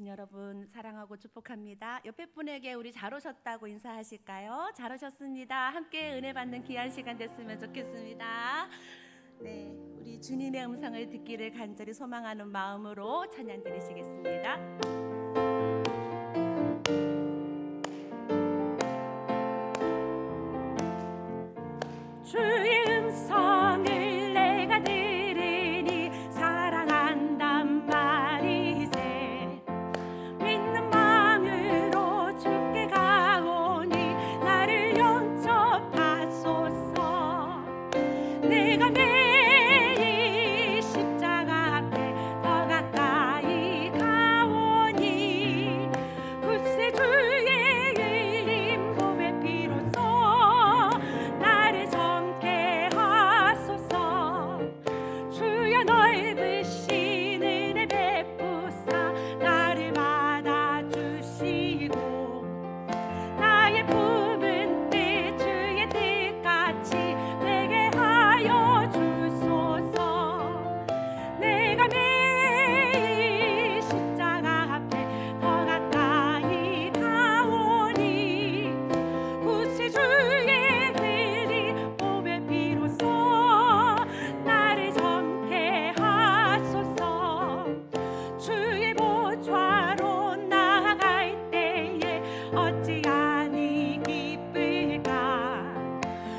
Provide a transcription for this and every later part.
오신 여러분 사랑하고 축복합니다. 옆에 분에게 우리 잘 오셨다고 인사하실까요? 잘 오셨습니다. 함께 은혜 받는 귀한 시간 됐으면 좋겠습니다. 네, 우리 주님의 음성을 듣기를 간절히 소망하는 마음으로 찬양 드리시겠습니다. 주의 음성을 내가 들으니 사랑한단 말이세. 믿는 마음으로 주께 가오니 나를 영접하소서. 내가 매일 십자가 앞에 더 가까이 가오니 굳세 주의 흘린 몸의 피로써 나를 정케 하소서. 주여 넓으신 은혜 베푸사 나를 받아주시고 나의 품은 뜻 주의 뜻같이 되게 하여 주소서. 내가 매일 십자가 앞에 더 가까이 가오니 굳세 주의 흘린 몸의 피로써 나를 정케 하소서. 주의 보좌로 나아갈 때에 어찌하니 기쁠까.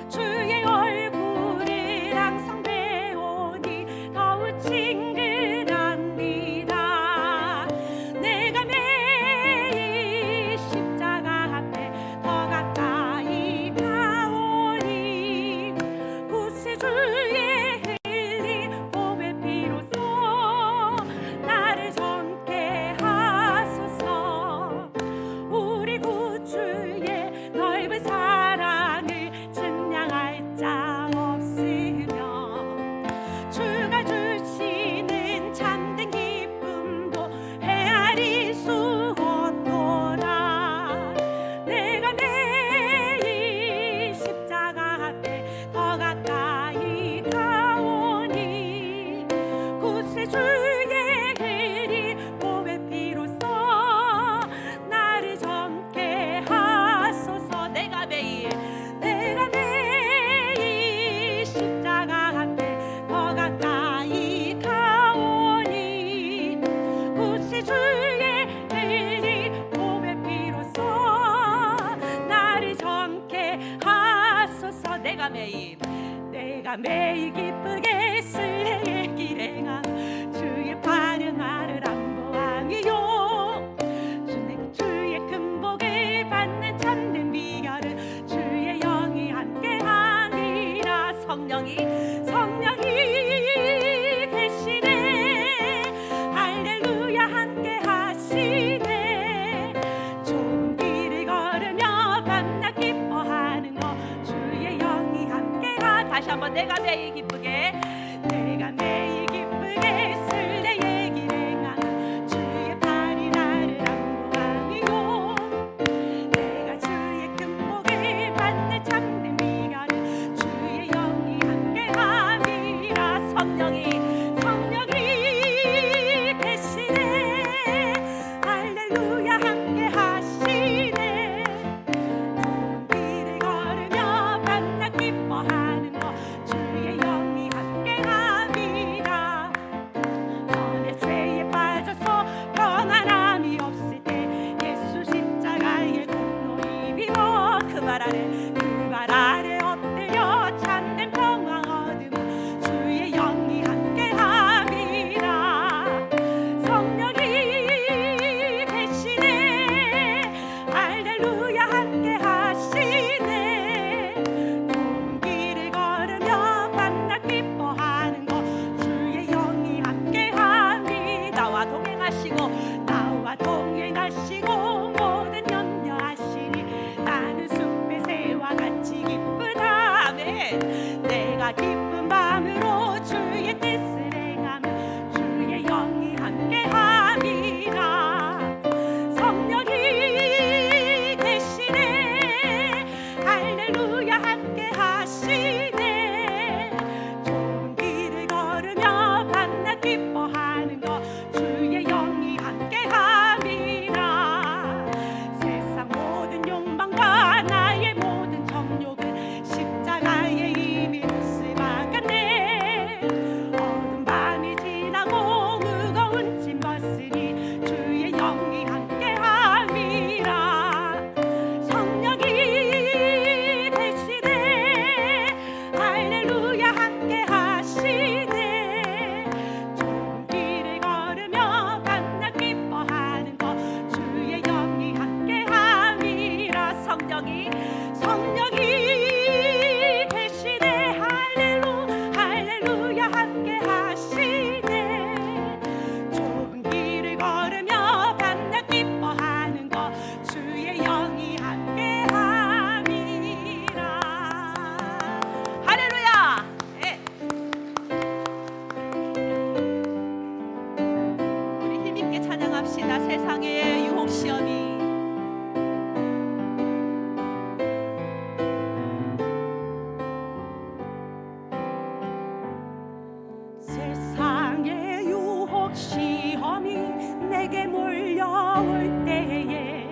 주의 얼굴을 항상 배우니 더욱 친근합니다. 내가 매일 십자가 앞에 더 가까이 가오니 굳세 주의 흘린 몸의 피로써 나를 정케 하소서. 우리 구주의 넓은 사랑을 증량할 자 없으며 주가 주시는 참된 기쁨도 헤아릴 수 없도다. 내가 매일 십자가 앞에 더 가까이 가오니 굳세 주의 흘린 몸의 피로써 나를 정케 하소서. 내가 매일 십자가 앞에 더 가까이 가오니 굳세 주의 흘린 몸의 피로써 나를 정케 하소서. 내가 매일 기쁘게 순례의 길에 행함 주의 반응하를 안보함이요. 주의 큰 복을 받는 참된 비결은 주의 영이 함께하니라. 성령이 계시네. 할렐루야 함께 하시네. 좋은 길을 걸으며 밤낮 기뻐하는 거 주의 영이 함께하. 다시 한번 내가 매일 것이다. 세상의 유혹 시험이 세상의 유혹 시험이 내게 몰려올 때에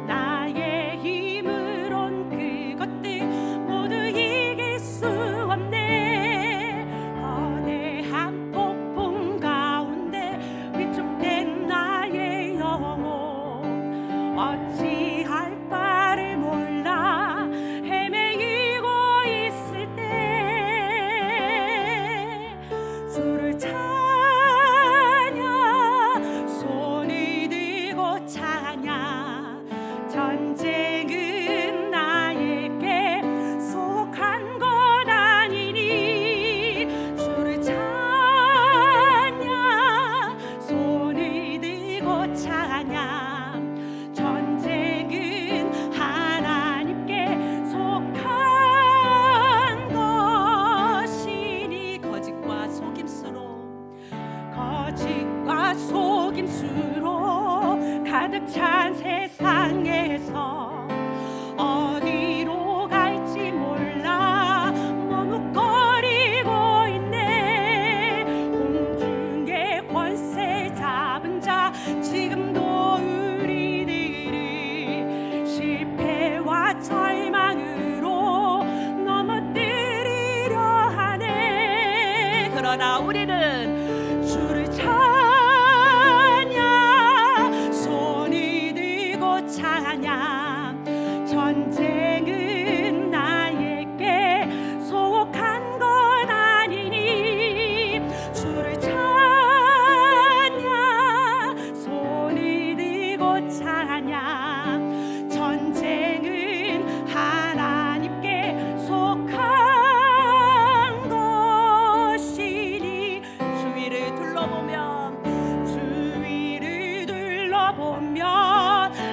나의 힘으론 그것들 모두 이길 수 없네. 거대한 폭풍 가운데 위축된 나의 영혼 어찌할 바를 몰라 헤매이고 있을 때 주를 찬양 손을 들고 찬양 전쟁은 나에게 속한 것 아니니 주를 찬양 손을 들고 찬양 전쟁은 하나님께 속한 것이니 거짓과 속임수로 가득 찬 세상에서 어디로 갈지 몰라 머뭇거리고 있네. 공중의 권세 잡은 자 지금도 우리들을 실패와 절망으로 넘어뜨리려 하네. 그러나 우리는 주를 찬양 손을 들고 찬양 전쟁은 나에게 속한 것 아니니 주를 찬양 손을 들고 찬양 전쟁은 하나님께 속한 것이니 주위를 둘러보면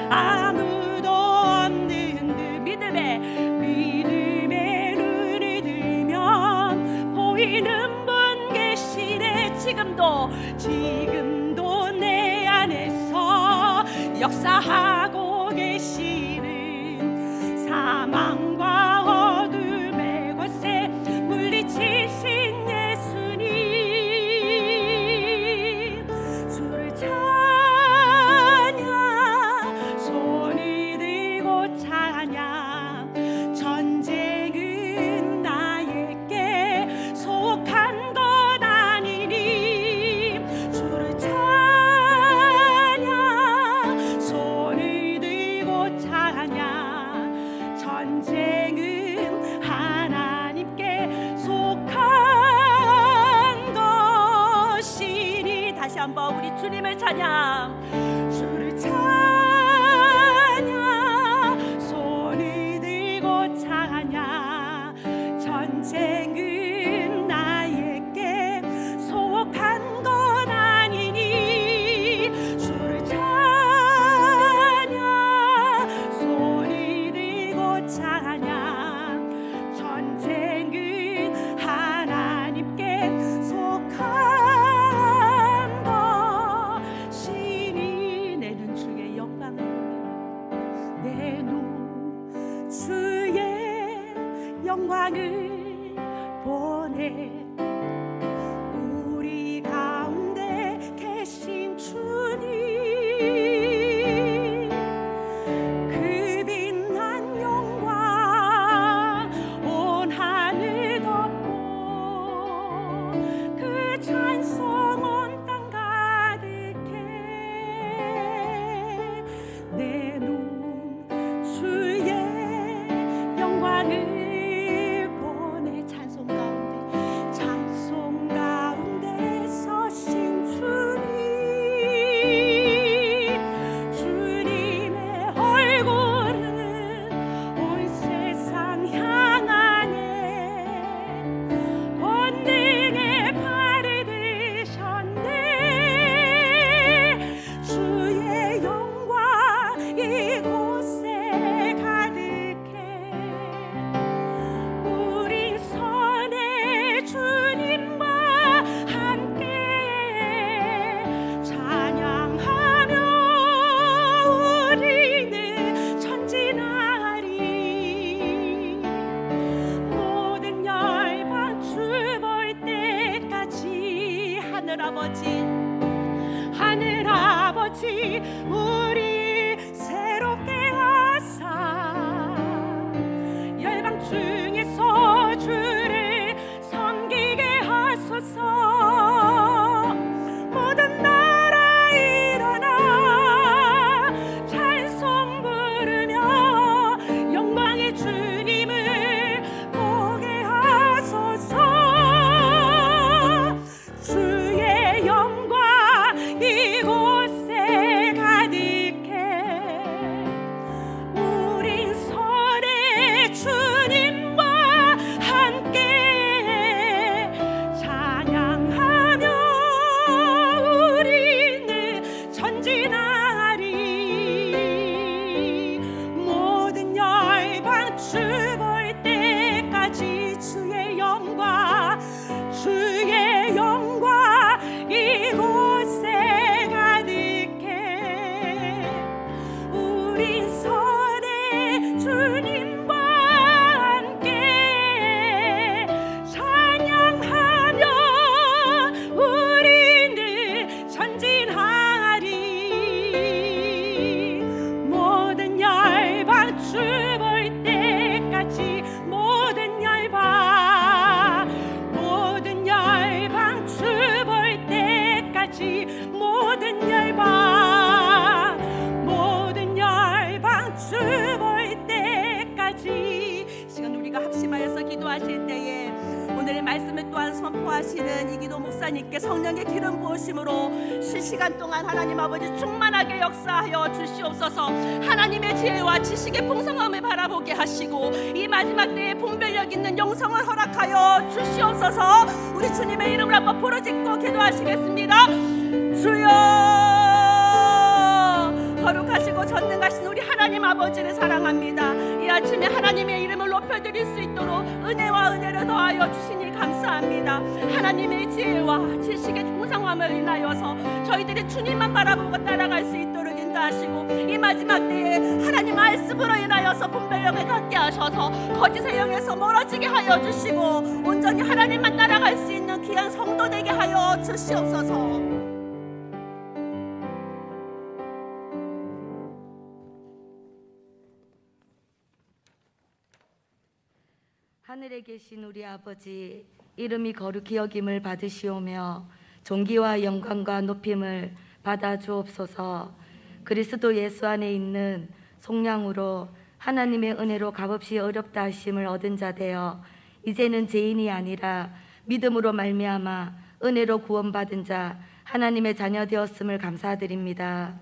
아무도 없는 듯 믿음의 눈을 들면 보이는 분 계시네. 지금도 내 안에서 역사하고 계시는 사망과 어둠의 권세 물리치신 예수님 주를 찬양 손을 들고 찬양 전쟁은 나에게 속한 것 아니니 주를 찬양 손을 들고 찬양 전쟁은 하나님께 속한 것이니. 다시 한번 우리 주님을 찬양 주를 찬양 손을 들고 찬양 전쟁은 나에게 속한 것 아니니 주를 찬양 손을 들고 찬양 전쟁은 하나님께 속한 것이니. 하늘 아버지, 하늘 아버지 우리 새롭게 하사 열방 중에서 주를 섬기게 하소서. 모든 나라 일어나 찬송 부르며 영광의 주님을 보게 하소서. 주의 영광 이곳에 가득해 우린 선의 주님과 함께 찬양하며 우리는 전진하리. 모든 열방 주 볼 때까지 주의 영광 이곳에 가득해 우린 선의 주님과 함께 찬양하며 우리는 전진하리. 모든 열방 주 볼 때까지 모든 열방 주 볼 때까지 모든 열방 주 볼 때까지. 시간 우리가 합심하여서 기도하실 때에 오늘의 말씀을 또한 선포하시는 이기도 목사님께 성령의 기름 부으심으로 실시간 동안 하나님 아버지 충만하게 역사하여 주시옵소서. 하나님의 지혜와 지식의 풍성함을 바라보게 하시고 이 마지막 때에 분별력 있는 영성을 허락하여 주시옵소서. 우리 주님의 이름을 한번 부르짖고 기도하시겠습니다. 주여, 거룩하시고 전능하신 우리 하나님 아버지를 사랑합니다. 이 아침에 하나님의 이름을 높여드릴 수 있도록 은혜와 은혜를 더하여 주시니 감사합니다. 하나님의 지혜와 지식의 풍성함을 인하여서 저희들이 주님만 바라보고 따라갈 수 있도록 인도하시고 이 마지막 때에 하나님 말씀으로 인하여서 분별력을 갖게 하셔서 거짓의 영에서 멀어지게 하여 주시고 온전히 하나님만 따라갈 수 있는 귀한 성도 되게 하여 주시옵소서. 하늘에 계신 우리 아버지, 이름이 거룩히 여김을 받으시오며 존귀와 영광과 높임을 받아 주옵소서. 그리스도 예수 안에 있는 속량으로 하나님의 은혜로 값없이 어렵다 하심을 얻은 자 되어 이제는 죄인이 아니라 믿음으로 말미암아 은혜로 구원받은 자 하나님의 자녀 되었음을 감사드립니다.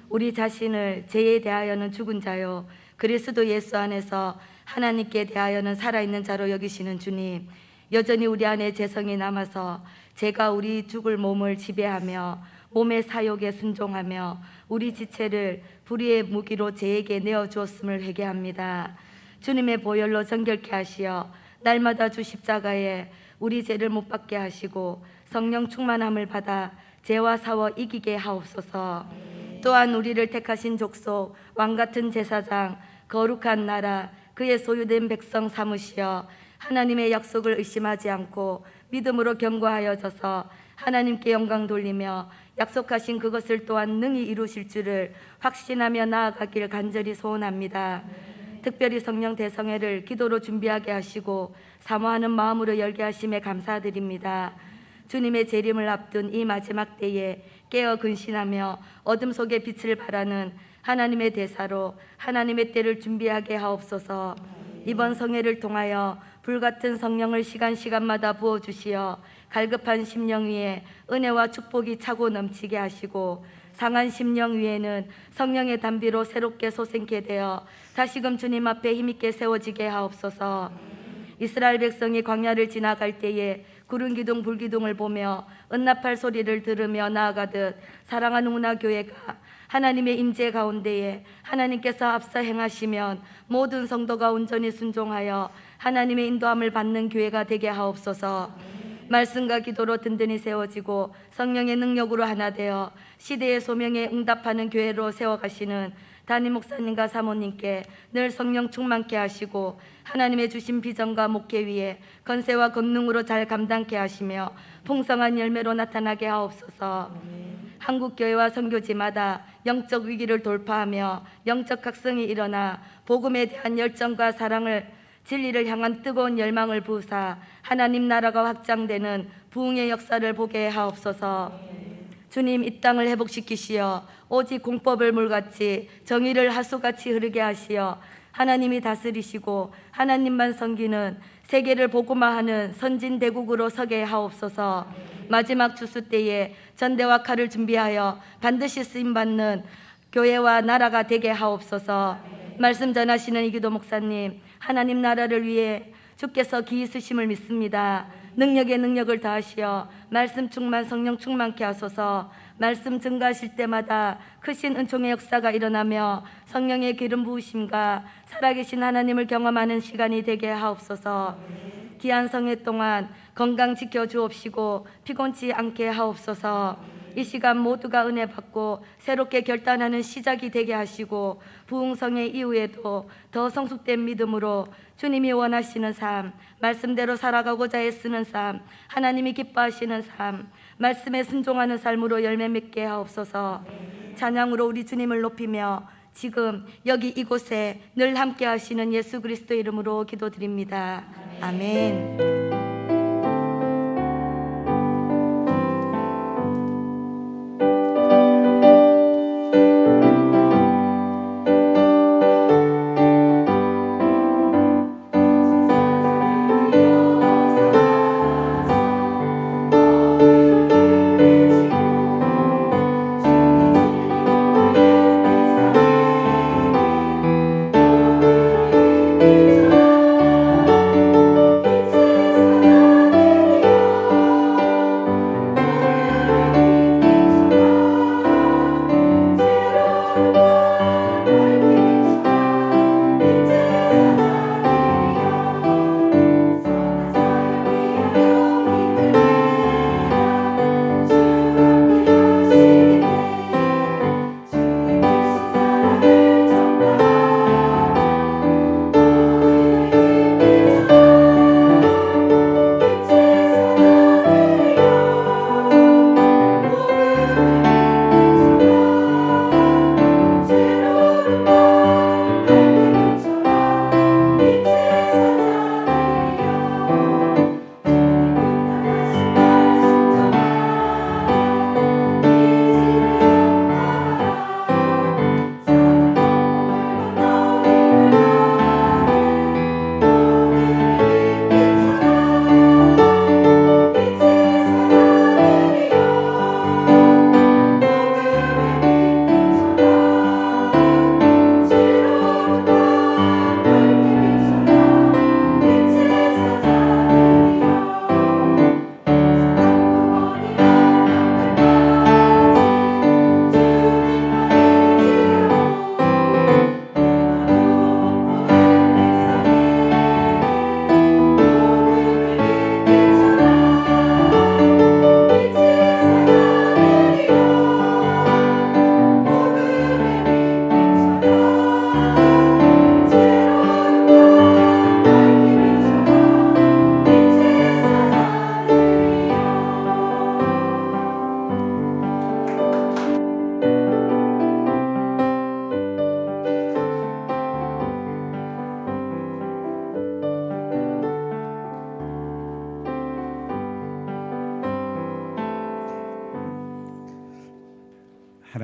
우리 자신을 죄에 대하여는 죽은 자요 그리스도 예수 안에서 하나님께 대하여는 살아있는 자로 여기시는 주님, 여전히 우리 안에 죄성이 남아서 죄가 우리 죽을 몸을 지배하며 몸의 사욕에 순종하며 우리 지체를 불의의 무기로 죄에게 내어주었음을 회개합니다. 주님의 보혈로 정결케 하시어 날마다 주 십자가에 우리 죄를 못 받게 하시고 성령 충만함을 받아 죄와 사워 이기게 하옵소서. 또한 우리를 택하신 족속 왕같은 제사장 거룩한 나라 그의 소유된 백성 삼으시어 하나님의 약속을 의심하지 않고 믿음으로 견고하여져서 하나님께 영광 돌리며 약속하신 그것을 또한 능히 이루실 줄을 확신하며 나아가길 간절히 소원합니다. 특별히 성령 대성회를 기도로 준비하게 하시고 사모하는 마음으로 열게 하심에 감사드립니다. 주님의 재림을 앞둔 이 마지막 때에 깨어 근신하며 어둠 속에 빛을 발하는 하나님의 대사로 하나님의 때를 준비하게 하옵소서. 이번 성회를 통하여 불같은 성령을 시간마다 부어주시어 갈급한 심령 위에 은혜와 축복이 차고 넘치게 하시고 상한 심령 위에는 성령의 단비로 새롭게 솟게 되어 다시금 주님 앞에 힘있게 세워지게 하옵소서. 이스라엘 백성이 광야를 지나갈 때에 구름 기둥 불기둥을 보며 은나팔 소리를 들으며 나아가듯 사랑하는 운하교회가 하나님의 임재 가운데에 하나님께서 앞서 행하시면 모든 성도가 온전히 순종하여 하나님의 인도함을 받는 교회가 되게 하옵소서. 말씀과 기도로 든든히 세워지고 성령의 능력으로 하나 되어 시대의 소명에 응답하는 교회로 세워가시는 담임 목사님과 사모님께 늘 성령 충만케 하시고 하나님의 주신 비전과 목회 위에 건세와 권능으로 잘 감당케 하시며 풍성한 열매로 나타나게 하옵소서. 한국교회와 선교지마다 영적 위기를 돌파하며 영적 각성이 일어나 복음에 대한 열정과 사랑을 진리를 향한 뜨거운 열망을 부으사 하나님 나라가 확장되는 부흥의 역사를 보게 하옵소서. 주님, 이 땅을 회복시키시어 오직 공법을 물같이 정의를 하수같이 흐르게 하시어 하나님이 다스리시고 하나님만 섬기는 세계를 복음화하는 선진대국으로 서게 하옵소서. 마지막 추수 때에 전대와 칼을 준비하여 반드시 쓰임받는 교회와 나라가 되게 하옵소서. 말씀 전하시는 이기도 목사님, 하나님 나라를 위해 주께서 기이 쓰심을 믿습니다. 능력에 능력을 다하시어 말씀 충만 성령 충만케 하소서. 말씀 증가하실 때마다 크신 은총의 역사가 일어나며 성령의 기름 부으심과 살아계신 하나님을 경험하는 시간이 되게 하옵소서. 귀한 성회 동안 건강 지켜 주옵시고 피곤치 않게 하옵소서. 이 시간 모두가 은혜 받고 새롭게 결단하는 시작이 되게 하시고 부흥성의 이후에도 더 성숙된 믿음으로 주님이 원하시는 삶, 말씀대로 살아가고자 애쓰는 삶, 하나님이 기뻐하시는 삶, 말씀에 순종하는 삶으로 열매 맺게 하옵소서. 찬양으로 우리 주님을 높이며 지금 여기 이곳에 늘 함께 하시는 예수 그리스도 이름으로 기도드립니다. 아멘.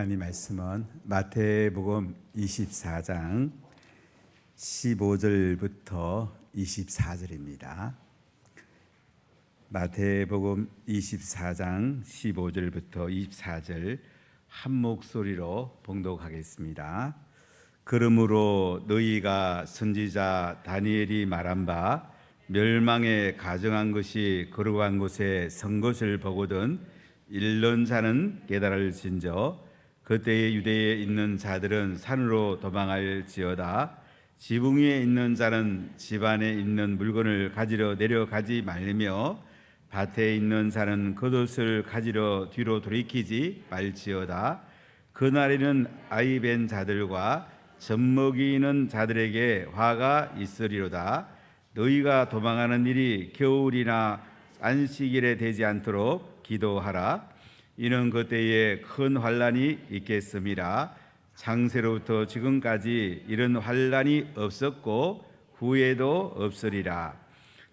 하나님 말씀은 마태복음 24장 15절부터 24절입니다. 마태복음 24장 15절부터 24절 한 목소리로 봉독하겠습니다. 그러므로 너희가 선지자 다니엘이 말한 바 멸망에 가정한 것이 거룩한 곳에 선 것을 보거든 읽는 자는 깨달을진저 그때에 유대에 있는 자들은 산으로 도망할지어다. 지붕 위에 있는 자는 집 안에 있는 물건을 가지러 내려가지 말며 밭에 있는 자는 겉옷을 가지러 뒤로 돌이키지 말지어다. 그날에는 아이 뵌 자들과 젖먹이는 자들에게 화가 있으리로다. 너희가 도망하는 일이 겨울이나 안식일에 되지 않도록 기도하라. 이는 그때에 큰 환란이 있겠음이라. 창세로부터 지금까지 이런 환란이 없었고 후에도 없으리라.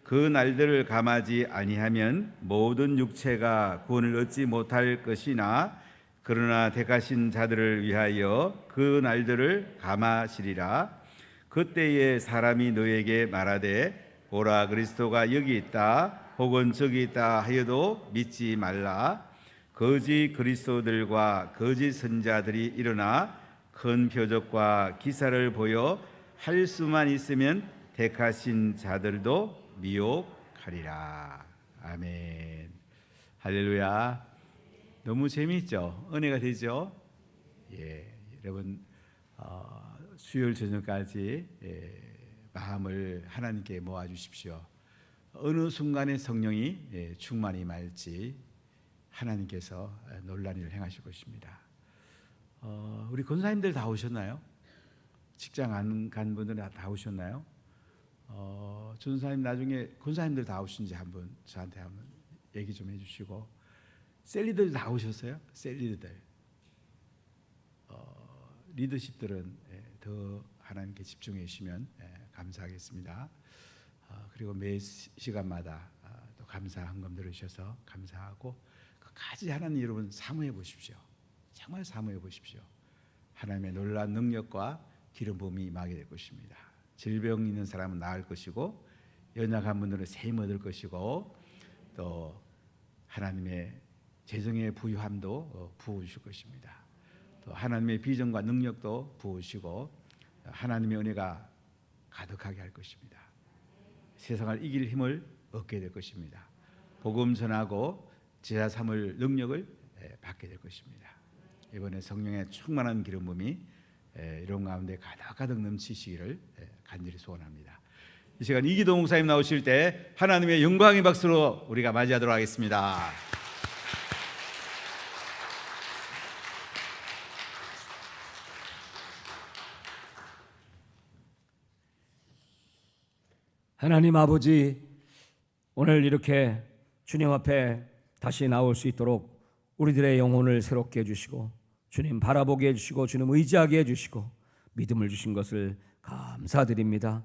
그 날들을 감하지 아니하면 모든 육체가 구원을 얻지 못할 것이나 그러나 택하신 자들을 위하여 그 날들을 감하시리라. 그때에 사람이 너에게 말하되 보라 그리스도가 여기 있다 혹은 저기 있다 하여도 믿지 말라. 거짓 그리스도들과 거짓 선자들이 일어나 큰 표적과 기사를 보여 할 수만 있으면 택하신 자들도 미혹하리라. 아멘. 할렐루야. 너무 재미있죠? 은혜가 되죠? 예, 여러분 수요일 저녁까지 마음을 하나님께 모아주십시오. 어느 순간에 성령이 충만히 임할지 하나님께서 놀라운 일을 행하실 것입니다. 우리 권사님들 다 오셨나요? 직장 안 간 분들은 다 오셨나요? 전사님 나중에 권사님들 다 오신지 한번 저한테 한번 얘기 좀 해주시고, 셀리들 다 오셨어요? 셀리들 리더십들은 더 하나님께 집중해 주시면 감사하겠습니다. 그리고 매 시간마다 또 감사 헌금 들으셔서 감사하고 끝까지 하나님 여러분 사모해 보십시오. 정말 사모해 보십시오. 하나님의 놀라운 능력과 기름 부음이 임하게 될 것입니다. 질병 있는 사람은 나을 것이고 연약한 분들은 샘 얻을 것이고 또 하나님의 재정의 부유함도 부어주실 것입니다. 또 하나님의 비전과 능력도 부으시고 하나님의 은혜가 가득하게 할 것입니다. 세상을 이길 힘을 얻게 될 것입니다. 복음 전하고 제자 삼을 능력을 받게 될 것입니다. 이번에 성령의 충만한 기름 부음이 이런 가운데 가득가득 넘치시기를 간절히 소원합니다. 이 시간 이기도 목사님 나오실 때 하나님의 영광의 박수로 우리가 맞이하도록 하겠습니다. 하나님 아버지, 오늘 이렇게 주님 앞에 다시 나올 수 있도록 우리들의 영혼을 새롭게 해주시고 주님 바라보게 해주시고 주님 의지하게 해주시고 믿음을 주신 것을 감사드립니다.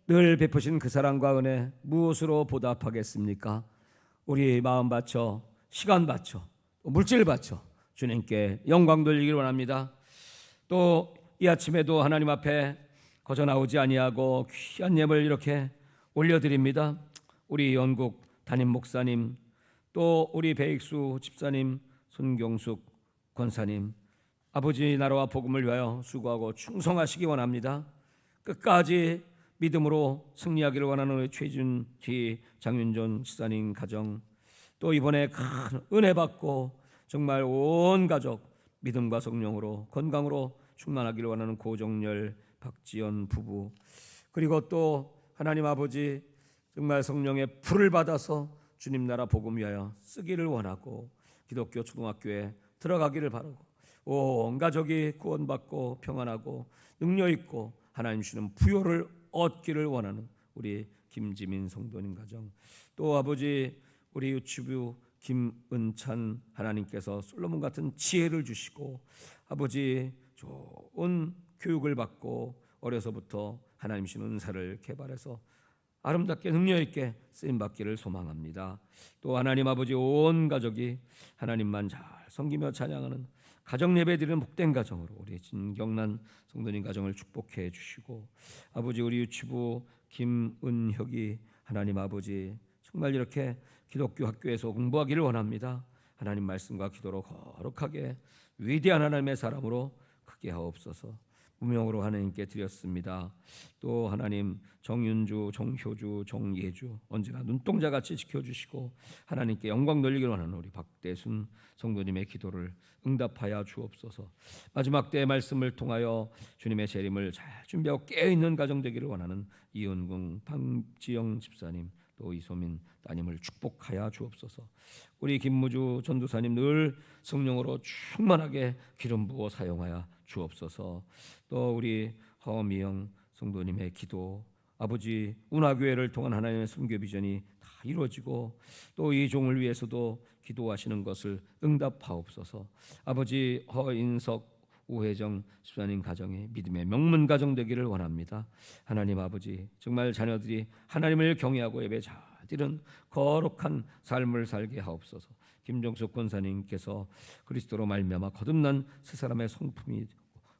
늘 베푸신 그 사랑과 은혜 무엇으로 보답하겠습니까? 우리 마음 바쳐 시간 바쳐 물질 바쳐 주님께 영광 돌리기를 원합니다. 또 이 아침에도 하나님 앞에 거저 나오지 아니하고 귀한 예물 이렇게 올려드립니다. 우리 영국 담임 목사님, 또 우리 배익수 집사님, 손경숙 권사님, 아버지 나라와 복음을 위하여 수고하고 충성하시기 원합니다. 끝까지 믿음으로 승리하기를 원하는 우리 최준희 장윤존 집사님 가정, 또 이번에 큰 은혜 받고 정말 온 가족 믿음과 성령으로 건강으로 충만하기를 원하는 고정열 박지연 부부, 그리고 또 하나님 아버지 정말 성령의 불을 받아서 주님 나라 복음 위하여 쓰기를 원하고 기독교 초등학교에 들어가기를 바라고 온 가족이 구원받고 평안하고 능력 있고 하나님 주시는 부요를 얻기를 원하는 우리 김지민 성도님 가정, 또 아버지 우리 유튜브 김은찬 하나님께서 솔로몬 같은 지혜를 주시고 아버지 좋은 교육을 받고 어려서부터 하나님 주시는 은사를 개발해서 아름답게 능력 있게 쓰임 받기를 소망합니다. 또 하나님 아버지 온 가족이 하나님만 잘 섬기며 찬양하는 가정 예배 드리는 복된 가정으로 우리 진경란 성도님 가정을 축복해 주시고 아버지 우리 유치부 김은혁이 하나님 아버지 정말 이렇게 기독교 학교에서 공부하기를 원합니다. 하나님 말씀과 기도로 거룩하게 위대한 하나님의 사람으로 크게 하옵소서. 무명으로 하나님께 드렸습니다. 또 하나님 정윤주, 정효주, 정예주 언제나 눈동자같이 지켜주시고 하나님께 영광 돌리기를 원하는 우리 박대순 성도님의 기도를 응답하여 주옵소서. 마지막 때의 말씀을 통하여 주님의 재림을 잘 준비하고 깨어있는 가정 되기를 원하는 이은궁, 방지영 집사님, 또 이소민 따님을 축복하여 주옵소서. 우리 김무주 전도사님 늘 성령으로 충만하게 기름 부어 사용하여 주옵소서. 또 우리 허미영 성도님의 기도, 아버지 운하교회를 통한 하나님의 선교 비전이 다 이루어지고 또 이 종을 위해서도 기도하시는 것을 응답하옵소서. 아버지 허인석 우회정 집사님 가정이 믿음의 명문 가정 되기를 원합니다. 하나님 아버지, 정말 자녀들이 하나님을 경외하고 예배 잘 드리는 거룩한 삶을 살게 하옵소서. 김종숙 권사님께서 그리스도로 말미암아 거듭난 세 사람의 성품이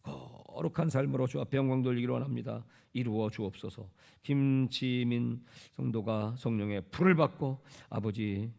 거룩한 삶으로 주 앞에 영광 돌리기를 원합니다. 이루어 주옵소서. 김지민 성도가 성령의 불을 받고 아버지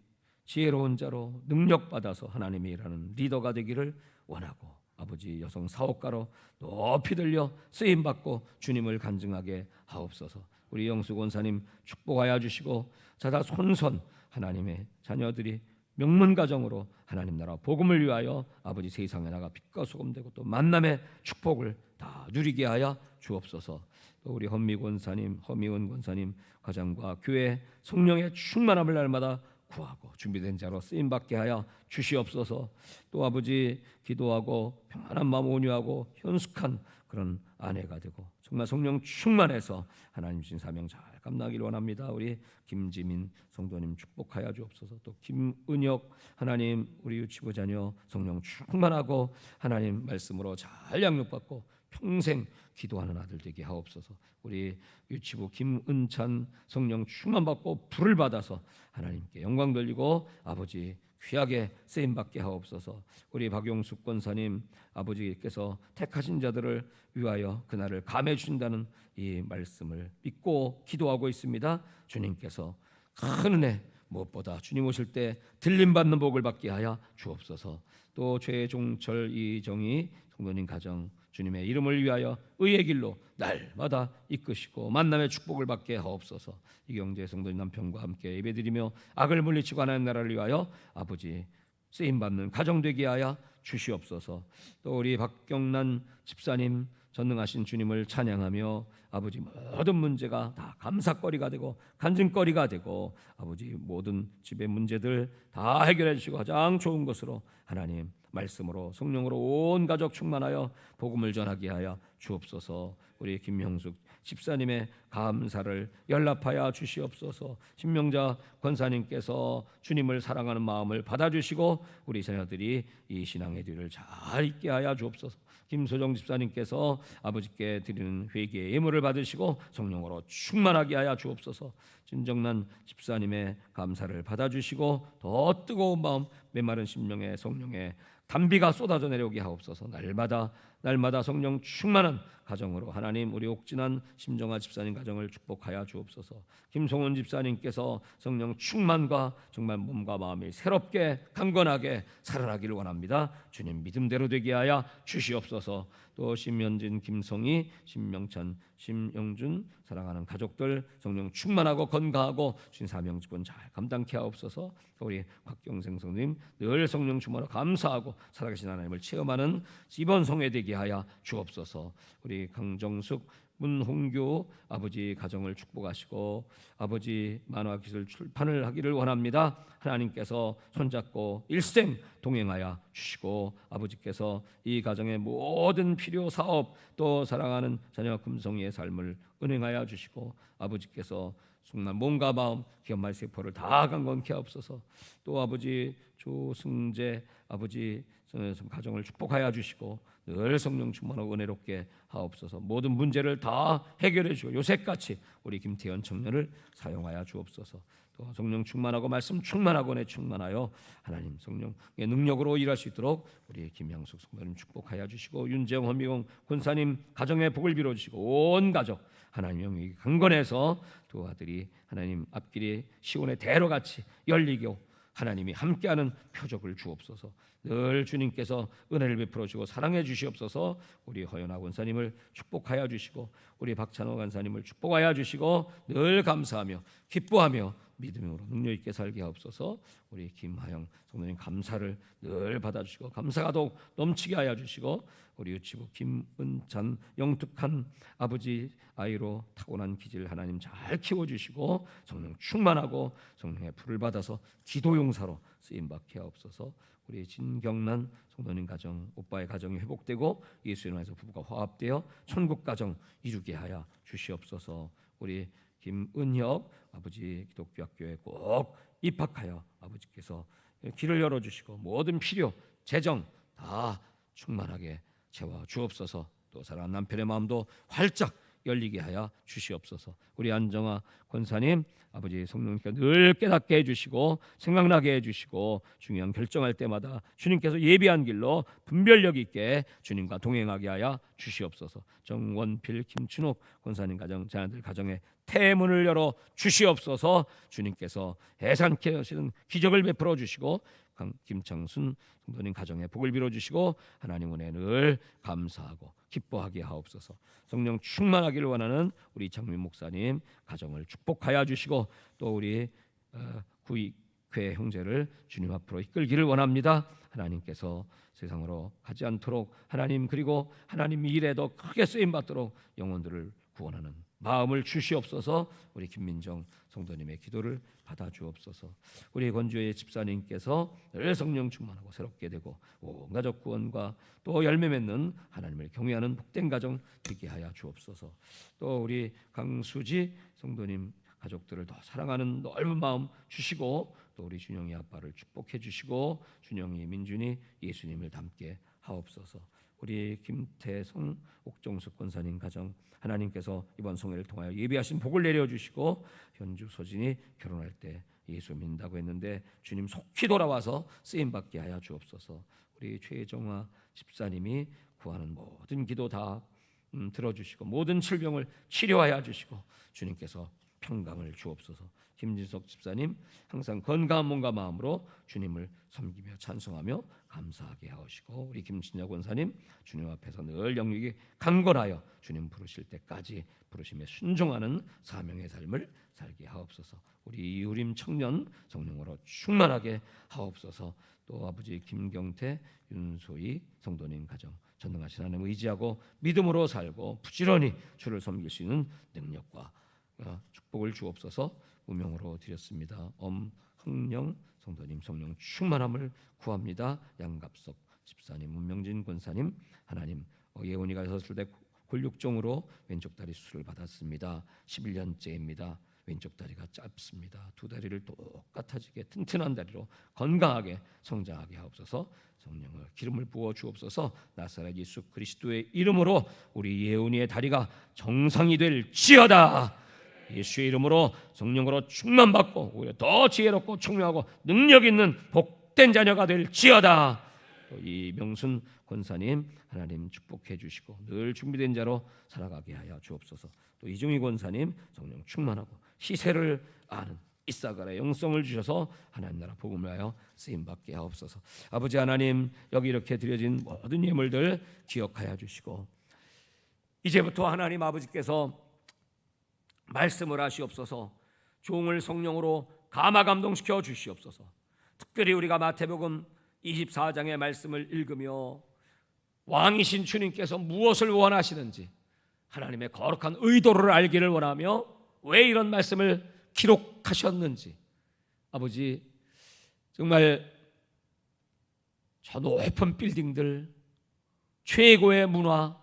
지혜로운 자로 능력받아서 하나님이 일하는 리더가 되기를 원하고, 아버지 여성 사업가로 높이 들려 쓰임받고 주님을 간증하게 하옵소서. 우리 영수 권사님 축복하여 주시고 자자손손 하나님의 자녀들이 명문 가정으로 하나님 나라 복음을 위하여 아버지 세상에 나가 빛과 소금 되고 또 만남의 축복을 다 누리게 하여 주옵소서. 또 우리 허미은 권사님 가정과 교회 성령의 충만함을 날마다 구하고 준비된 자로 쓰임 받게 하여 주시옵소서. 또 아버지 기도하고 평안한 마음 온유하고 현숙한 그런 아내가 되고 정말 성령 충만해서 하나님 주신 사명 잘 감당하기를 원합니다. 우리 김지민 성도님 축복하여 주옵소서. 또 김은혁 하나님 우리 유치부 자녀 성령 충만하고 하나님 말씀으로 잘 양육받고 평생 기도하는 아들 되게 하옵소서. 우리 유치부 김은찬 성령 충만받고 불을 받아서 하나님께 영광 돌리고 아버지 귀하게 쓰임받게 하옵소서. 우리 박용숙 권사님 아버지께서 택하신 자들을 위하여 그날을 감해 주신다는 이 말씀을 믿고 기도하고 있습니다. 주님께서 큰 은혜 무엇보다 주님 오실 때 들림받는 복을 받게 하여 주옵소서. 또 최종철 이정희 성도님 가정 주님의 이름을 위하여 의의 길로 날마다 이끄시고 만남의 축복을 받게 하옵소서. 이경재 성도님 남편과 함께 예배드리며 악을 물리치고 하나님 나라를 위하여 아버지 쓰임받는 가정 되게 하여 주시옵소서. 또 우리 박경란 집사님 전능하신 주님을 찬양하며 아버지 모든 문제가 다 감사거리가 되고 간증거리가 되고 아버지 모든 집의 문제들 다 해결해 주시고 가장 좋은 것으로 하나님 말씀으로 성령으로 온 가족 충만하여 복음을 전하게 하여 주옵소서. 우리 김형숙 집사님의 감사를 연락하여 주시옵소서. 신명자 권사님께서 주님을 사랑하는 마음을 받아주시고 우리 자녀들이 이 신앙의 뒤를 잘 있게 하여 주옵소서. 김소정 집사님께서 아버지께 드리는 회개의 예물을 받으시고 성령으로 충만하게 하여 주옵소서. 진정난 집사님의 감사를 받아주시고 더 뜨거운 마음 메마른 심령의 성령의 단비가 쏟아져 내려오게 하옵소서. 날마다 성령 충만한 가정으로 하나님 우리 옥진한 심정아 집사님 가정을 축복하여 주옵소서. 김송은 집사님께서 성령 충만과 정말 몸과 마음이 새롭게 강건하게 살아나기를 원합니다. 주님 믿음대로 되게 하여 주시옵소서. 또 심현진, 김성희, 신명찬, 심영준 사랑하는 가족들 성령 충만하고 건강하고 주신 사명 직분 잘 감당케 하옵소서. 우리 곽경생 성님 늘 성령 충만하고 감사하고 살아계신 하나님을 체험하는 이번 성회 되게 하여 주옵소서. 우리 강정숙 문홍규 아버지 가정을 축복하시고 아버지 만화기술 출판을 하기를 원합니다. 하나님께서 손잡고 일생 동행하여 주시고 아버지께서 이 가정의 모든 필요 사업 또 사랑하는 자녀 금성이의 삶을 은행하여 주시고 아버지께서 정말 몸과 마음 기업말 세포를 다 강건케 하옵소서. 또 아버지 조승재 아버지 가정을 축복하여 주시고 늘 성령 충만하고 은혜롭게 하옵소서. 모든 문제를 다 해결해 주시고 요셉같이 우리 김태현 청년을 사용하여 주옵소서. 또 성령 충만하고 말씀 충만하고 은혜 충만하여 하나님 성령의 능력으로 일할 수 있도록 우리 김양숙 성도님 축복하여 주시고 윤재영 허미용 권사님 가정의 복을 빌어 주시고 온 가족 하나님 영이 강건해서 두 아들이 하나님 앞길이 시온의 대로같이 열리고 하나님이 함께하는 표적을 주옵소서. 늘 주님께서 은혜를 베풀어 주시고 사랑해 주시옵소서. 우리 허연아 권사님을 축복하여 주시고 우리 박찬호 권사님을 축복하여 주시고 늘 감사하며 기뻐하며 믿음으로 능력 있게 살게 하옵소서. 우리 김하영 성도님 감사를 늘 받아주시고 감사가 더욱 넘치게 하여 주시고 우리 유치부 김은찬 영특한 아버지 아이로 타고난 기질 하나님 잘 키워주시고 성령 충만하고 성령의 불을 받아서 기도용사로 쓰임받게 하옵소서. 우리 진경란 성도님 가정, 오빠의 가정이 회복되고 예수 이름으로 부부가 화합되어 천국 가정 이루게 하여 주시옵소서. 우리 김은혁 아버지 기독교 학교에 꼭 입학하여 아버지께서 길을 열어주시고 모든 필요, 재정 다 충만하게 채워 주옵소서. 또 사랑하는 남편의 마음도 활짝 열리게 하여 주시옵소서. 우리 안정아 권사님 아버지 성령님께 늘 깨닫게 해주시고 생각나게 해주시고 중요한 결정할 때마다 주님께서 예비한 길로 분별력 있게 주님과 동행하게 하여 주시옵소서. 정원필 김춘옥 권사님 가정 자녀들 가정에 태문을 열어 주시옵소서. 주님께서 해산케 하시는 기적을 베풀어 주시고 김창순 성도님 가정에 복을 빌어 주시고 하나님 은혜 늘 감사하고 기뻐하게 하옵소서. 성령 충만하기를 원하는 우리 장민 목사님 가정을 축복하여 주시고 또 우리 구익회 형제를 주님 앞으로 이끌기를 원합니다. 하나님께서 세상으로 가지 않도록 하나님 그리고 하나님 일에 더 크게 쓰임 받도록 영혼들을 구원하는 마음을 주시옵소서. 우리 김민정 성도님의 기도를 받아 주옵소서. 우리 권주의 집사님께서 늘 성령 충만하고 새롭게 되고 온 가족 구원과 또 열매 맺는 하나님을 경외하는 복된 가정 되게 하여 주옵소서. 또 우리 강수지 성도님 가족들을 더 사랑하는 넓은 마음 주시고 또 우리 준영이 아빠를 축복해 주시고 준영이 민준이 예수님을 닮게 하옵소서. 우리 김태성 옥정숙 권사님 가정 하나님께서 이번 성회를 통하여 예비하신 복을 내려주시고 현주 소진이 결혼할 때 예수 믿는다고 했는데 주님 속히 돌아와서 쓰임받게 하여 주옵소서. 우리 최정화 집사님이 구하는 모든 기도 다 들어주시고 모든 질병을 치료하여 주시고 주님께서 평강을 주옵소서. 김진석 집사님 항상 건강한 몸과 마음으로 주님을 섬기며 찬송하며 감사하게 하시고 우리 김신자 권사님 주님 앞에서 늘 영육이 강건하여 주님 부르실 때까지 부르심에 순종하는 사명의 삶을 살게 하옵소서. 우리 이우림 청년 성령으로 충만하게 하옵소서. 또 아버지 김경태 윤소희 성도님 가정 전능하신 하나님 의지하고 믿음으로 살고 부지런히 주를 섬길 수 있는 능력과 축복을 주옵소서. 무명으로 드렸습니다. 엄흥령 성도님 성령 충만함을 구합니다. 양갑석 집사님, 문명진 권사님 하나님 예원이가 섰을 때 골육종으로 왼쪽 다리 수술을 받았습니다. 11년째입니다. 왼쪽 다리가 짧습니다. 두 다리를 똑같아지게 튼튼한 다리로 건강하게 성장하게 하옵소서. 성령을 기름을 부어 주옵소서. 나사렛 예수 그리스도의 이름으로 우리 예원이의 다리가 정상이 될지어다. 예수의 이름으로 성령으로 충만받고 오히려 더 지혜롭고 총명하고 능력 있는 복된 자녀가 될지어다. 또 이명순 권사님 하나님 축복해 주시고 늘 준비된 자로 살아가게 하여 주옵소서. 또 이중희 권사님 성령 충만하고 시세를 아는 이사갈의 영성을 주셔서 하나님 나라 복음을 하여 쓰임받게 하옵소서. 아버지 하나님 여기 이렇게 드려진 모든 예물들 기억하여 주시고 이제부터 하나님 아버지께서 말씀을 하시옵소서. 종을 성령으로 감화 감동시켜 주시옵소서. 특별히 우리가 마태복음 24장의 말씀을 읽으며 왕이신 주님께서 무엇을 원하시는지 하나님의 거룩한 의도를 알기를 원하며 왜 이런 말씀을 기록하셨는지 아버지 정말 저 높은 빌딩들 최고의 문화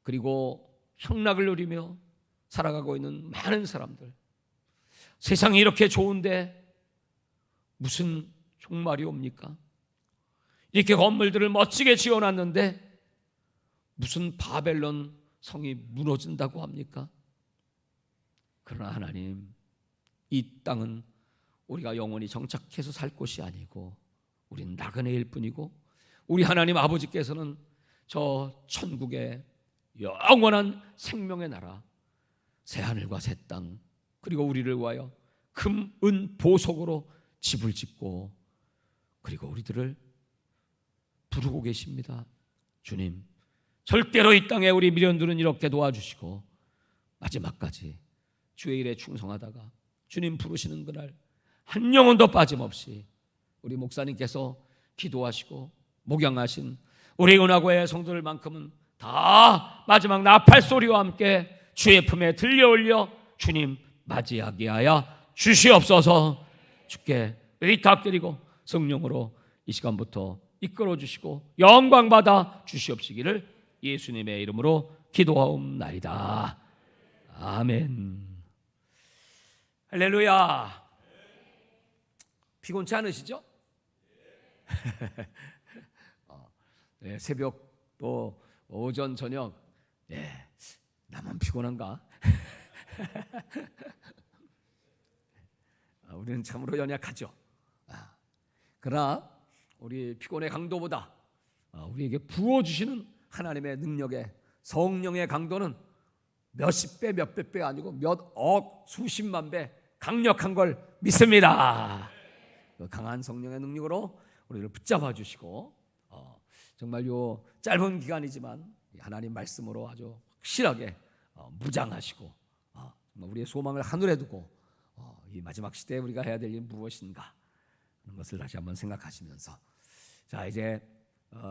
그리고 향락을 누리며 살아가고 있는 많은 사람들 세상이 이렇게 좋은데 무슨 종말이 옵니까? 이렇게 건물들을 멋지게 지어놨는데 무슨 바벨론 성이 무너진다고 합니까? 그러나 하나님 이 땅은 우리가 영원히 정착해서 살 곳이 아니고 우린 나그네일 뿐이고 우리 하나님 아버지께서는 저 천국의 영원한 생명의 나라 새하늘과 새 땅 그리고 우리를 위하여 금, 은, 보석으로 집을 짓고 그리고 우리들을 부르고 계십니다. 주님 절대로 이 땅에 우리 미련들은 이렇게 도와주시고 마지막까지 주의 일에 충성하다가 주님 부르시는 그날 한 영혼도 빠짐없이 우리 목사님께서 기도하시고 목양하신 우리 은하고의 성도들만큼은 다 마지막 나팔 소리와 함께 주의 품에 들려 올려 주님 맞이하게 하여 주시옵소서. 주께 의탁드리고 성령으로 이 시간부터 이끌어 주시고 영광 받아 주시옵시기를 예수님의 이름으로 기도하옵나이다. 아멘. 할렐루야. 피곤치 않으시죠? 네, 새벽 또 오전 저녁, 네, 나만 피곤한가? 우리는 참으로 연약하죠. 그러나 우리 피곤의 강도보다 우리에게 부어주시는 하나님의 능력의 성령의 강도는 몇십 배, 몇백 배 아니고 몇 억, 수십만 배 강력한 걸 믿습니다. 그 강한 성령의 능력으로 우리를 붙잡아 주시고 정말 요 짧은 기간이지만 하나님 말씀으로 아주 확실하게 무장하시고 정말 우리의 소망을 하늘에 두고 이 마지막 시대에 우리가 해야 될 일은 무엇인가 하는 것을 다시 한번 생각하시면서 자 이제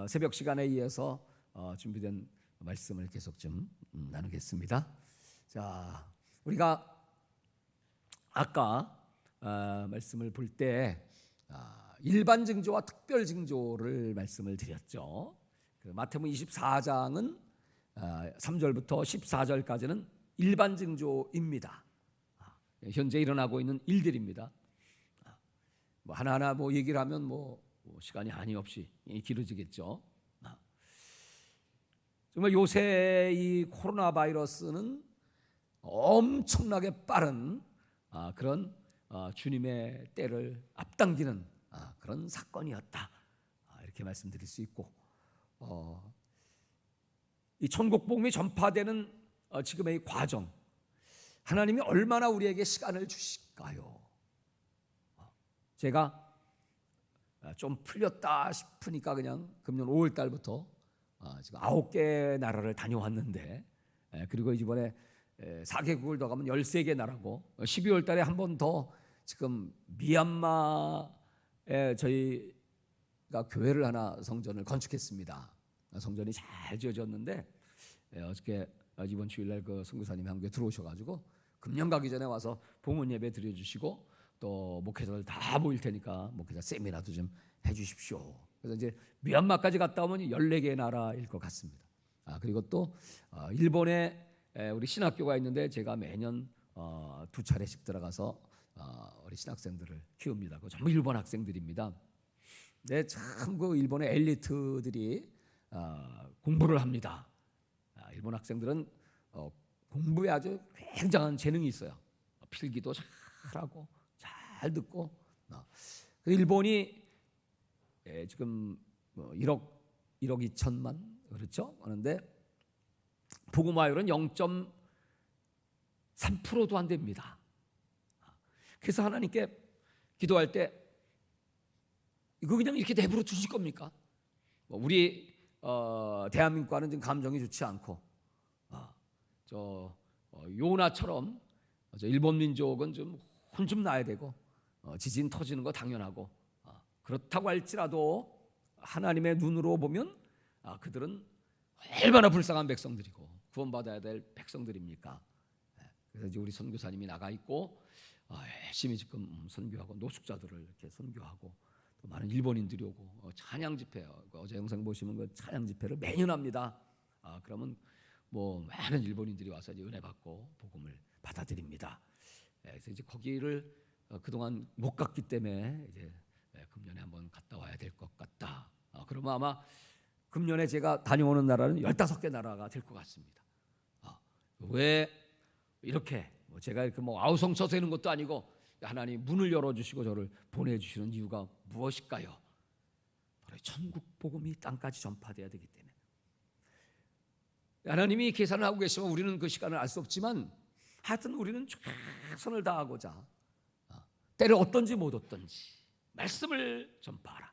새벽 시간에 이어서 준비된 말씀을 계속 좀 나누겠습니다. 자 우리가 아까 말씀을 볼 때 일반 징조와 특별 징조를 말씀을 드렸죠. 그 마태복음 24장은 3절부터 14절까지는 일반 징조입니다. 현재 일어나고 있는 일들입니다. 뭐 하나하나 뭐 얘기를 하면 뭐 시간이 한이 없이 길어지겠죠. 정말 요새 이 코로나 바이러스는 엄청나게 빠른 그런 주님의 때를 앞당기는 그런 사건이었다. 이렇게 말씀드릴 수 있고 이 천국 복음이 전파되는 지금의 이 과정 하나님이 얼마나 우리에게 시간을 주실까요? 제가 좀 풀렸다 싶으니까 그냥 금년 5월 달부터 지금 9개 나라를 다녀왔는데 그리고 이번에 4개국을 더 가면 13개 나라고 12월 달에 한 번 더 지금 미얀마에 저희가 교회를 하나 성전을 건축했습니다. 성전이 잘 지어졌는데 어저께 이번 주일날 그 선교사님이 한국에 들어오셔가지고 금년 가기 전에 와서 봉헌 예배 드려주시고 또 목회자들 다 모일 테니까 목회자 세미나도 좀 해주십시오. 그래서 이제 미얀마까지 갔다 오면 14개의 나라일 것 같습니다. 그리고 또 일본에 우리 신학교가 있는데 제가 매년 2차례씩 들어가서 우리 신학생들을 키웁니다. 그 전부 일본 학생들입니다. 네, 참 그 일본의 엘리트들이 공부를 합니다. 일본 학생들은 공부에 아주 굉장한 재능이 있어요. 필기도 잘하고 잘 듣고 일본이 지금 1억 2천만 그렇죠? 그런데 복음화율은 0.3%도 안 됩니다. 그래서 하나님께 기도할 때 이거 그냥 이렇게 내버려 두실 겁니까? 우리 대한민국과는 지금 감정이 좋지 않고 요나처럼 일본 민족은 좀 혼 좀 나야 되고 지진 터지는 거 당연하고 그렇다고 할지라도 하나님의 눈으로 보면 그들은 얼마나 불쌍한 백성들이고 구원받아야 될 백성들입니까? 그래서 이제 우리 선교사님이 나가 있고 열심히 지금 선교하고 노숙자들을 이렇게 선교하고 또 많은 일본인들이 오고 찬양 집회 어제 영상 보시면 그 찬양 집회를 매년 합니다. 그러면 뭐 많은 일본인들이 와서 이제 은혜 받고 복음을 받아들입니다. 그래서 이제 거기를 그동안 못 갔기 때문에 이제 금년에 한번 갔다 와야 될 것 같다. 그러면 아마 금년에 제가 다녀오는 나라는 15개 나라가 될 것 같습니다. 왜 이렇게 제가 이렇게 뭐 아우성쳐서 있는 것도 아니고 하나님 문을 열어주시고 저를 보내주시는 이유가 무엇일까요? 바로 천국 복음이 땅까지 전파돼야 되기 때문에. 하나님이 계산을 하고 계시면 우리는 그 시간을 알 수 없지만 하여튼 우리는 최선을 다하고자 때를 얻든지 못 얻든지 말씀을 전파하라.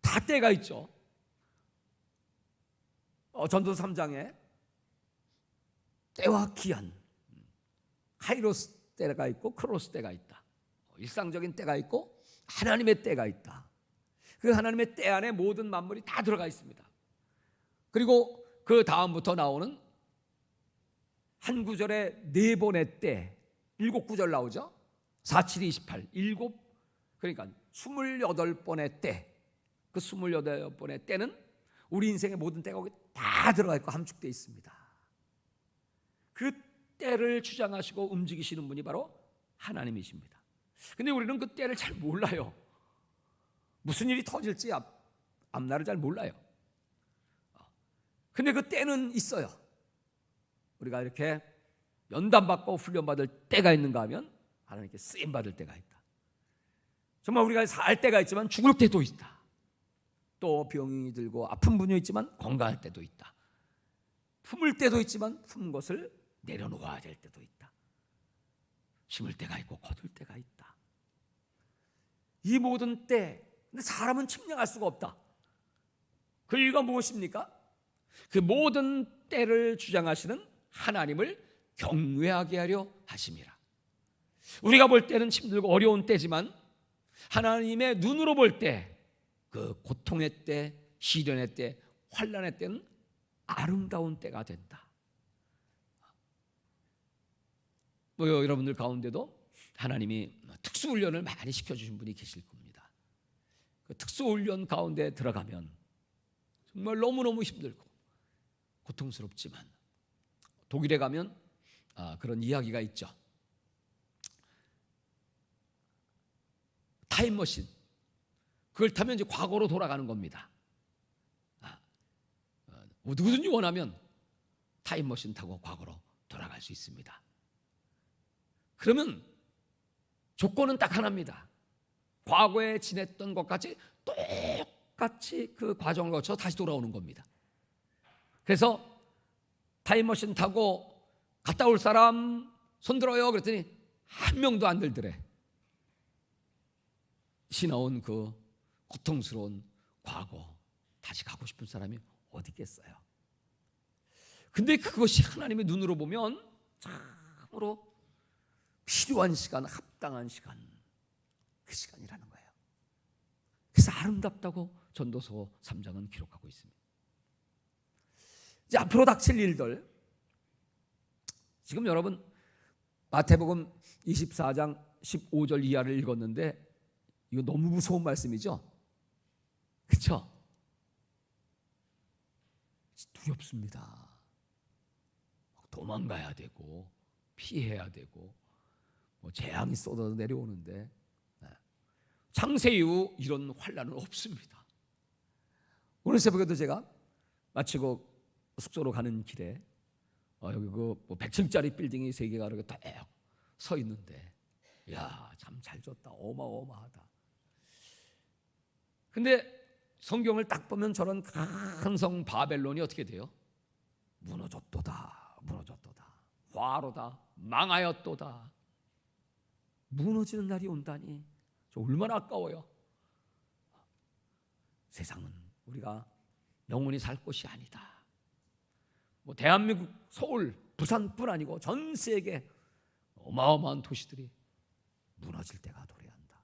다 때가 있죠. 전도서 3장에 때와 기한 카이로스 때가 있고 크로스 때가 있다. 일상적인 때가 있고 하나님의 때가 있다. 그 하나님의 때 안에 모든 만물이 다 들어가 있습니다. 그리고 그 다음부터 나오는 한 구절에 4번의 때 7구절 나오죠. 4, 7, 28 7 그러니까 28번의 때, 그 28번의 때는 우리 인생의 모든 때가 거기 다 들어가 있고 함축되어 있습니다. 그 때를 주장하시고 움직이시는 분이 바로 하나님이십니다. 근데 우리는 그 때를 잘 몰라요. 무슨 일이 터질지 앞날을 잘 몰라요. 근데 그 때는 있어요. 우리가 이렇게 연단받고 훈련받을 때가 있는가 하면 하나님께 쓰임받을 때가 있다. 정말 우리가 살 때가 있지만 죽을 때도 있다. 또 병이 들고 아픈 분이 있지만 건강할 때도 있다. 품을 때도 있지만 품은 것을 내려놓아야 될 때도 있다. 심을 때가 있고 거둘 때가 있다. 이 모든 때, 근데 사람은 측량할 수가 없다. 그 이유가 무엇입니까? 그 모든 때를 주장하시는 하나님을 경외하게 하려 하심이라. 우리가 볼 때는 힘들고 어려운 때지만 하나님의 눈으로 볼 때 그 고통의 때, 시련의 때, 환난의 때는 아름다운 때가 된다. 여러분들 가운데도 하나님이 특수훈련을 많이 시켜주신 분이 계실 겁니다. 그 특수훈련 가운데 들어가면 정말 너무너무 힘들고 고통스럽지만 독일에 가면 그런 이야기가 있죠. 타임머신, 그걸 타면 이제 과거로 돌아가는 겁니다. 누구든지 원하면 타임머신 타고 과거로 돌아갈 수 있습니다. 그러면 조건은 딱 하나입니다. 과거에 지냈던 것까지 똑같이 그 과정을 거쳐 다시 돌아오는 겁니다. 그래서 타임머신 타고 갔다 올 사람 손들어요 그랬더니 한 명도 안 들더래. 지나온 그 고통스러운 과거 다시 가고 싶은 사람이 어디 있겠어요? 근데 그것이 하나님의 눈으로 보면 참으로 필요한 시간, 합당한 시간, 그 시간이라는 거예요. 그래서 아름답다고 전도서 3장은 기록하고 있습니다. 이제 앞으로 닥칠 일들, 지금 여러분 마태복음 24장 15절 이하를 읽었는데 이거 너무 무서운 말씀이죠? 그렇죠? 두렵습니다. 도망가야 되고 피해야 되고 재앙이 쏟아져 내려오는데 창세 이후 이런 환난은 없습니다. 오늘 새벽에도 제가 마치고 숙소로 가는 길에 여기 그 100층짜리 빌딩이 3개가 이렇게 딱 서 있는데, 야, 참 잘 졌다. 어마어마하다. 근데 성경을 딱 보면 저런 큰 성 바벨론이 어떻게 돼요? 무너졌도다, 무너졌도다, 화로다, 망하였도다. 무너지는 날이 온다니 저 얼마나 아까워요. 세상은 우리가 영원히 살 곳이 아니다. 대한민국 서울, 부산뿐 아니고 전 세계 어마어마한 도시들이 무너질 때가 도래한다.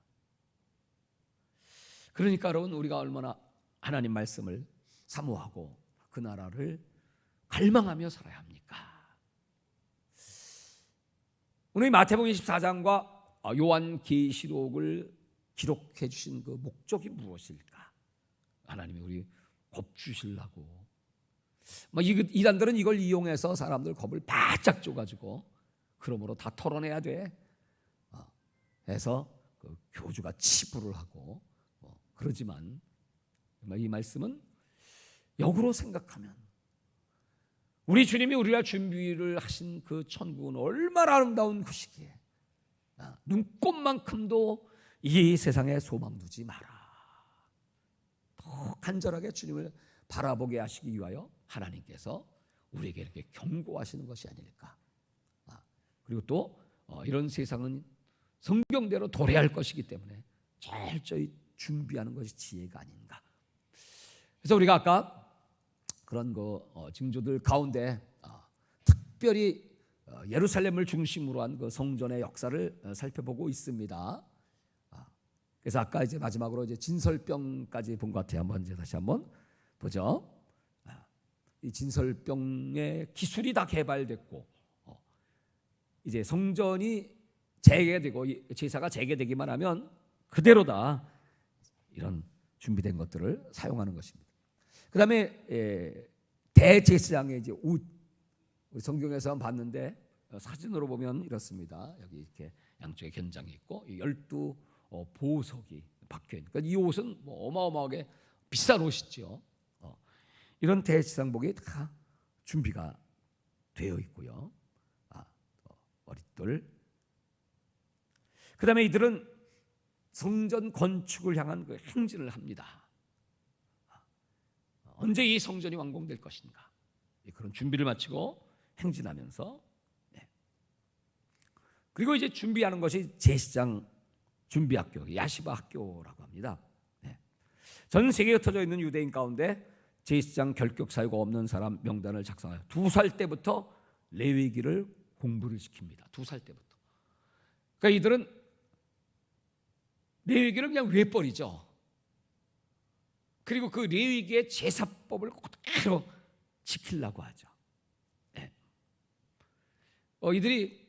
그러니까 여러분, 우리가 얼마나 하나님 말씀을 사모하고 그 나라를 갈망하며 살아야 합니까? 오늘 마태복음 24장과 요한계시록을 기록해 주신 그 목적이 무엇일까? 하나님이 우리 겁주시려고 이단들은 이걸 이용해서 사람들 겁을 바짝 줘가지고 그러므로 다 털어내야 돼 해서 그 교주가 치부를 하고 그러지만 이 말씀은 역으로 생각하면 우리 주님이 우리가 준비를 하신 그 천국은 얼마나 아름다운 것이기에 눈꼽만큼도 이 세상에 소망 두지 마라. 더 간절하게 주님을 바라보게 하시기 위하여 하나님께서 우리에게 이렇게 경고하시는 것이 아닐까. 그리고 또 이런 세상은 성경대로 도래할 것이기 때문에 철저히 준비하는 것이 지혜가 아닌가. 그래서 우리가 아까 그런 징조들 가운데 특별히 예루살렘을 중심으로 한 그 성전의 역사를 살펴보고 있습니다. 그래서 아까 이제 마지막으로 이제 진설병까지 본 것 같아요. 한번 이제 다시 한번 보죠. 이 진설병의 기술이 다 개발됐고 이제 성전이 재개되고 제사가 재개되기만 하면 그대로다 이런 준비된 것들을 사용하는 것입니다. 그 다음에 대제사장의 이제 옷, 우리 성경에서 봤는데 사진으로 보면 이렇습니다. 여기 이렇게 양쪽에 견장이 있고 12 보석이 박혀 있는. 그러니까 이 옷은 뭐 어마어마하게 비싼 옷이죠. 이런 대제사장복이 다 준비가 되어 있고요. 머릿돌. 그 다음에 이들은 성전 건축을 향한 그 행진을 합니다. 언제 이 성전이 완공될 것인가, 그런 준비를 마치고 행진하면서, 그리고 이제 준비하는 것이 제사장 준비학교, 야시바 학교라고 합니다. 전 세계에 흩어져 있는 유대인 가운데 제사장 결격 사유가 없는 사람 명단을 작성하여 2살 때부터 레위기를 공부를 시킵니다. 2살 때부터. 그러니까 이들은 레위기를 그냥 외버리죠. 그리고 그 레위기의 제사법을 그대로 지키려고 하죠. 이들이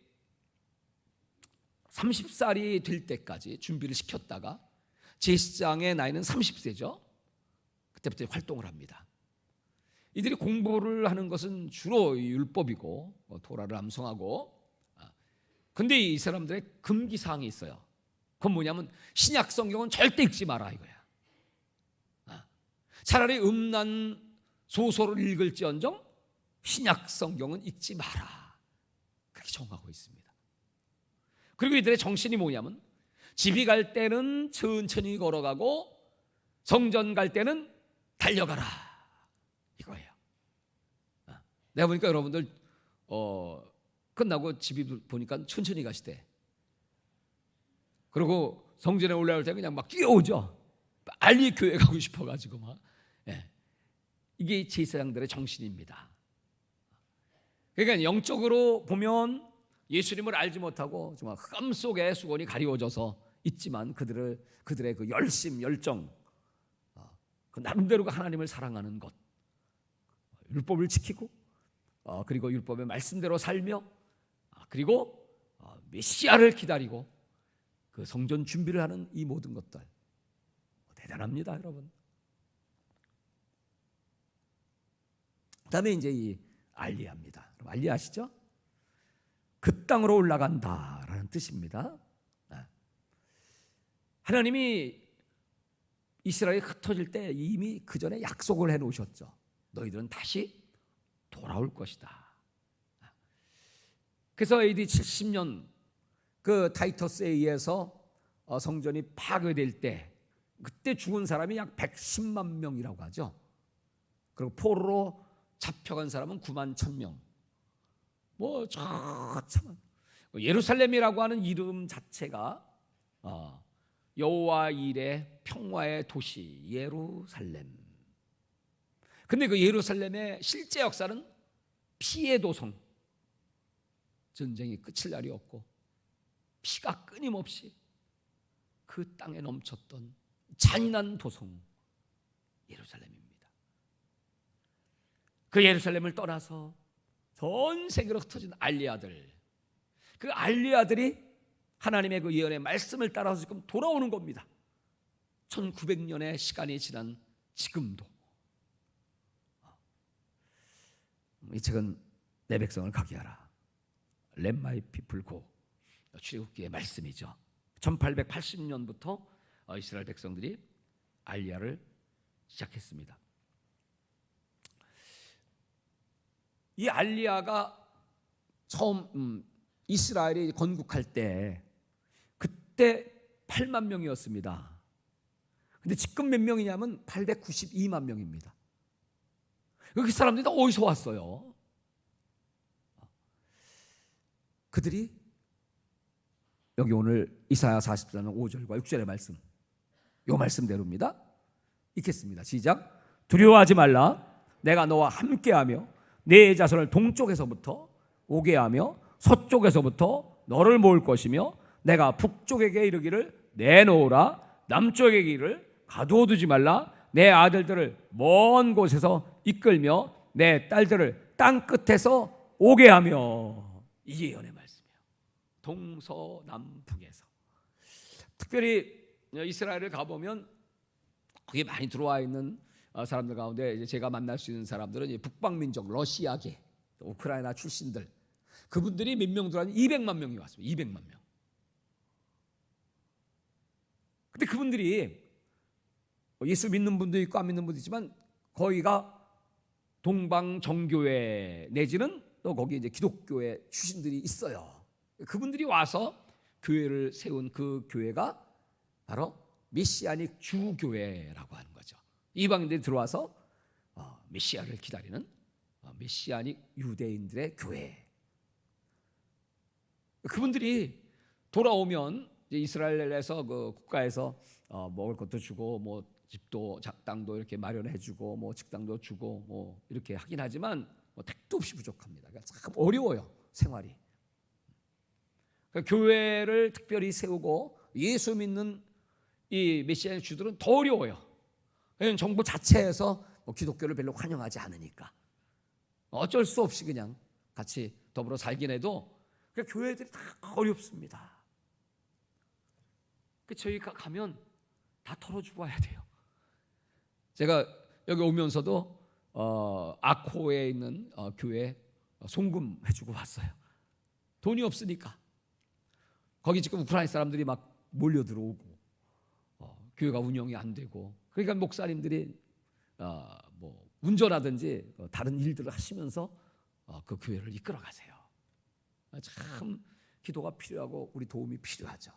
30살이 될 때까지 준비를 시켰다가 제사장의 나이는 30세죠. 그때부터 활동을 합니다. 이들이 공부를 하는 것은 주로 율법이고 토라를 암송하고, 근데 이 사람들의 금기사항이 있어요. 그건 뭐냐면 신약 성경은 절대 읽지 마라 이거야. 차라리 음란 소설을 읽을지언정 신약 성경은 읽지 마라, 그렇게 정하고 있습니다. 그리고 이들의 정신이 뭐냐면 집이 갈 때는 천천히 걸어가고 성전 갈 때는 달려가라 이거예요. 내가 보니까 여러분들 끝나고 집이 보니까 천천히 가시대. 그리고 성전에 올라올 때 그냥 막 뛰어오죠. 빨리 교회 가고 싶어가지고 막. 이게 제사장들의 정신입니다. 그러니까 영적으로 보면 예수님을 알지 못하고 정말 흑암 속에 수건이 가리워져서 있지만 그들의 그 열심, 열정, 그 나름대로 하나님을 사랑하는 것, 율법을 지키고, 그리고 율법의 말씀대로 살며, 그리고 메시아를 기다리고 그 성전 준비를 하는 이 모든 것들 대단합니다, 여러분. 그다음에 이제 이 알리야입니다. 알리야 아시죠? 그 땅으로 올라간다라는 뜻입니다. 하나님이 이스라엘이 흩어질 때 이미 그 전에 약속을 해놓으셨죠. 너희들은 다시 돌아올 것이다. 그래서 AD 70년 그 타이터스에 의해서 성전이 파괴될 때 그때 죽은 사람이 약 110만 명이라고 하죠. 그리고 포로로 잡혀간 사람은 9만 1,000명. 참 예루살렘이라고 하는 이름 자체가 여호와 일의 평화의 도시 예루살렘. 근데 그 예루살렘의 실제 역사는 피의 도성. 전쟁이 끝일 날이 없고 피가 끊임없이 그 땅에 넘쳤던 잔인한 도성 예루살렘입니다. 그 예루살렘을 떠나서 전 세계로 흩어진 알리아들, 그 알리아들이 하나님의 그 예언의 말씀을 따라서 지금 돌아오는 겁니다. 1900년의 시간이 지난 지금도. 이 책은 내 백성을 가게 하라, Let my people go, 출애굽기의 말씀이죠. 1880년부터 이스라엘 백성들이 알리야를 시작했습니다. 이 알리야가 처음 이스라엘이 건국할 때 그때 8만 명이었습니다. 근데 지금 몇 명이냐면 892만 명입니다. 그 사람들이 다 어디서 왔어요? 그들이 여기 오늘 이사야 44장 5절과 6절의 말씀, 이 말씀대로입니다. 읽겠습니다. 시작. 두려워하지 말라. 내가 너와 함께하며 내 자손을 동쪽에서부터 오게 하며 서쪽에서부터 너를 모을 것이며 내가 북쪽에게 이르기를 내놓으라. 남쪽에게 이르기를 가두어두지 말라. 내 아들들을 먼 곳에서 이끌며 내 딸들을 땅 끝에서 오게 하며. 이게 예언의 말씀이에요. 동서남북에서. 특별히 이스라엘을 가보면 북에 많이 들어와 있는 사람들 가운데 이제 제가 만날 수 있는 사람들은 이제 북방민족, 러시아계, 우크라이나 출신들, 그분들이 몇 명 들어왔냐면 200만 명이 왔습니다. 200만 명. 근데 그분들이 예수 믿는 분도 있고 안 믿는 분도 있지만 거기가 동방정교회 내지는 또 거기 이제 기독교회 출신들이 있어요. 그분들이 와서 교회를 세운 그 교회가 바로 메시아닉 주교회라고 하는 거죠. 이방인들이 들어와서 메시아를 기다리는 메시아닉 유대인들의 교회. 그분들이 돌아오면 이제 이스라엘에서 그 국가에서 먹을 것도 주고 뭐 집도 땅도 이렇게 마련해주고 뭐 식당도 주고 뭐 이렇게 하긴 하지만 뭐 택도 없이 부족합니다. 그러니까 참 어려워요, 생활이. 그러니까 교회를 특별히 세우고 예수 믿는 이 메시아 주들은 더 어려워요. 왜냐하면 정부 자체에서 뭐 기독교를 별로 환영하지 않으니까 어쩔 수 없이 그냥 같이 더불어 살긴 해도 그러니까 교회들이 다 어렵습니다. 저희가 가면 다 털어주고 와야 돼요. 제가 여기 오면서도 아코에 있는 교회 송금해주고 왔어요. 돈이 없으니까. 거기 지금 우크라이나 사람들이 막 몰려 들어오고 교회가 운영이 안 되고, 그러니까 목사님들이 뭐 운전하든지 다른 일들을 하시면서 그 교회를 이끌어 가세요. 참 기도가 필요하고 우리 도움이 필요하죠.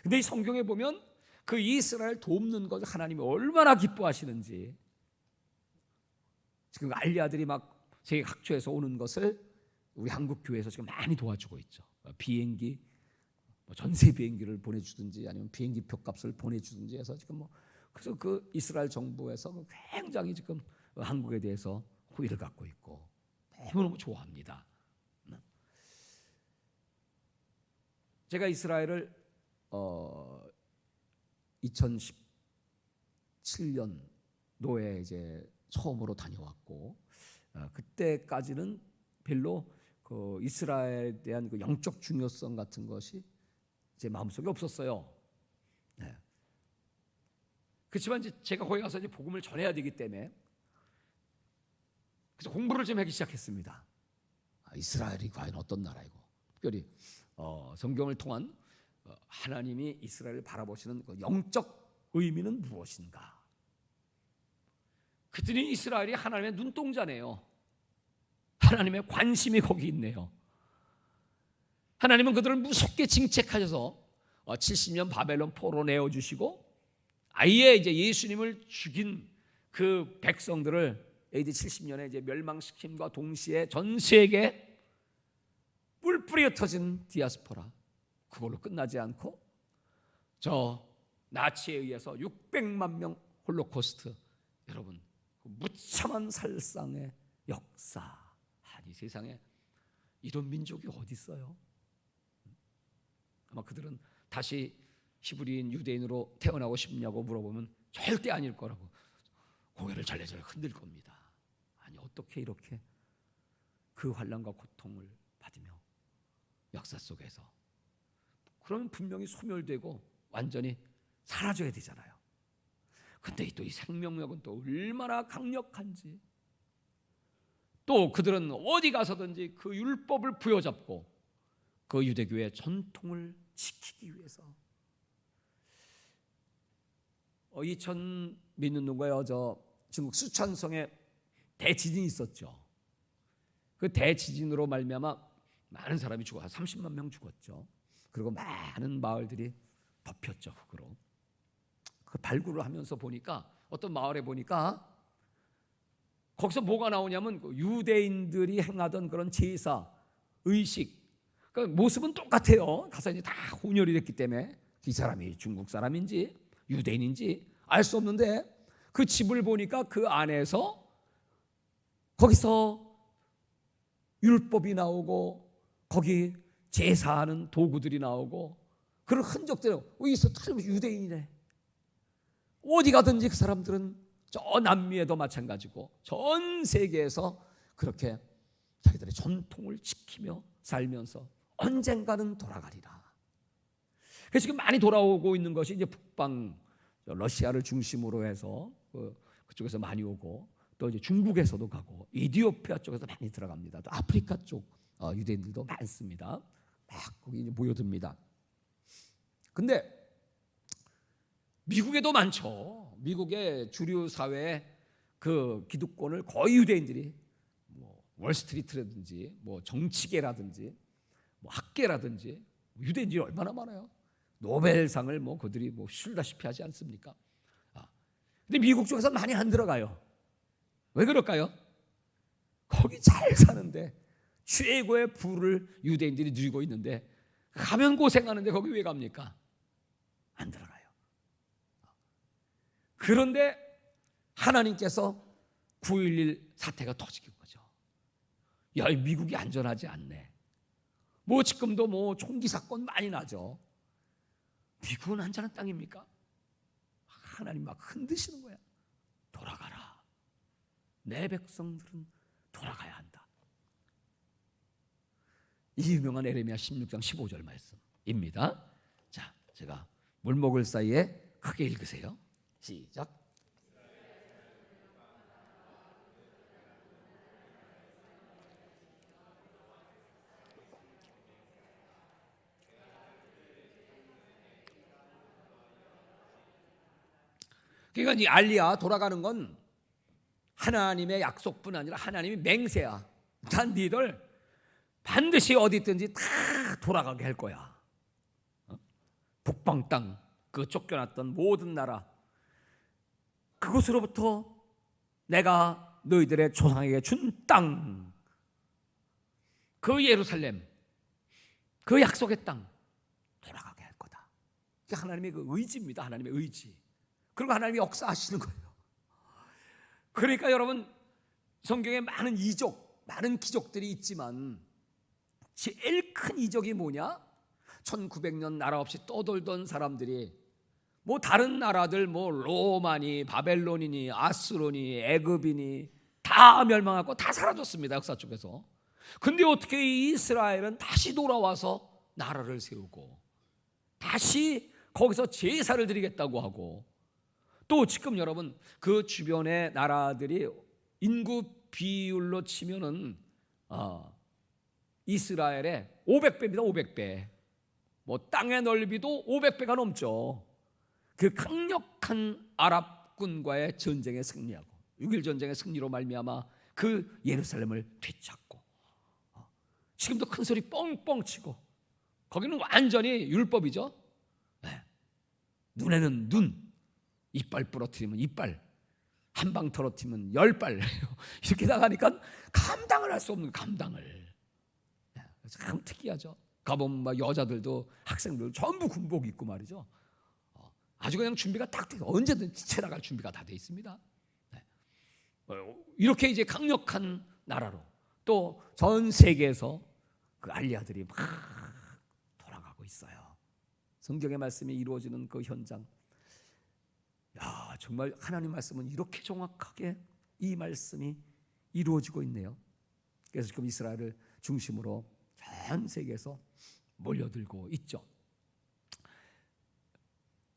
근데 이 성경에 보면 그 이스라엘 돕는 것을 하나님이 얼마나 기뻐하시는지, 지금 알리아들이 막 세계 각처에서 오는 것을 우리 한국 교회에서 지금 많이 도와주고 있죠. 비행기, 전세 비행기를 보내주든지 아니면 비행기 표값을 보내주든지 해서 지금 뭐 그래서 그 이스라엘 정부에서 굉장히 지금 한국에 대해서 호의를 갖고 있고 너무너무 좋아합니다. 제가 이스라엘을 2017년도에 이제 처음으로 다녀왔고, 그때까지는 별로 그 이스라엘에 대한 그 영적 중요성 같은 것이 제 마음속에 없었어요. 네. 그렇지만 이제 제가 거기 가서 이제 복음을 전해야 되기 때문에 그래서 공부를 좀 하기 시작했습니다. 이스라엘이 과연 어떤 나라이고, 특별히 성경을 통한 하나님이 이스라엘을 바라보시는 그 영적 의미는 무엇인가? 그랬더니 이스라엘이 하나님의 눈동자네요. 하나님의 관심이 거기 있네요. 하나님은 그들을 무섭게 징책하셔서 70년 바벨론 포로 내어주시고, 아예 이제 예수님을 죽인 그 백성들을 AD 70년에 이제 멸망시킴과 동시에 전 세계 뿔뿔이 흩어진 디아스포라, 그걸로 끝나지 않고 저 나치에 의해서 600만 명 홀로코스트, 여러분 그 무참한 살상의 역사. 아니 세상에 이런 민족이 어디 있어요? 아마 그들은 다시 히브리인 유대인으로 태어나고 싶냐고 물어보면 절대 아닐 거라고 고개를 절레절레 흔들 겁니다. 아니 어떻게 이렇게 그 환난과 고통을 받으며 역사 속에서, 그러면 분명히 소멸되고 완전히 사라져야 되잖아요. 근데 또 이 생명력은 또 얼마나 강력한지, 또 그들은 어디 가서든지 그 율법을 부여잡고 그 유대교의 전통을 지키기 위해서 2000 믿는 누가요? 저 중국 수촨성에 대지진이 있었죠. 그 대지진으로 말미암아 많은 사람이 죽어 30만 명 죽었죠. 그리고 많은 마을들이 덮였죠. 흙으로. 그 발굴을 하면서 보니까 어떤 마을에 보니까 거기서 뭐가 나오냐면 유대인들이 행하던 그런 제사, 의식, 그 모습은 똑같아요. 가서 이제 다 혼혈이 됐기 때문에 이 사람이 중국 사람인지 유대인인지 알 수 없는데, 그 집을 보니까 그 안에서 거기서 율법이 나오고 거기 제사하는 도구들이 나오고 그런 흔적들이 있어. 유대인이네. 어디 가든지 그 사람들은 저 남미에도 마찬가지고 전 세계에서 그렇게 자기들의 전통을 지키며 살면서 언젠가는 돌아가리라. 그래서 지금 많이 돌아오고 있는 것이 이제 북방 러시아를 중심으로 해서 그쪽에서 많이 오고, 또 이제 중국에서도 가고, 이디오피아 쪽에서 많이 들어갑니다. 또 아프리카 쪽 유대인들도 많습니다. 막 거기 이제 모여듭니다. 근데 미국에도 많죠. 미국의 주류 사회의 그 기득권을 거의 유대인들이, 뭐 월스트리트라든지 뭐 정치계라든지 뭐 학계라든지 유대인들이 얼마나 많아요. 노벨상을 뭐 그들이 뭐 술다시피 하지 않습니까? 근데 미국 쪽에서 많이 안 들어가요. 왜 그럴까요? 거기 잘 사는데 최고의 부를 유대인들이 누리고 있는데 가면 고생하는데 거기 왜 갑니까? 안 들어가요. 그런데 하나님께서 9.11 사태가 터지는 거죠. 야, 미국이 안전하지 않네. 뭐 지금도 뭐 총기 사건 많이 나죠. 미국은 안전한 땅입니까? 하나님 막 흔드시는 거야. 돌아가라. 내 백성들은 돌아가야 한다. 이 유명한 에레미야 16장 15절 말씀입니다. 자, 제가 물목을 사이에 크게 읽으세요. 시작. 그러니까 이 알리야 돌아가는 건 하나님의 약속뿐 아니라 하나님의 맹세야. 난 니들 반드시 어디 있든지 다 돌아가게 할 거야. 북방 땅, 그 쫓겨났던 모든 나라, 그곳으로부터 내가 너희들의 조상에게 준 땅, 그 예루살렘, 그 약속의 땅 돌아가게 할 거다. 그게 하나님의 그 의지입니다. 하나님의 의지. 그리고 하나님이 역사하시는 거예요. 그러니까 여러분, 성경에 많은 이적, 많은 기적들이 있지만 제일 큰 이적이 뭐냐? 1900년 나라 없이 떠돌던 사람들이 뭐 다른 나라들, 뭐 로마니, 바벨론이니, 아스로니, 애굽이니 다 멸망하고 다 사라졌습니다. 역사 쪽에서. 근데 어떻게 이스라엘은 다시 돌아와서 나라를 세우고 다시 거기서 제사를 드리겠다고 하고, 또 지금 여러분 그 주변의 나라들이 인구 비율로 치면은 이스라엘의 500배입니다. 500배. 뭐 땅의 넓이도 500배가 넘죠. 그 강력한 아랍군과의 전쟁에 승리하고 6.1 전쟁의 승리로 말미암아 그 예루살렘을 되찾고, 지금도 큰 소리 뻥뻥 치고, 거기는 완전히 율법이죠. 네. 눈에는 눈, 이빨 부러뜨리면 이빨, 한 방 털어뜨리면 10발 이렇게 나가니까 감당을 할 수 없는 감당을. 참 특이하죠. 가보면 막 여자들도 학생들 전부 군복 입고 말이죠. 아주 그냥 준비가 딱 돼, 언제든지 채 나갈 준비가 다 돼 있습니다. 이렇게 이제 강력한 나라로 또 전 세계에서 그 알리아들이 막 돌아가고 있어요. 성경의 말씀이 이루어지는 그 현장. 야, 정말 하나님 말씀은 이렇게 정확하게 이 말씀이 이루어지고 있네요. 그래서 지금 이스라엘을 중심으로 전 세계에서 몰려들고 있죠.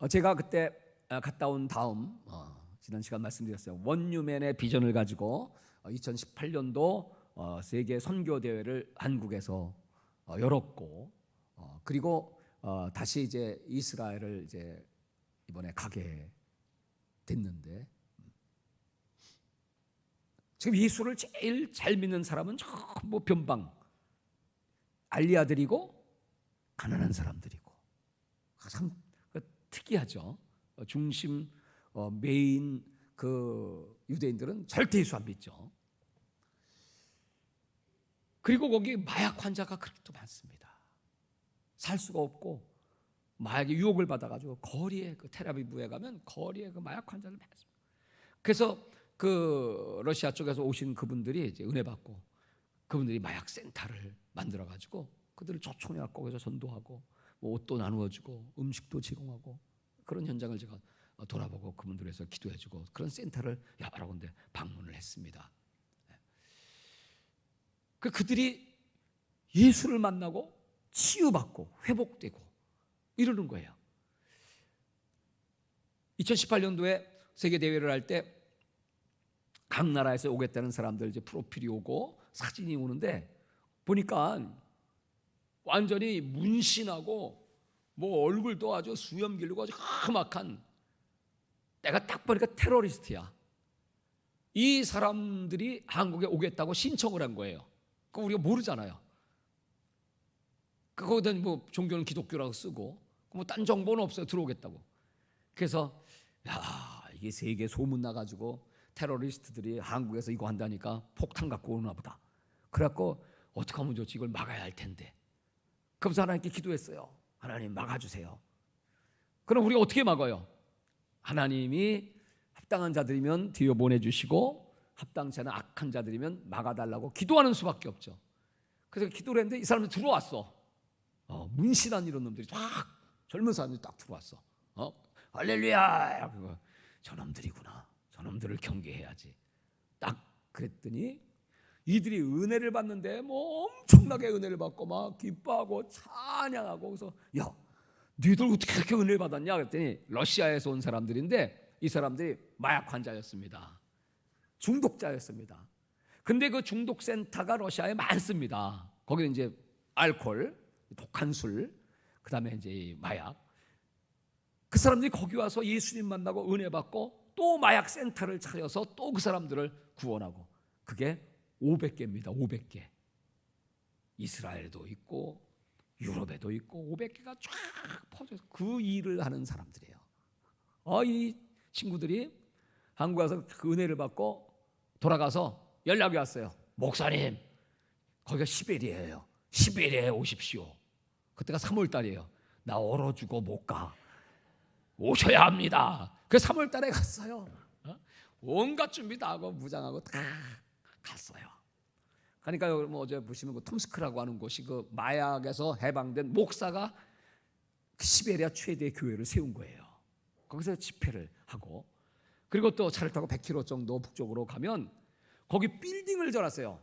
제가 그때 갔다 온 다음 지난 시간 말씀드렸어요. 원유맨의 비전을 가지고 2018년도 세계 선교 대회를 한국에서 열었고, 그리고 다시 이제 이스라엘을 이제 이번에 가게 됐는데, 지금 예수를 제일 잘 믿는 사람은 전부 변방 알리아들이고 가난한 사람들이고, 참 특이하죠. 중심 메인 그 유대인들은 절대 예수 안 믿죠. 그리고 거기 마약 환자가 그렇게 또 많습니다. 살 수가 없고 마약의 유혹을 받아가지고 거리에, 그 텔아비브에 가면 거리에 그 마약 환자를 많습니다. 그래서 그 러시아 쪽에서 오신 그분들이 이제 은혜 받고 그분들이 마약 센터를 만들어가지고 그들을 초청해갖고 거기서 전도하고 뭐 옷도 나누어주고 음식도 제공하고, 그런 현장을 제가 돌아보고 그분들에서 기도해주고 그런 센터를 여러 군데 방문을 했습니다. 그들이 예수를 만나고 치유받고 회복되고 이러는 거예요. 2018년도에 세계 대회를 할 때 각 나라에서 오겠다는 사람들 이제 프로필이 오고 사진이 오는데 보니까 완전히 문신하고 뭐 얼굴도 아주 수염 기르고 아주 험악한, 내가 딱 보니까 테러리스트야. 이 사람들이 한국에 오겠다고 신청을 한 거예요. 그거 우리가 모르잖아요. 거기다 뭐 종교는 기독교라고 쓰고 뭐 딴 정보는 없어요. 들어오겠다고. 그래서 야, 이게 세계 소문 나가지고 테러리스트들이 한국에서 이거 한다니까 폭탄 갖고 오나 보다. 그래갖고 어떻게 하면 좋지? 이걸 막아야 할 텐데. 그래서 하나님께 기도했어요. 하나님 막아주세요. 그럼 우리가 어떻게 막아요? 하나님이 합당한 자들이면 뒤로 보내주시고 합당치 않은 악한 자들이면 막아달라고 기도하는 수밖에 없죠. 그래서 기도를 했는데 이 사람들 들어왔어. 문신한 이런 놈들이 딱 젊은 사람들이 딱 들어왔어. 할렐루야. 저놈들이구나. 저놈들을 경계해야지. 딱 그랬더니 이들이 은혜를 받는데 뭐 엄청나게 은혜를 받고 막 기뻐하고 찬양하고, 그래서 야, 너희들 어떻게 그렇게 은혜를 받았냐 그랬더니 러시아에서 온 사람들인데 이 사람들이 마약 환자였습니다. 중독자였습니다. 근데 그 중독센터가 러시아에 많습니다. 거기는 이제 알코올, 독한 술, 그 다음에 이제 마약. 그 사람들이 거기 와서 예수님 만나고 은혜 받고 또 마약 센터를 차려서 또 그 사람들을 구원하고, 그게 500개입니다. 500개. 이스라엘에도 있고 유럽에도 있고 500개가 쫙 퍼져서 그 일을 하는 사람들이에요. 이 친구들이 한국 와서 그 은혜를 받고 돌아가서 연락이 왔어요. 목사님, 거기가 시베리아예요. 시베리아에 오십시오. 그때가 3월 달이에요. 나 얼어 죽어 못 가. 오셔야 합니다. 그 3월 달에 갔어요. 온갖 준비 다 하고 무장하고 다 갔어요. 그러니까 뭐 어제 보시면 그 톰스크라고 하는 곳이 그 마약에서 해방된 목사가 시베리아 최대 교회를 세운 거예요. 거기서 집회를 하고, 그리고 또 차를 타고 100km 정도 북쪽으로 가면 거기 빌딩을 지어놨어요.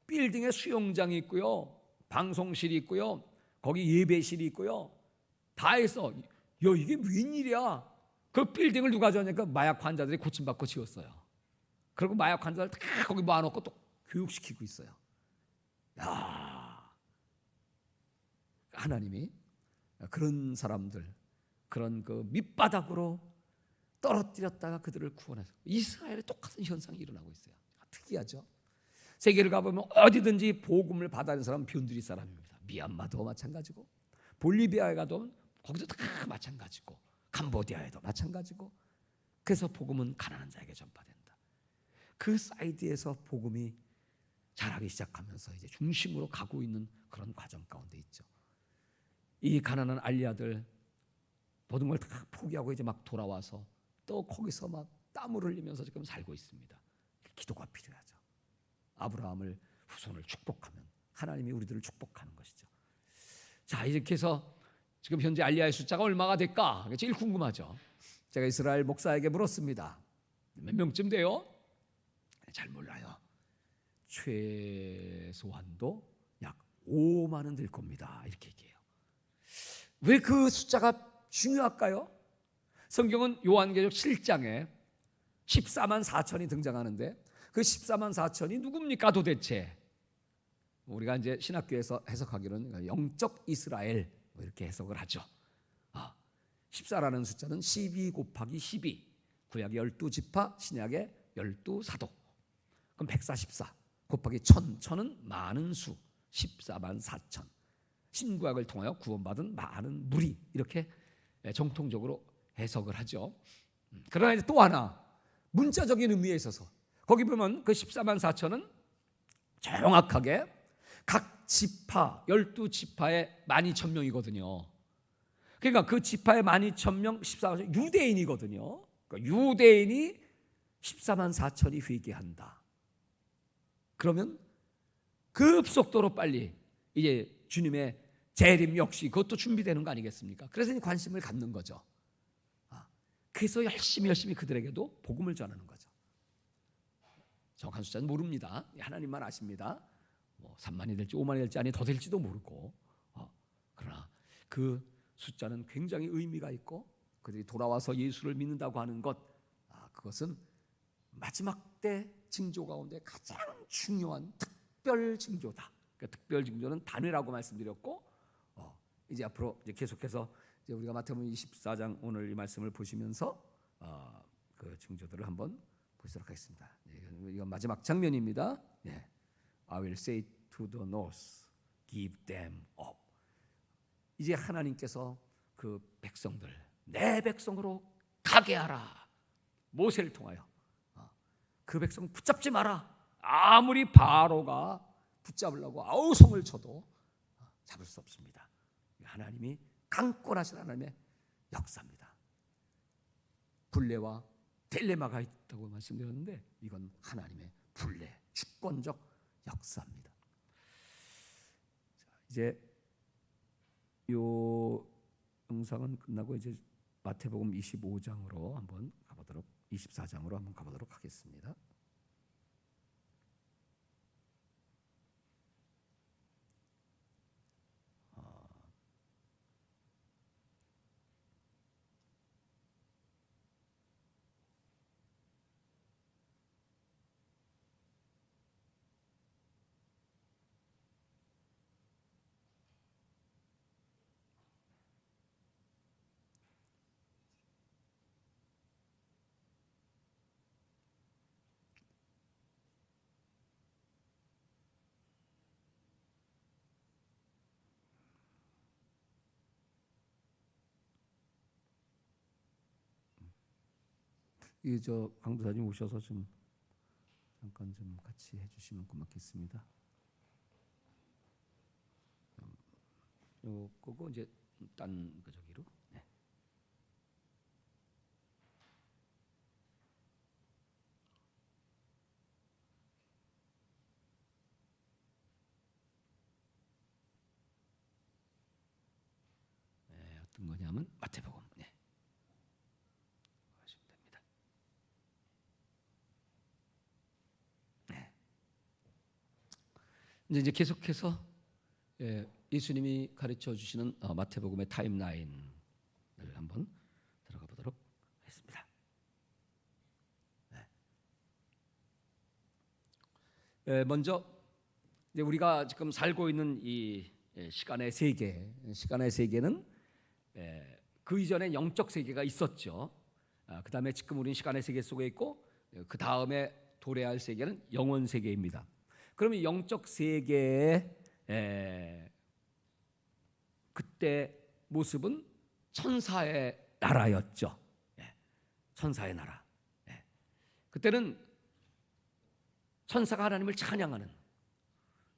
빌딩에 수영장이 있고요, 방송실이 있고요, 거기 예배실이 있고요, 다 있어. 이게 웬일이야? 그 빌딩을 누가 지었냐니까 마약 환자들이 고침받고 지었어요. 그리고 마약 환자들 다 거기 모아놓고 또 교육시키고 있어요. 야, 하나님이 그런 사람들, 그런 그 밑바닥으로 떨어뜨렸다가 그들을 구원해서 이스라엘에 똑같은 현상이 일어나고 있어요. 특이하죠. 세계를 가보면 어디든지 복음을 받아낸 사람은 변두리 사람입니다. 미얀마도 마찬가지고, 볼리비아에 가도 거기도 다 마찬가지고, 캄보디아에도 마찬가지고. 그래서 복음은 가난한 자에게 전파된다. 그 사이드에서 복음이 자라기 시작하면서 이제 중심으로 가고 있는 그런 과정 가운데 있죠. 이 가난한 알리아들 모든 걸 다 포기하고 이제 막 돌아와서 또 거기서 막 땀을 흘리면서 지금 살고 있습니다. 기도가 필요하죠. 아브라함을 후손을 축복하면 하나님이 우리들을 축복하는 것이죠. 자, 이렇게 해서 지금 현재 알리아의 숫자가 얼마가 될까? 제일 궁금하죠. 제가 이스라엘 목사에게 물었습니다. 몇 명쯤 돼요? 잘 몰라요. 최소한도 약 5만은 될 겁니다. 이렇게 얘기해요. 왜 그 숫자가 중요할까요? 성경은 요한계시록 7장에 14만 4천이 등장하는데 그 14만 4천이 누굽니까 도대체? 우리가 이제 신학교에서 해석하기로는 영적 이스라엘 이렇게 해석을 하죠. 14라는 숫자는 12 곱하기 12, 구약의 12지파, 신약의 12사도. 그럼 144 곱하기 1000, 1000은 많은 수, 14만 4천. 신구약을 통하여 구원받은 많은 무리, 이렇게 정통적으로 해석을 하죠. 그러나 이제 또 하나 문자적인 의미에 있어서 거기 보면 그 14만 4천은 정확하게 각 지파 12지파의 12,000명이거든요. 그러니까 그 지파의 12,000명 14만 유대인이거든요. 그러니까 유대인이 14만 4천이 회개한다. 그러면 급속도로 빨리 이제 주님의 재림 역시 그것도 준비되는 거 아니겠습니까? 그래서 관심을 갖는 거죠. 그래서 열심히 그들에게도 복음을 전하는 거죠. 정확한 숫자는 모릅니다. 하나님만 아십니다. 3만이 될지 5만이 될지 아니 더 될지도 모르고, 그러나 그 숫자는 굉장히 의미가 있고 그들이 돌아와서 예수를 믿는다고 하는 것, 그것은 마지막 때 징조 가운데 가장 중요한 특별 징조다. 그러니까 특별 징조는 단회라고 말씀드렸고, 이제 앞으로 이제 계속해서 이제 우리가 마태복음 24장 오늘 이 말씀을 보시면서 그 징조들을 한번 보도록 하겠습니다. 이건 마지막 장면입니다. 네. I will say to the north, give them up. 이제 하나님께서 그 백성들, 내 백성으로 가게 하라. 모세를 통하여 그 백성 붙잡지 마라. 아무리 바로가 붙잡으려고 아우성을 쳐도 잡을 수 없습니다. 하나님이 강권하신 하나님의 역사입니다. 분레와 딜레마가 있다고 말씀드렸는데 이건 하나님의 분레, 주권적 역사입니다. 자, 이제 요 영상은 끝나고 이제 마태복음 25장으로 한번 가보도록 24장으로 한번 가보도록 하겠습니다. 이 저 강도사님 오셔서 좀 잠깐 좀 같이 해주시면 고맙겠습니다. 요거고 이제 딴 그 저기로. 네. 네, 어떤 거냐면 마태복음. 네. 하시면 됩니다. 네. 이제 계속해서 예수님이 가르쳐 주시는 마태복음의 타임라인을 한번 들어가 보도록 하겠습니다. 네. 먼저 이제 우리가 지금 살고 있는 이 시간의 세계는 그 이전에 영적 세계가 있었죠. 그 다음에 지금 우리는 시간의 세계 속에 있고 그 다음에 도래할 세계는 영원 세계입니다. 그러면 영적 세계의 그때 모습은 천사의 나라였죠. 천사의 나라. 그때는 천사가 하나님을 찬양하는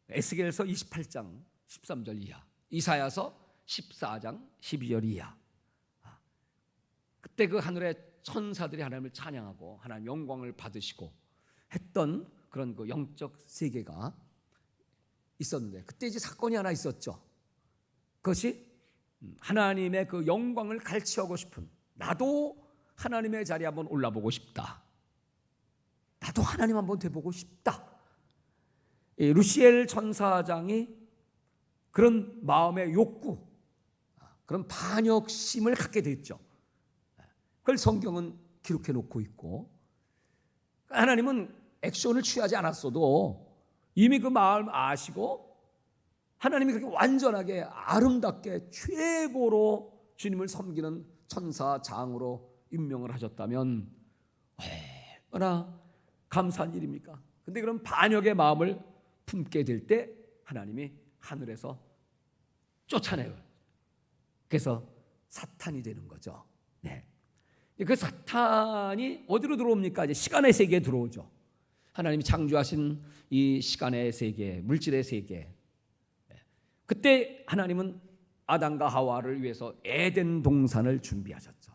에스겔서 28장 13절 이하, 이사야서 14장 12절 이하. 그때 그 하늘의 천사들이 하나님을 찬양하고 하나님 영광을 받으시고 했던 그런 그 영적 세계가 있었는데 그때 이제 사건이 하나 있었죠. 그것이 하나님의 그 영광을 갈취하고 싶은, 나도 하나님의 자리에 한번 올라보고 싶다. 나도 하나님 한번 돼보고 싶다. 루시엘 천사장이 그런 마음의 욕구, 그런 반역심을 갖게 됐죠. 그걸 성경은 기록해 놓고 있고, 하나님은 액션을 취하지 않았어도 이미 그 마음을 아시고 하나님이 그렇게 완전하게 아름답게 최고로 주님을 섬기는 천사장으로 임명을 하셨다면 얼마나 감사한 일입니까? 근데 그런 반역의 마음을 품게 될 때 하나님이 하늘에서 쫓아내요. 그래서 사탄이 되는 거죠. 네. 그 사탄이 어디로 들어옵니까? 이제 시간의 세계에 들어오죠. 하나님이 창조하신 이 시간의 세계, 물질의 세계. 그때 하나님은 아담과 하와를 위해서 에덴 동산을 준비하셨죠.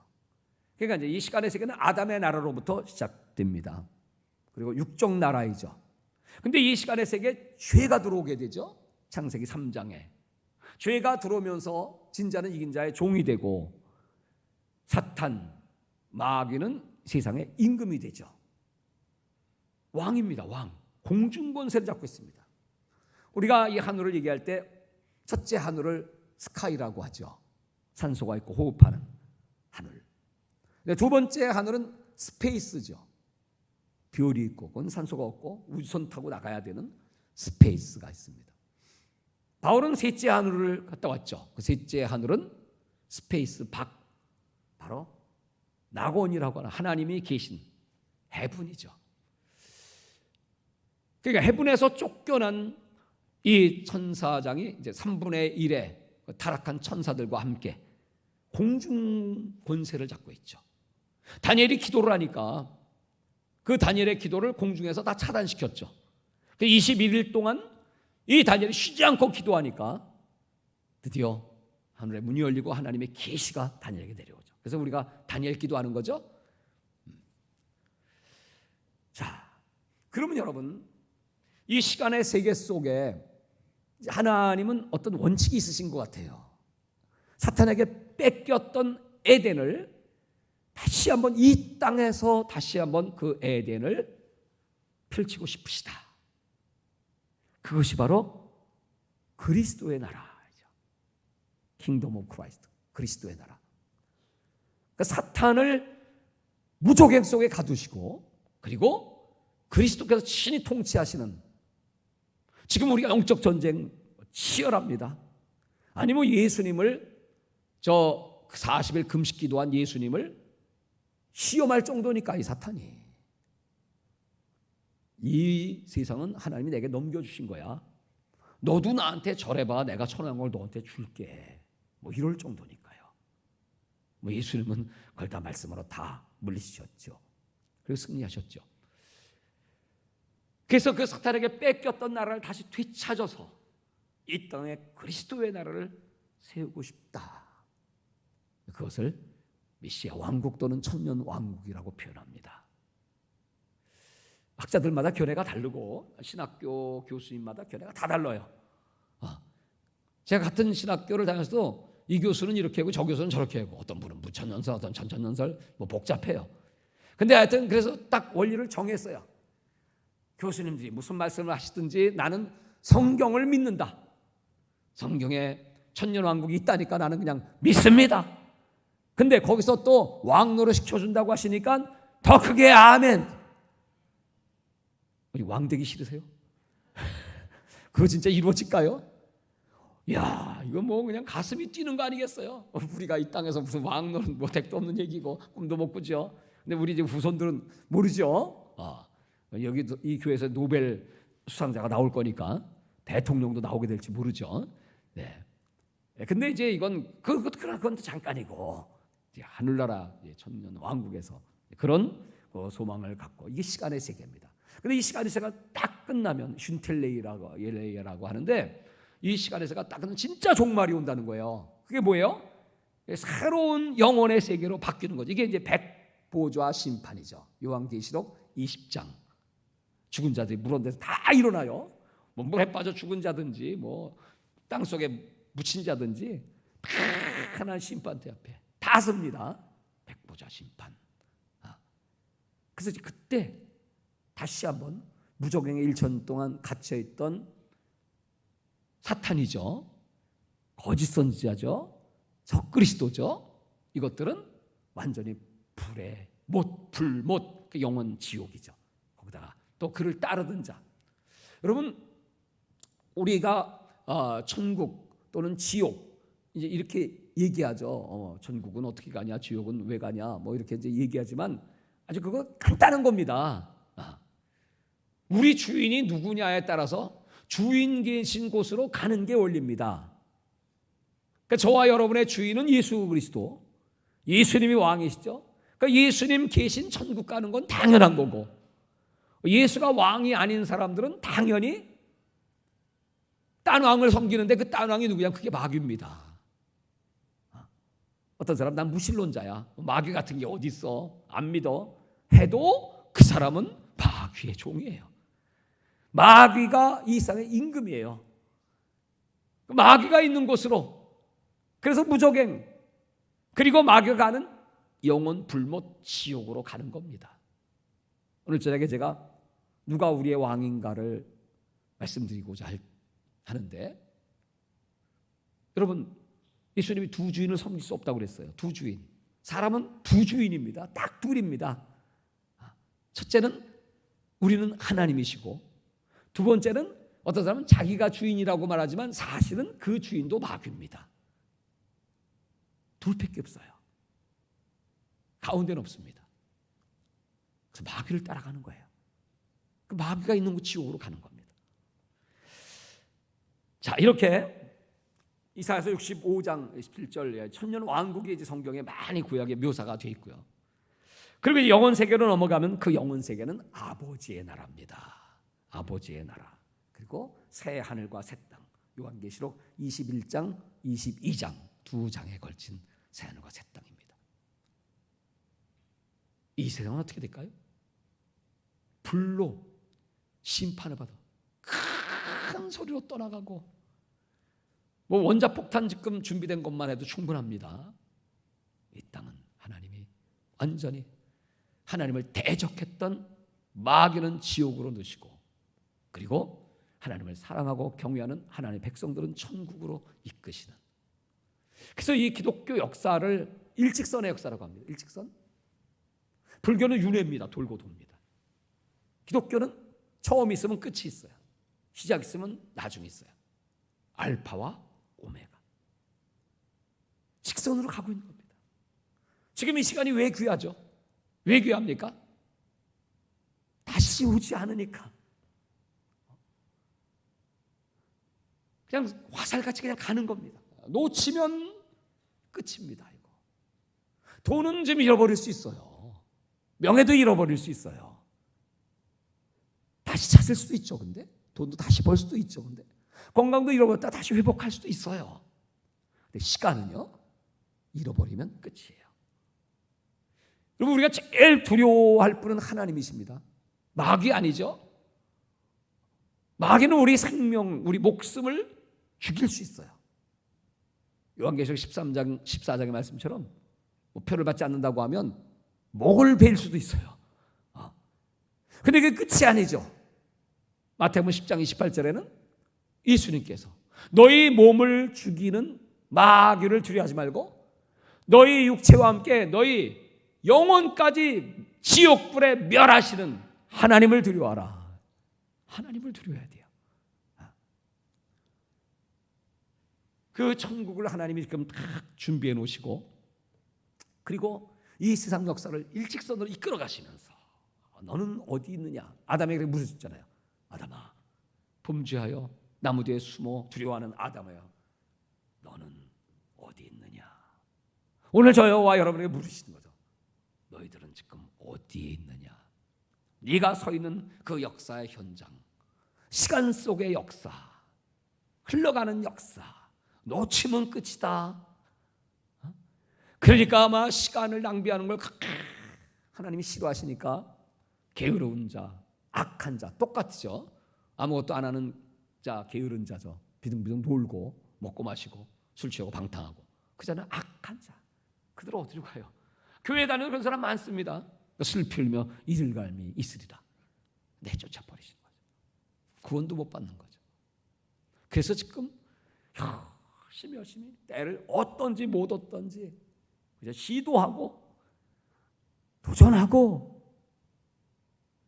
그러니까 이제 이 시간의 세계는 아담의 나라로부터 시작됩니다. 그리고 육적 나라이죠. 근데 이 시간의 세계에 죄가 들어오게 되죠. 창세기 3장에. 죄가 들어오면서 진자는 이긴 자의 종이 되고 사탄, 마귀는 세상의 임금이 되죠. 왕입니다. 왕. 공중권세를 잡고 있습니다. 우리가 이 하늘을 얘기할 때 첫째 하늘을 스카이라고 하죠. 산소가 있고 호흡하는 하늘. 두 번째 하늘은 스페이스죠. 별이 있고 그건 산소가 없고 우주선 타고 나가야 되는 스페이스가 있습니다. 바울은 셋째 하늘을 갔다 왔죠. 그 셋째 하늘은 스페이스 밖, 바로 낙원이라고 하는 하나님이 계신 헤븐이죠. 그러니까 헤븐에서 쫓겨난 이 천사장이 이제 3분의 1의 타락한 천사들과 함께 공중 권세를 잡고 있죠. 다니엘이 기도를 하니까 그 다니엘의 기도를 공중에서 다 차단시켰죠. 21일 동안 이 다니엘이 쉬지 않고 기도하니까 드디어 하늘의 문이 열리고 하나님의 계시가 다니엘에게 내려오죠. 그래서 우리가 다니엘 기도하는 거죠. 자, 그러면 여러분, 이 시간의 세계 속에 하나님은 어떤 원칙이 있으신 것 같아요. 사탄에게 뺏겼던 에덴을 다시 한번 이 땅에서 다시 한번 그 에덴을 펼치고 싶으시다. 그것이 바로 그리스도의 나라죠. 킹덤 오브 크라이스트, 그리스도의 나라. 그러니까 사탄을 무조건 속에 가두시고, 그리고 그리스도께서 친히 통치하시는, 지금 우리가 영적 전쟁 치열합니다. 아니 뭐 예수님을, 저 40일 금식 기도한 예수님을 시험할 정도니까 이 사탄이. 이 세상은 하나님이 내게 넘겨주신 거야. 너도 나한테 절해봐, 내가 천왕을 너한테 줄게. 뭐 이럴 정도니까요. 뭐 예수님은 그걸 다 말씀으로 다 물리치셨죠. 그리고 승리하셨죠. 그래서 그 사탄에게 뺏겼던 나라를 다시 되찾아서 이 땅에 그리스도의 나라를 세우고 싶다. 그것을 메시아 왕국 또는 천년 왕국이라고 표현합니다. 학자들마다 견해가 다르고 신학교 교수님마다 견해가 다 달라요. 제가 같은 신학교를 다녔어도 이 교수는 이렇게 하고 저 교수는 저렇게 하고, 어떤 분은 무천연설, 어떤 천천연설, 뭐 복잡해요. 근데 하여튼 그래서 딱 원리를 정했어요. 교수님들이 무슨 말씀을 하시든지 나는 성경을 믿는다. 성경에 천년왕국이 있다니까 나는 그냥 믿습니다. 근데 거기서 또 왕노릇 시켜준다고 하시니까 더 크게 아멘. 우리 왕 되기 싫으세요? 그거 진짜 이루어질까요? 야, 이거 뭐 그냥 가슴이 뛰는 거 아니겠어요? 우리가 이 땅에서 무슨 왕노릇, 뭐 택도 없는 얘기고 꿈도 못 꾸죠. 근데 우리 이제 후손들은 모르죠. 여기도 이 교회에서 노벨 수상자가 나올 거니까 대통령도 나오게 될지 모르죠. 네. 근데 이제 이건 그건 잠깐이고, 하늘나라 천년 왕국에서 그런 소망을 갖고, 이게 시간의 세계입니다. 근데 이 시간의 세계가 딱 끝나면 슌텔레이라고 하는데, 이 시간의 세계가 딱 끝나면 진짜 종말이 온다는 거예요. 그게 뭐예요? 새로운 영혼의 세계로 바뀌는 거죠. 이게 이제 백보좌 심판이죠. 요한계시록 20장. 죽은 자들이 물 데서 다 일어나요. 뭐 물에 빠져 죽은 자든지 뭐 땅속에 묻힌 자든지 다 하나님 심판대 앞에 다 섭니다. 백보좌 심판. 그래서 그때 다시 한번 무적행에 1천 동안 갇혀있던 사탄이죠, 거짓 선지자죠, 적그리스도죠, 이것들은 완전히 불의 못, 불못, 그 영원 지옥이죠. 거기다가 또 그를 따르던 자. 여러분, 우리가 천국 또는 지옥 이제 이렇게 얘기하죠. 천국은 어떻게 가냐, 지옥은 왜 가냐, 뭐 이렇게 이제 얘기하지만 아주 그거 간단한 겁니다. 우리 주인이 누구냐에 따라서 주인 계신 곳으로 가는 게 원리입니다. 그러니까 저와 여러분의 주인은 예수 그리스도, 예수님이 왕이시죠. 그러니까 예수님 계신 천국 가는 건 당연한 거고, 예수가 왕이 아닌 사람들은 당연히 딴 왕을 섬기는데 그 딴 왕이 누구냐? 그게 마귀입니다. 어떤 사람 난 무신론자야, 마귀 같은 게 어디 있어, 안 믿어 해도 그 사람은 마귀의 종이에요. 마귀가 이 세상의 임금이에요. 마귀가 있는 곳으로, 그래서 무적행, 그리고 마귀가 가는 영원 불못 지옥으로 가는 겁니다. 오늘 저녁에 제가 누가 우리의 왕인가를 말씀드리고자 하는데, 여러분, 예수님이 두 주인을 섬길 수 없다고 그랬어요. 두 주인. 사람은 부주인입니다. 딱 둘입니다. 첫째는 우리는 하나님이시고, 두 번째는 어떤 사람은 자기가 주인이라고 말하지만 사실은 그 주인도 마귀입니다. 둘밖에 없어요. 가운데는 없습니다. 그래서 마귀를 따라가는 거예요. 그 마귀가 있는 곳 지옥으로 가는 겁니다. 자, 이렇게 이사야서 65장 17절 천년 왕국이 이제 성경에 많이 구약에 묘사가 되어 있고요. 그리고 이제 영혼 세계로 넘어가면 그 영혼 세계는 아버지의 나라입니다. 아버지의 나라. 그리고 새 하늘과 새 땅. 요한계시록 21장, 22장 두 장에 걸친 새 하늘과 새 땅입니다. 이 세상은 어떻게 될까요? 불로 심판을 받아 큰 소리로 떠나가고, 뭐 원자폭탄 지금 준비된 것만 해도 충분합니다. 이 땅은 하나님이 완전히 하나님을 대적했던 마귀는 지옥으로 넣으시고, 그리고 하나님을 사랑하고 경외하는 하나님의 백성들은 천국으로 이끄시는. 그래서 이 기독교 역사를 일직선의 역사라고 합니다. 일직선. 불교는 윤회입니다. 돌고 돕니다. 기독교는 처음 있으면 끝이 있어요. 시작 있으면 나중이 있어요. 알파와 오메가. 직선으로 가고 있는 겁니다. 지금 이 시간이 왜 귀하죠? 왜 귀합니까? 다시 오지 않으니까. 그냥 화살같이 그냥 가는 겁니다. 놓치면 끝입니다. 이거. 돈은 좀 잃어버릴 수 있어요. 명예도 잃어버릴 수 있어요. 다시 찾을 수도 있죠. 근데 돈도 다시 벌 수도 있죠. 근데 건강도 잃어버렸다 다시 회복할 수도 있어요. 근데 시간은요, 잃어버리면 끝이에요. 여러분, 우리가 제일 두려워할 분은 하나님이십니다. 마귀 아니죠? 마귀는 우리 생명, 우리 목숨을 죽일 수 있어요. 요한계시록 13장, 14장의 말씀처럼 뭐 표를 받지 않는다고 하면 목을 베일 수도 있어요. 근데 그게 끝이 아니죠. 마태복음 10장 28절에는 예수님께서 너희 몸을 죽이는 마귀를 두려워하지 말고 너희 육체와 함께 너희 영혼까지 지옥불에 멸하시는 하나님을 두려워하라. 하나님을 두려워해야 돼요. 그 천국을 하나님이 지금 다 준비해 놓으시고, 그리고 이 세상 역사를 일직선으로 이끌어 가시면서 너는 어디 있느냐? 아담에게 물으셨잖아요. 아담아, 범죄하여 나무 뒤에 숨어 두려워하는 아담아야, 너는 어디 있느냐? 오늘 저와 여러분에게 물으시는 거죠. 너희들은 지금 어디에 있느냐? 네가 서 있는 그 역사의 현장, 시간 속의 역사, 흘러가는 역사, 놓치면 끝이다. 그러니까 아마 시간을 낭비하는 걸 하나님이 싫어하시니까 게으른 자, 악한 자, 똑같죠. 아무것도 안 하는 자, 게으른 자죠. 비등비등 놀고 먹고 마시고 술 취하고 방탕하고, 그 자는 악한 자. 그들 어디로 가요? 교회 다니는 그런 사람 많습니다. 술 피우며 이들갈미 있으리라 내쫓아 버리시는 거죠. 구원도 못 받는 거죠. 그래서 지금 열심히 때를 얻던지 못 얻던지 시도하고 도전하고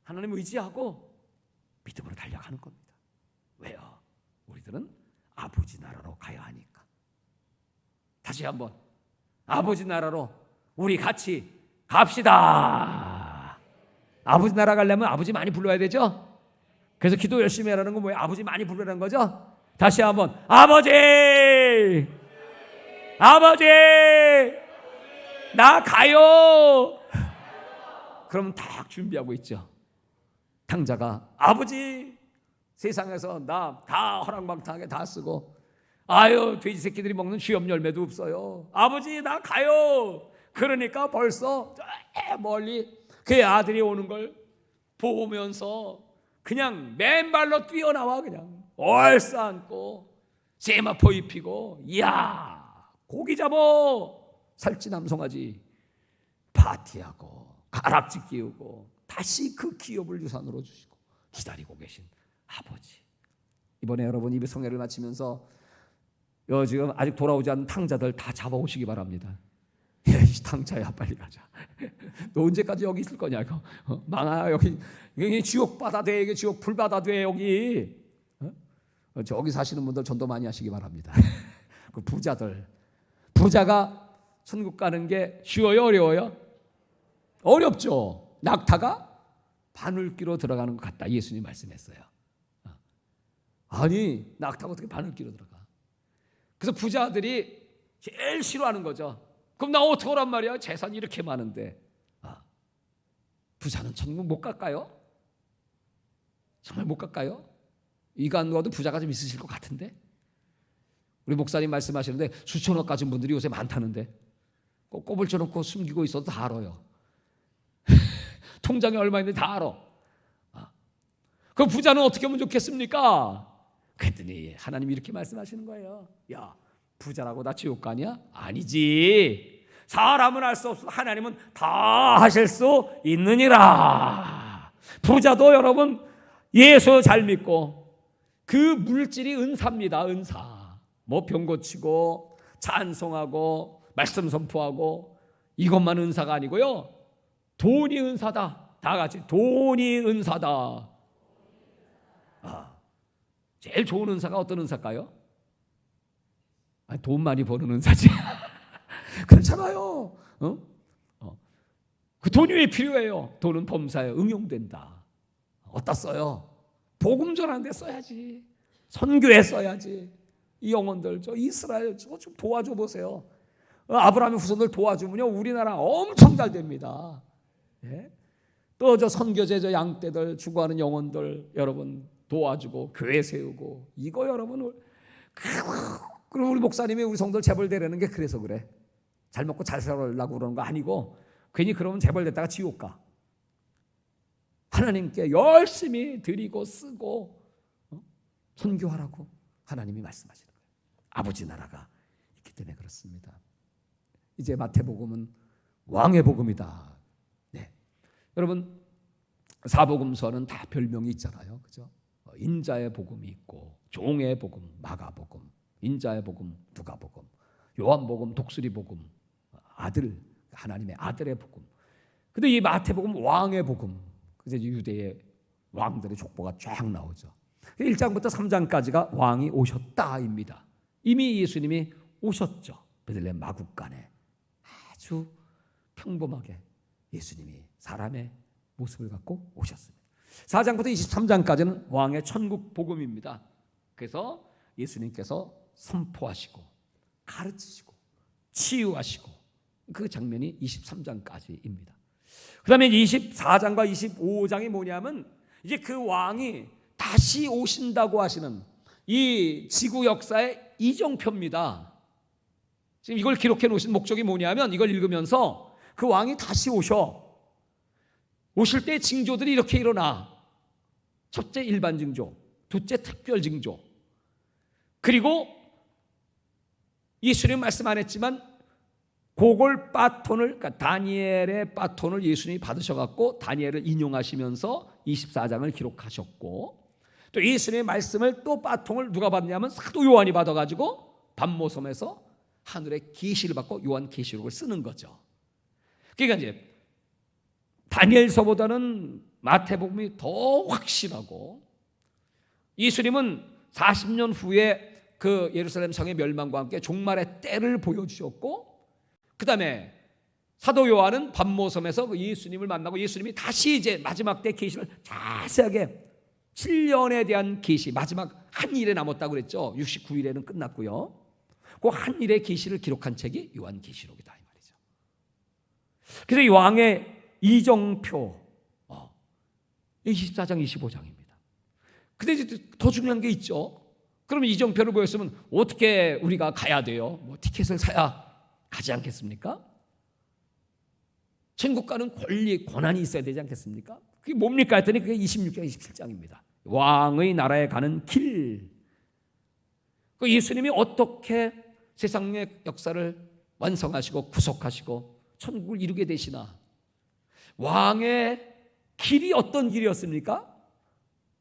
하나님 의지하고 믿음으로 달려가는 겁니다. 왜요? 우리들은 아버지 나라로 가야 하니까. 다시 한번 아버지 나라로 우리 같이 갑시다. 아버지 나라 가려면 아버지 많이 불러야 되죠? 그래서 기도 열심히 하라는 건 뭐예요? 아버지 많이 부르라는 거죠? 다시 한번 아버지! 아버지! 나 가요! 그럼 딱 준비하고 있죠. 탕자가 아버지! 세상에서 나 다 허랑방탕하게 다 쓰고 아유 돼지 새끼들이 먹는 쥐염 열매도 없어요. 아버지 나 가요. 그러니까 벌써 멀리 그의 아들이 오는 걸 보면서 그냥 맨발로 뛰어나와 그냥 얼싸안고 세마포 입히고 이야 고기 잡어 살찌남송아지 파티하고 가락지 끼우고 다시 그 기업을 유산으로 주시고 기다리고 계신 아버지. 이번에 여러분 입의 성회를 마치면서 지금 아직 돌아오지 않은 탕자들 다 잡아오시기 바랍니다. 당차야 빨리 가자. 너 언제까지 여기 있을 거냐고. 망아 여기 지옥 바다 돼. 이게 지옥 불바다 돼 여기. 저기 사시는 분들 전도 많이 하시기 바랍니다. 그 부자가 천국 가는 게 쉬워요, 어려워요? 어렵죠. 낙타가 바늘귀로 들어가는 것 같다. 예수님 말씀했어요. 아니 낙타가 어떻게 바늘귀로 들어가? 그래서 부자들이 제일 싫어하는 거죠. 그럼 나 어떻게 오란 말이야? 재산이 이렇게 많은데. 부자는 천국 못 갈까요? 정말 못 갈까요? 이가 안 누워도 부자가 좀 있으실 것 같은데. 우리 목사님 말씀하시는데 수천억 가진 분들이 요새 많다는데 꼽을 쳐놓고 숨기고 있어도 다 알아요. 통장에 얼마 있는지 다 알아. 그 부자는 어떻게 하면 좋겠습니까? 그랬더니 하나님이 이렇게 말씀하시는 거예요. 야, 부자라고 다 지옥 가냐? 아니지. 사람은 할 수 없어. 하나님은 다 하실 수 있느니라. 부자도 여러분 예수 잘 믿고 그 물질이 은사입니다. 은사. 뭐 병 고치고 찬송하고 말씀 선포하고 이것만 은사가 아니고요. 돈이 은사다. 다 같이 돈이 은사다. 제일 좋은 은사가 어떤 은사일까요? 돈 많이 버는 은사지. 그렇잖아요. 그 돈이 왜 필요해요? 돈은 범사에 응용된다. 어디다 써요? 복음 전하는 데 써야지. 선교에 써야지. 이 영혼들 저 이스라엘 저 좀 도와줘 보세요. 아브라함의 후손들 도와주면요 우리나라 엄청 잘 됩니다. 예? 또 저 선교제 저 양떼들 죽어가는 영혼들 여러분 도와주고 교회 세우고 이거 여러분 그리고 우리 목사님이 우리 성도들 재벌되라는 게 그래서 그래. 잘 먹고 잘 살으려고 그러는 거 아니고 괜히 그러면 재벌됐다가 지옥 가. 하나님께 열심히 드리고 쓰고 선교하라고 하나님이 말씀하시는 거예요. 아버지 나라가 있기 때문에 그렇습니다. 이제 마태복음은 왕의 복음이다. 네. 여러분 사복음서는 다 별명이 있잖아요. 그죠? 인자의 복음이 있고 종의 복음, 마가복음, 인자의 복음, 누가복음, 요한복음, 독수리복음, 아들, 하나님의 아들의 복음. 근데 이 마태복음 왕의 복음. 그래서 유대의 왕들의 족보가 쫙 나오죠. 1장부터 3장까지가 왕이 오셨다입니다. 이미 예수님이 오셨죠. 베들레헴 마국간에 아주 평범하게 예수님이 사람의 모습을 갖고 오셨습니다. 4장부터 23장까지는 왕의 천국 복음입니다. 그래서 예수님께서 선포하시고 가르치시고 치유하시고 그 장면이 23장까지입니다. 그 다음에 24장과 25장이 뭐냐면 이제 그 왕이 다시 오신다고 하시는 이 지구 역사의 이정표입니다. 지금 이걸 기록해 놓으신 목적이 뭐냐면 이걸 읽으면서 그 왕이 다시 오실 때 징조들이 이렇게 일어나. 첫째 일반 징조, 둘째 특별 징조. 그리고 예수님 말씀 안 했지만 그걸 바톤을 그러니까 다니엘의 바톤을 예수님이 받으셔갖고 다니엘을 인용하시면서 24장을 기록하셨고 또 예수님의 말씀을 또 바통을 누가 받냐면 사도 요한이 받아가지고 반모섬에서 하늘의 계시를 받고 요한 계시록을 쓰는 거죠. 그러니까 이제 다니엘서보다는 마태복음이 더 확실하고 예수님은 40년 후에 그 예루살렘 성의 멸망과 함께 종말의 때를 보여주셨고 그 다음에 사도 요한은 반모섬에서 그 예수님을 만나고 예수님이 다시 이제 마지막 때 계시를 자세하게 7년에 대한 계시 마지막 한 일에 남았다고 그랬죠. 69일에는 끝났고요. 그 한 일의 계시를 기록한 책이 요한 계시록이다 이 말이죠. 그래서 이 왕의 이정표 24장 25장입니다. 근데 이제 더 중요한 게 있죠. 그러면 이정표를 보였으면 어떻게 우리가 가야 돼요? 뭐 티켓을 사야 가지 않겠습니까? 천국 가는 권리, 권한이 있어야 되지 않겠습니까? 그게 뭡니까 했더니 그게 26장, 27장입니다. 왕의 나라에 가는 길. 그 예수님이 어떻게 세상의 역사를 완성하시고 구속하시고 천국을 이루게 되시나. 왕의 길이 어떤 길이었습니까?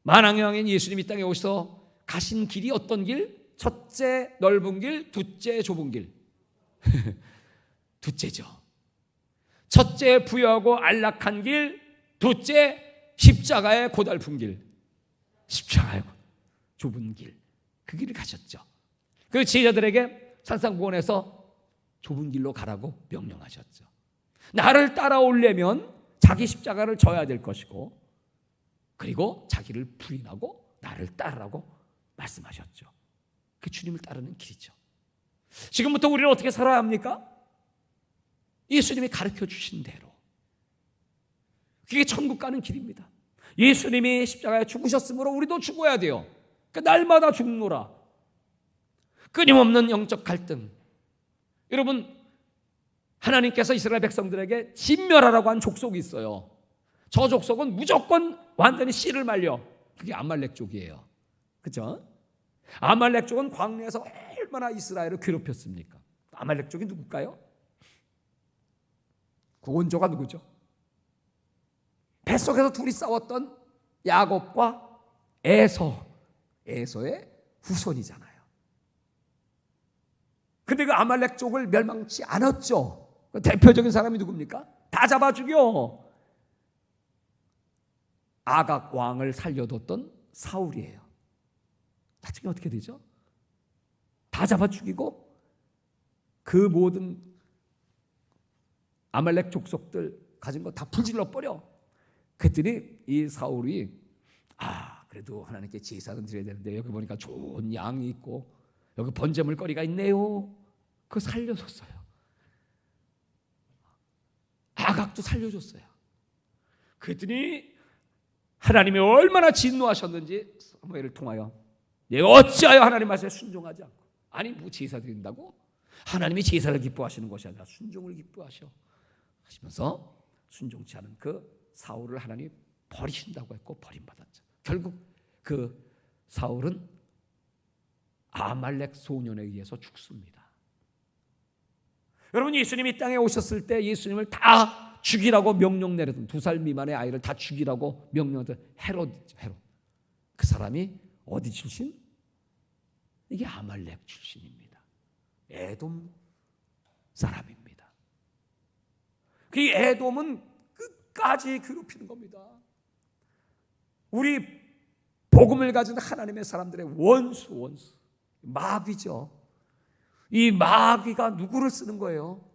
만왕의 왕인 예수님이 땅에 오셔서 가신 길이 어떤 길? 첫째 넓은 길, 둘째 좁은 길. 둘째죠. 첫째 부유하고 안락한 길, 둘째 십자가의 고달픈 길, 십자가의 좁은 길, 그 길을 가셨죠. 그 제자들에게 산상보원에서 좁은 길로 가라고 명령하셨죠. 나를 따라오려면 자기 십자가를 져야 될 것이고, 그리고 자기를 부인하고 나를 따르라고 말씀하셨죠. 그 주님을 따르는 길이죠. 지금부터 우리는 어떻게 살아야 합니까? 예수님이 가르쳐 주신 대로. 그게 천국 가는 길입니다. 예수님이 십자가에 죽으셨으므로 우리도 죽어야 돼요. 그러니까 날마다 죽노라. 끊임없는 영적 갈등. 여러분, 하나님께서 이스라엘 백성들에게 진멸하라고 한 족속이 있어요. 저 족속은 무조건 완전히 씨를 말려. 그게 아말렉족이에요. 그렇죠? 아말렉족은 광야에서 얼마나 이스라엘을 괴롭혔습니까? 아말렉족이 누굴까요? 그 원조가 누구죠? 뱃속에서 둘이 싸웠던 야곱과 에서의 후손이잖아요. 근데 그 아말렉족을 멸망치 않았죠. 그 대표적인 사람이 누굽니까? 다 잡아 죽여. 아각 왕을 살려뒀던 사울이에요. 나중에 어떻게 되죠? 다 잡아 죽이고 그 모든 아말렉 족속들 가진 거 다 불질러 버려. 그랬더니 이 사울이 그래도 하나님께 제사는 드려야 되는데 여기 보니까 좋은 양이 있고 여기 번제물거리가 있네요. 그거 살려줬어요. 아각도 살려줬어요. 그랬더니 하나님이 얼마나 진노하셨는지 사무엘을 통하여 내가 어찌하여 하나님 말씀에 순종하지 않고, 아니 뭐 제사 드린다고? 하나님이 제사를 기뻐하시는 것이 아니라 순종을 기뻐하셔 하시면서 순종치 않은 그 사울을 하나님이 버리신다고 했고 버림받았죠. 결국 그 사울은 아말렉 소년에 의해서 죽습니다. 여러분, 예수님이 땅에 오셨을 때 예수님을 다 죽이라고 명령 내렸던 2살 미만의 아이를 다 죽이라고 명령했던 헤롯. 그 사람이 어디 출신? 이게 아말렉 출신입니다. 에돔 사람입니다. 그 에돔은 끝까지 괴롭히는 겁니다. 우리 복음을 가진 하나님의 사람들의 원수 마귀죠. 이 마귀가 누구를 쓰는 거예요?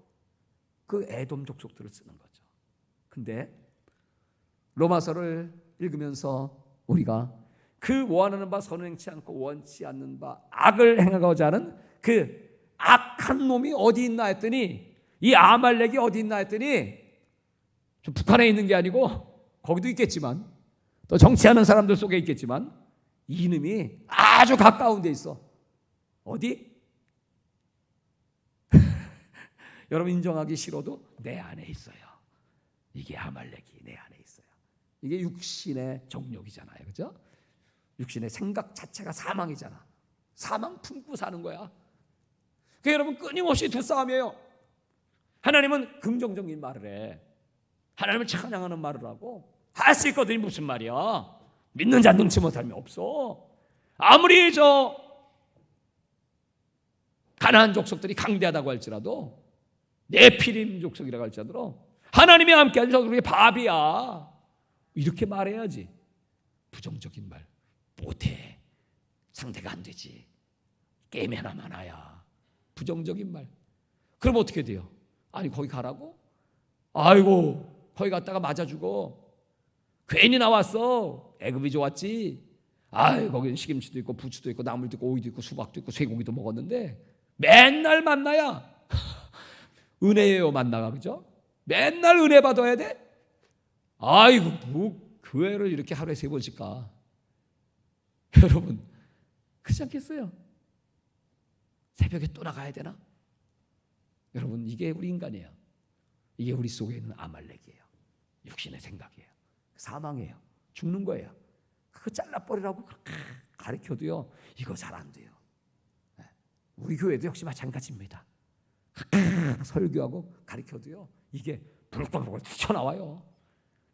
그 에돔 족속들을 쓰는 거죠. 근데 로마서를 읽으면서 우리가 그 원하는 바 선을 행치 않고 원치 않는 바 악을 행하고자 하는 그 악한 놈이 어디 있나 했더니, 이 아말렉이 어디 있나 했더니 좀 북한에 있는 게 아니고 거기도 있겠지만 또 정치하는 사람들 속에 있겠지만 이놈이 아주 가까운 데 있어. 어디? 여러분, 인정하기 싫어도 내 안에 있어요. 이게 아말렉이 내 안에 있어요. 이게 육신의 정욕이잖아요. 그죠? 육신의 생각 자체가 사망이잖아. 사망 품고 사는 거야. 그 여러분, 끊임없이 두 싸움이에요. 하나님은 긍정적인 말을 해. 하나님을 찬양하는 말을 하고 할 수 있거든요. 무슨 말이야? 믿는 자 능치 못함이 없어. 아무리 저 가나안 족속들이 강대하다고 할지라도, 네피림 족속이라고 할지라도 하나님이 함께하는 저들이 밥이야. 이렇게 말해야지. 부정적인 말 못해. 상대가 안 되지. 게임에 하나 많아야. 부정적인 말. 그럼 어떻게 돼요? 아니 거기 가라고? 아이고 거기 갔다가 맞아 죽어. 괜히 나왔어. 애굽이 좋았지. 아이 거기는 시금치도 있고 부추도 있고 나물도 있고 오이도 있고 수박도 있고 쇠고기도 먹었는데 맨날 만나야. 은혜예요 만나가. 그죠? 맨날 은혜 받아야 돼? 아이고 뭐 교회를 이렇게 하루에 3번씩 가. 여러분 그렇지 않겠어요? 새벽에 또 나가야 되나? 여러분 이게 우리 인간이에요. 이게 우리 속에 있는 아말렉이에요. 육신의 생각이에요. 사망이에요. 죽는 거예요. 그거 잘라버리라고 그렇게 가르쳐도요 이거 잘 안 돼요. 우리 교회도 역시 마찬가지입니다. 설교하고 가르쳐도요 이게 불룩불룩 튀쳐나와요.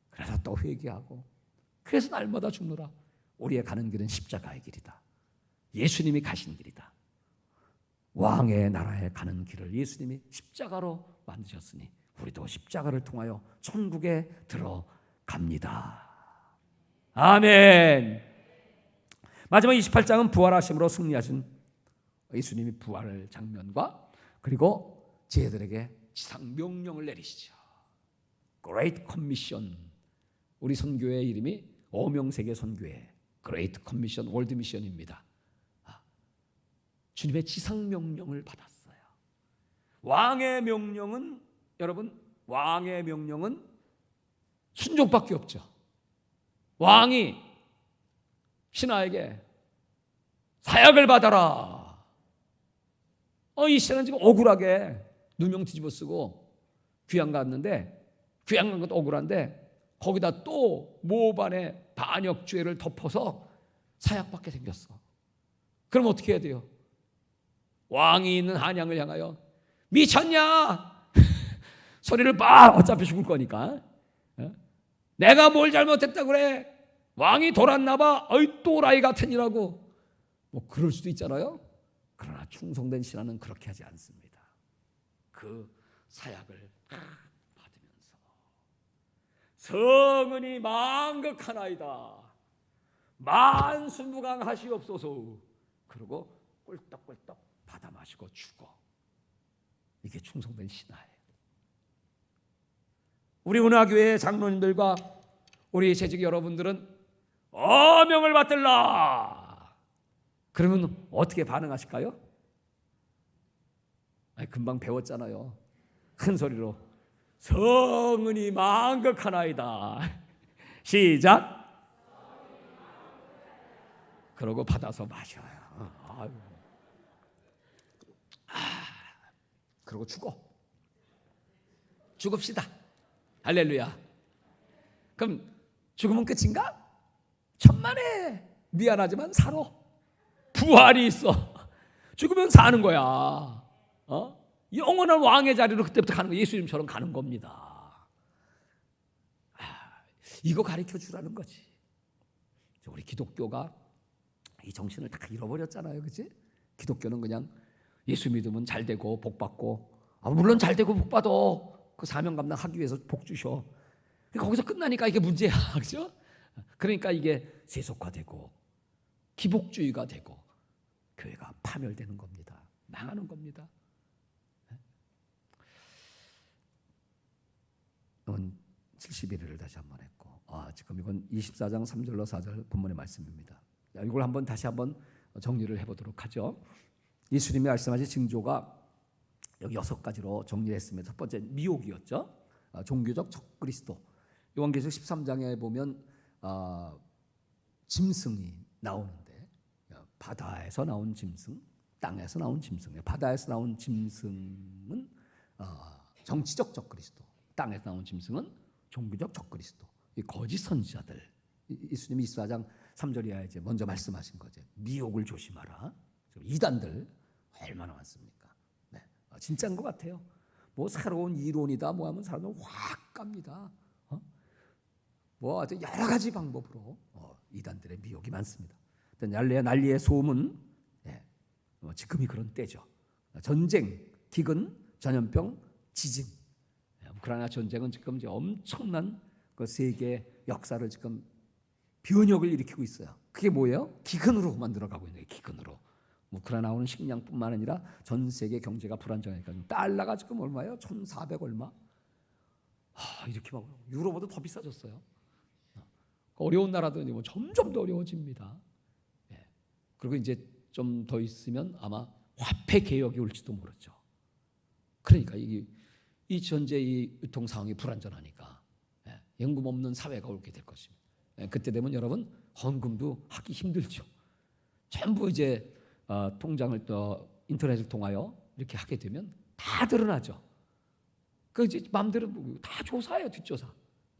그래서 또 회개하고. 그래서 날마다 죽노라. 우리의 가는 길은 십자가의 길이다. 예수님이 가신 길이다. 왕의 나라에 가는 길을 예수님이 십자가로 만드셨으니 우리도 십자가를 통하여 천국에 들어갑니다. 아멘. 마지막 28장은 부활하심으로 승리하신 예수님이 부활 장면과 그리고 제자들에게 지상 명령을 내리시죠. Great Commission. 우리 선교회 이름이 오명세계 선교회 Great Commission 월드 미션입니다. 주님의 지상 명령을 받았어요. 왕의 명령은 여러분, 왕의 명령은 순종밖에 없죠. 왕이 신하에게 사약을 받아라. 이 신하는 지금 억울하게 누명 뒤집어 쓰고 귀양 갔는데, 귀양 간 것도 억울한데 거기다 또 모반의 반역죄를 덮어서 사약받게 생겼어. 그럼 어떻게 해야 돼요? 왕이 있는 한양을 향하여 미쳤냐? 소리를 봐. 어차피 죽을 거니까. 내가 뭘 잘못했다 그래? 왕이 돌았나 봐. 어이 또라이 같으니라고. 뭐 그럴 수도 있잖아요. 그러나 충성된 신하는 그렇게 하지 않습니다. 그 사약을 받으면서 성은이 망극하나이다. 만수무강하시옵소서. 그리고 꿀떡꿀떡 받아 마시고 죽어. 이게 충성된 신하예요. 우리 은하교회 장로님들과 우리 재직 여러분들은 어명을 받들라. 그러면 어떻게 반응하실까요? 금방 배웠잖아요. 큰 소리로 성은이 망극하나이다. 시작. 그러고 받아서 마셔요. 그러고 죽읍시다. 할렐루야. 그럼 죽으면 끝인가? 천만에 미안하지만 살아. 부활이 있어. 죽으면 사는 거야. 영원한 왕의 자리로 그때부터 가는 거. 예수님처럼 가는 겁니다. 이거 가르쳐 주라는 거지. 우리 기독교가 이 정신을 다 잃어버렸잖아요. 그치? 기독교는 그냥 예수 믿으면 잘 되고 복 받고, 물론 잘 되고 복 받아. 그 사명 감당하기 위해서 복 주셔. 거기서 끝나니까 이게 문제야. 그렇죠? 그러니까 이게 세속화되고 기복주의가 되고 교회가 파멸되는 겁니다. 망하는 겁니다. 이건 71회를 다시 한번 했고, 지금 이건 24장 3절로 4절 본문의 말씀입니다. 이걸 한번 다시 한번 정리를 해보도록 하죠. 예수님이 말씀하신 징조가 여기 6가지로 정리했습니다. 첫 번째 미혹이었죠. 종교적 적그리스도. 요한계시록 13장에 보면 짐승이 나오는데, 바다에서 나온 짐승, 땅에서 나온 짐승. 바다에서 나온 짐승은 정치적 적그리스도, 땅에서 나온 짐승은 종교적 적그리스도. 이 거짓 선지자들. 예수님이 24장 3절 이하에 이제 먼저 말씀하신 거죠. 미혹을 조심하라. 이단들 얼마나 많습니까? 네, 진짜인 것 같아요. 뭐 새로운 이론이다 뭐 하면 사람은 확 갑니다. 뭐 아주 여러 가지 방법으로 이단들의 미혹이 많습니다. 난리의 소문. 지금이 그런 때죠. 전쟁, 기근, 전염병, 지진. 우크라이나 전쟁은 지금 이제 엄청난 그 세계 역사를 지금 변혁을 일으키고 있어요. 그게 뭐예요? 기근으로 만들어가고 있는 거예요. 기근으로. 우크라이나 나오는 식량뿐만 아니라 전 세계 경제가 불안정하니까 달러가 지금 얼마예요? 1,400 얼마? 이렇게 막 유로보다 더 비싸졌어요. 어려운 나라들은 뭐 점점 더 어려워집니다. 그리고 이제 좀 더 있으면 아마 화폐 개혁이 올지도 모르죠. 그러니까 이 현재 이 유통 상황이 불안전하니까 연금 없는 사회가 오게 될 것입니다. 그때 되면 여러분 헌금도 하기 힘들죠. 전부 이제 통장을 또 인터넷을 통하여 이렇게 하게 되면 다 드러나죠. 그 이제 마음대로 다 조사해요. 뒷조사.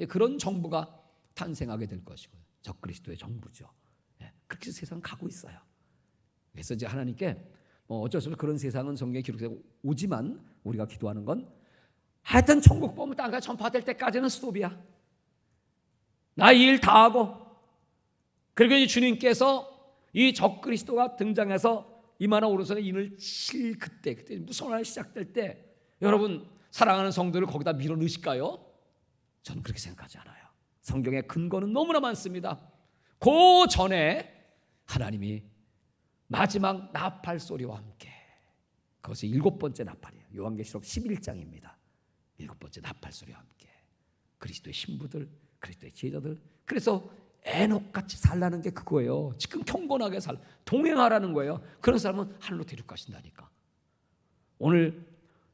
그런 정부가 탄생하게 될 것이고요. 적그리스도의 정부죠. 그렇게 세상 가고 있어요. 그래서 이제 하나님께 어쩔 수 없이 그런 세상은 성경에 기록되고 오지만 우리가 기도하는 건 하여튼 천국 보면 땅에 전파될 때까지는 스톱이야. 나 이 일 다 하고, 그리고 이 주님께서 이 적그리스도가 등장해서 이만한 오른손에 인을 칠 그때 무서운 날 시작될 때 여러분 사랑하는 성도를 거기다 밀어 넣으실까요? 저는 그렇게 생각하지 않아요. 성경의 근거는 너무나 많습니다. 그 전에 하나님이 마지막 나팔 소리와 함께, 그것이 7번째 나팔이에요. 요한계시록 11장입니다. 7번째 나팔 소리와 함께 그리스도의 신부들, 그리스도의 제자들, 그래서 에녹같이 살라는 게 그거예요. 지금 경건하게 동행하라는 거예요. 그런 사람은 하늘로 데려가신다니까. 오늘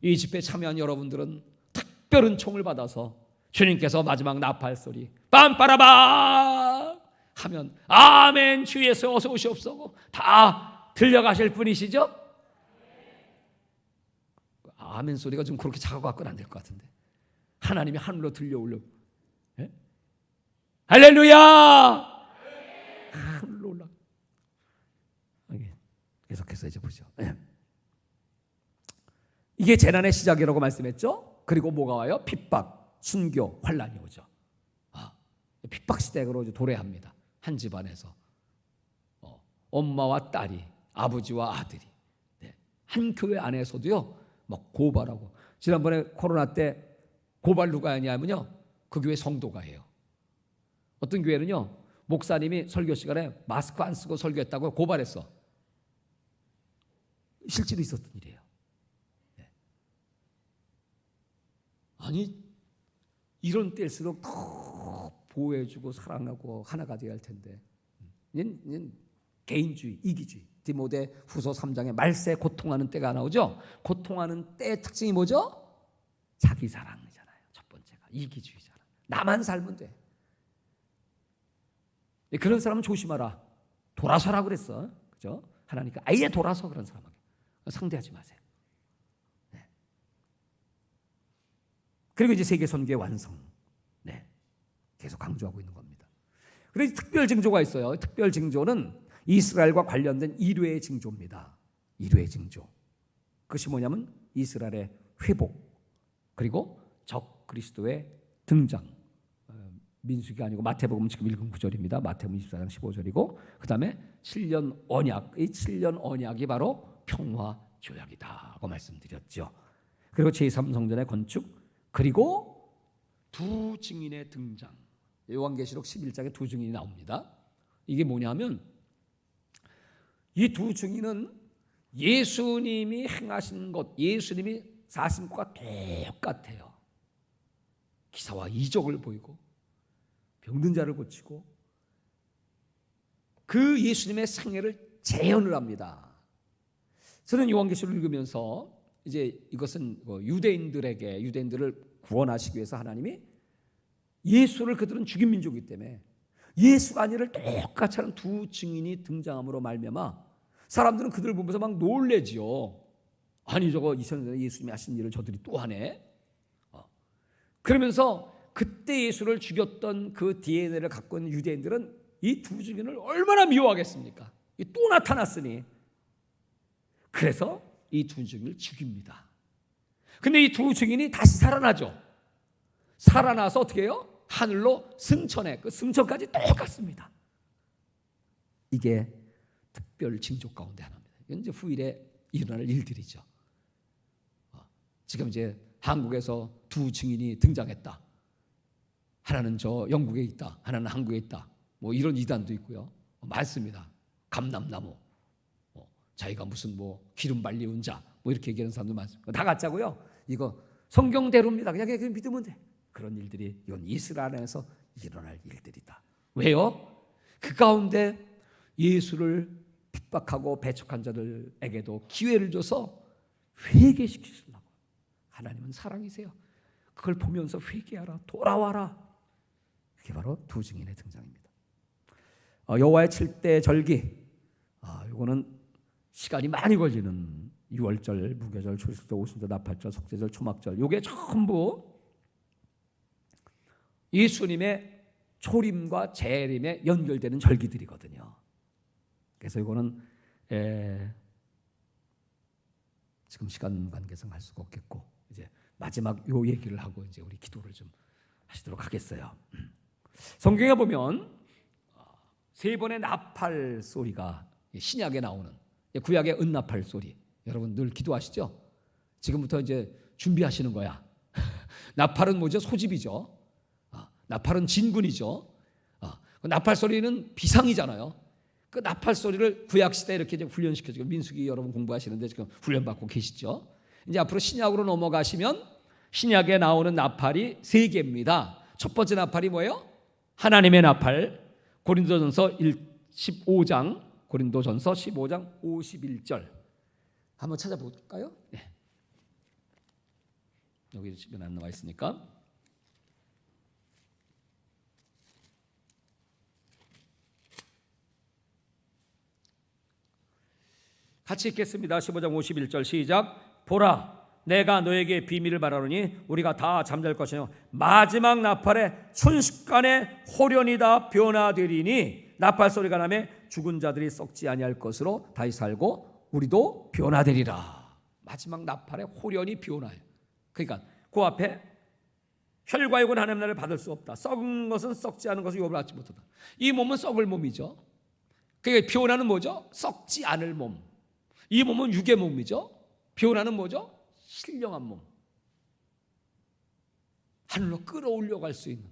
이 집회에 참여한 여러분들은 특별한 총을 받아서 주님께서 마지막 나팔 소리 빰빠라바 하면 아멘 주 예수 어서 오시옵소서 다 들려가실 분이시죠? 아멘 소리가 좀 그렇게 작아 갖고는 안 될 것 같은데, 하나님이 하늘로 들려오려고, 예? 할렐루야! 하늘로 올라. 계속해서 이제 보죠. 이게 재난의 시작이라고 말씀했죠. 그리고 뭐가 와요? 핍박, 순교, 환란이 오죠. 핍박 시대로 이제 도래합니다. 한 집안에서 엄마와 딸이, 아버지와 아들이, 한 교회 안에서도요, 막 고발하고. 지난번에 코로나 때 고발 누가 하냐면요, 그 교회 성도가 해요. 어떤 교회는요, 목사님이 설교 시간에 마스크 안 쓰고 설교했다고 고발했어. 실제로 있었던 일이에요. 아니, 이런 때일수록 더 보호해주고 사랑하고 하나가 되어야 할 텐데, 개인주의, 이기주의. 디모데 후서 3장에 말세 고통하는 때가 나오죠. 고통하는 때의 특징이 뭐죠? 자기 사랑이잖아요. 첫 번째가 이기주의잖아. 나만 살면 돼. 그런 사람은 조심하라. 돌아서라 그랬어. 그죠? 하나니까 아예 돌아서 그런 사람에게 상대하지 마세요. 네. 그리고 이제 세계 선교의 완성. 네. 계속 강조하고 있는 겁니다. 그래서 특별 징조가 있어요. 특별 징조는 이스라엘과 관련된 일회의 징조입니다. 일회의 징조. 그것이 뭐냐면 이스라엘의 회복, 그리고 적 그리스도의 등장. 민수기 아니고 마태복음 지금 읽은 구절입니다. 마태복음 24장 15절이고, 그 다음에 7년 언약, 이 7년 언약이 바로 평화 조약이다고 말씀드렸죠. 그리고 제3성전의 건축, 그리고 두 증인의 등장. 요한계시록 11장에 두 증인이 나옵니다. 이게 뭐냐면 이 두 증인은 예수님이 행하신 것, 예수님이 사신 것과 똑같아요. 기사와 이적을 보이고 병든 자를 고치고 그 예수님의 생애를 재현을 합니다. 저는 요한계시록을 읽으면서 이제 이것은 유대인들을 구원하시기 위해서 하나님이 예수를, 그들은 죽인 민족이기 때문에 예수가 아니를 똑같이 하는 두 증인이 등장함으로 말미암아 사람들은 그들을 보면서 막 놀래지요. 아니, 저거 이전에 예수님이 하신 일을 저들이 또 하네. 그러면서 그때 예수를 죽였던 그 DNA를 갖고 있는 유대인들은 이 두 증인을 얼마나 미워하겠습니까? 또 나타났으니. 그래서 이 두 증인을 죽입니다. 근데 이 두 증인이 다시 살아나죠. 살아나서 어떻게 해요? 하늘로 승천해. 그 승천까지 똑같습니다. 이게 특별 징조 가운데 하나입니다. 이건 이제 후일에 일어날 일들이죠. 지금 이제 한국에서 두 증인이 등장했다. 하나는 저 영국에 있다. 하나는 한국에 있다. 뭐 이런 이단도 있고요. 많습니다. 감람나무. 자기가 무슨 뭐 기름 발리운 자. 뭐 이렇게 얘기하는 사람도 많습니다. 다 가짜고요. 이거 성경대로입니다. 그냥 믿으면 돼. 그런 일들이 이건 이스라엘에서 일어날 일들이다. 왜요? 그 가운데 예수를 핍박하고 배척한 자들에게도 기회를 줘서 회개시키시려고. 하나님은 사랑이세요. 그걸 보면서 회개하라, 돌아와라. 그게 바로 두 증인의 등장입니다. 여호와의 7대 절기. 이거는 시간이 많이 걸리는 유월절, 무교절, 초식절, 오순절, 나팔절, 속죄절, 초막절. 이게 전부 예수님의 초림과 재림에 연결되는 절기들이거든요. 그래서 이거는 지금 시간 관계상 할 수가 없겠고, 이제 마지막 요 얘기를 하고 이제 우리 기도를 좀 하시도록 하겠어요. 성경에 보면 세 번의 나팔 소리가 신약에 나오는, 구약의 은나팔 소리. 여러분 늘 기도하시죠? 지금부터 이제 준비하시는 거야. 나팔은 뭐죠? 소집이죠. 나팔은 진군이죠. 나팔 소리는 비상이잖아요. 그 나팔 소리를 구약 시대 이렇게 이제 훈련시켜주고, 민수기 여러분 공부하시는데 지금 훈련받고 계시죠. 이제 앞으로 신약으로 넘어가시면 신약에 나오는 나팔이 3개입니다. 첫 번째 나팔이 뭐예요? 하나님의 나팔. 고린도전서 15장 51절 한번 찾아볼까요? 네. 여기 집에 안 나와 있으니까. 같이 읽겠습니다. 15장 51절 시작. 보라, 내가 너에게 비밀을 말하노니 우리가 다 잠잘 것이요 마지막 나팔에 순식간에 홀연히 다 변화되리니 나팔 소리가 나매 죽은 자들이 썩지 아니할 것으로 다시 살고 우리도 변화되리라. 마지막 나팔에 홀연히 변화해요. 그러니까 그 앞에 혈과 육은 하나님 나라를 받을 수 없다. 썩은 것은 썩지 않은 것을 유업을 받지 못하다. 이 몸은 썩을 몸이죠. 그러니까 변화는 뭐죠? 썩지 않을 몸. 이 몸은 육의 몸이죠. 변화는 뭐죠? 신령한 몸. 하늘로 끌어올려 갈 수 있는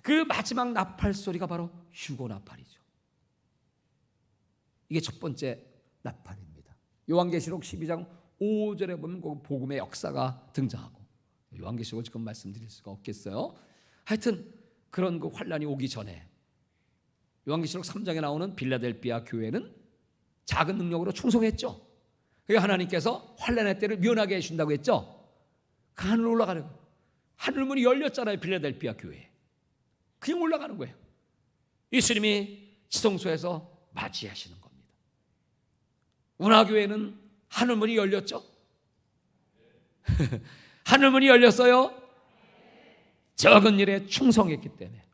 그 마지막 나팔 소리가 바로 휴거 나팔이죠. 이게 첫 번째 나팔입니다. 요한계시록 12장 5절에 보면 그 복음의 역사가 등장하고, 요한계시록을 지금 말씀드릴 수가 없겠어요. 하여튼 그런 그 환란이 오기 전에 요한계시록 3장에 나오는 빌라델비아 교회는 작은 능력으로 충성했죠. 그래서 하나님께서 환란의 때를 면하게 해준다고 했죠. 그 하늘로 올라가는 거예요. 하늘문이 열렸잖아요. 빌라델비아 교회에 그냥 올라가는 거예요. 예수님이 지성소에서 맞이하시는 겁니다. 운하교회는 하늘문이 열렸죠. 하늘문이 열렸어요. 적은 일에 충성했기 때문에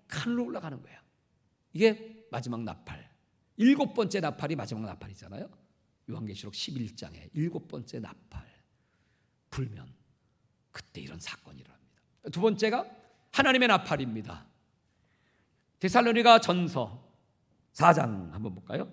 하늘로 올라가는 거예요. 이게 마지막 나팔. 7번째 나팔이 마지막 나팔이잖아요. 요한계시록 11장에 7번째 나팔 불면 그때 이런 사건이 일어납니다. 두 번째가 하나님의 나팔입니다. 데살로니가 전서 4장 한번 볼까요?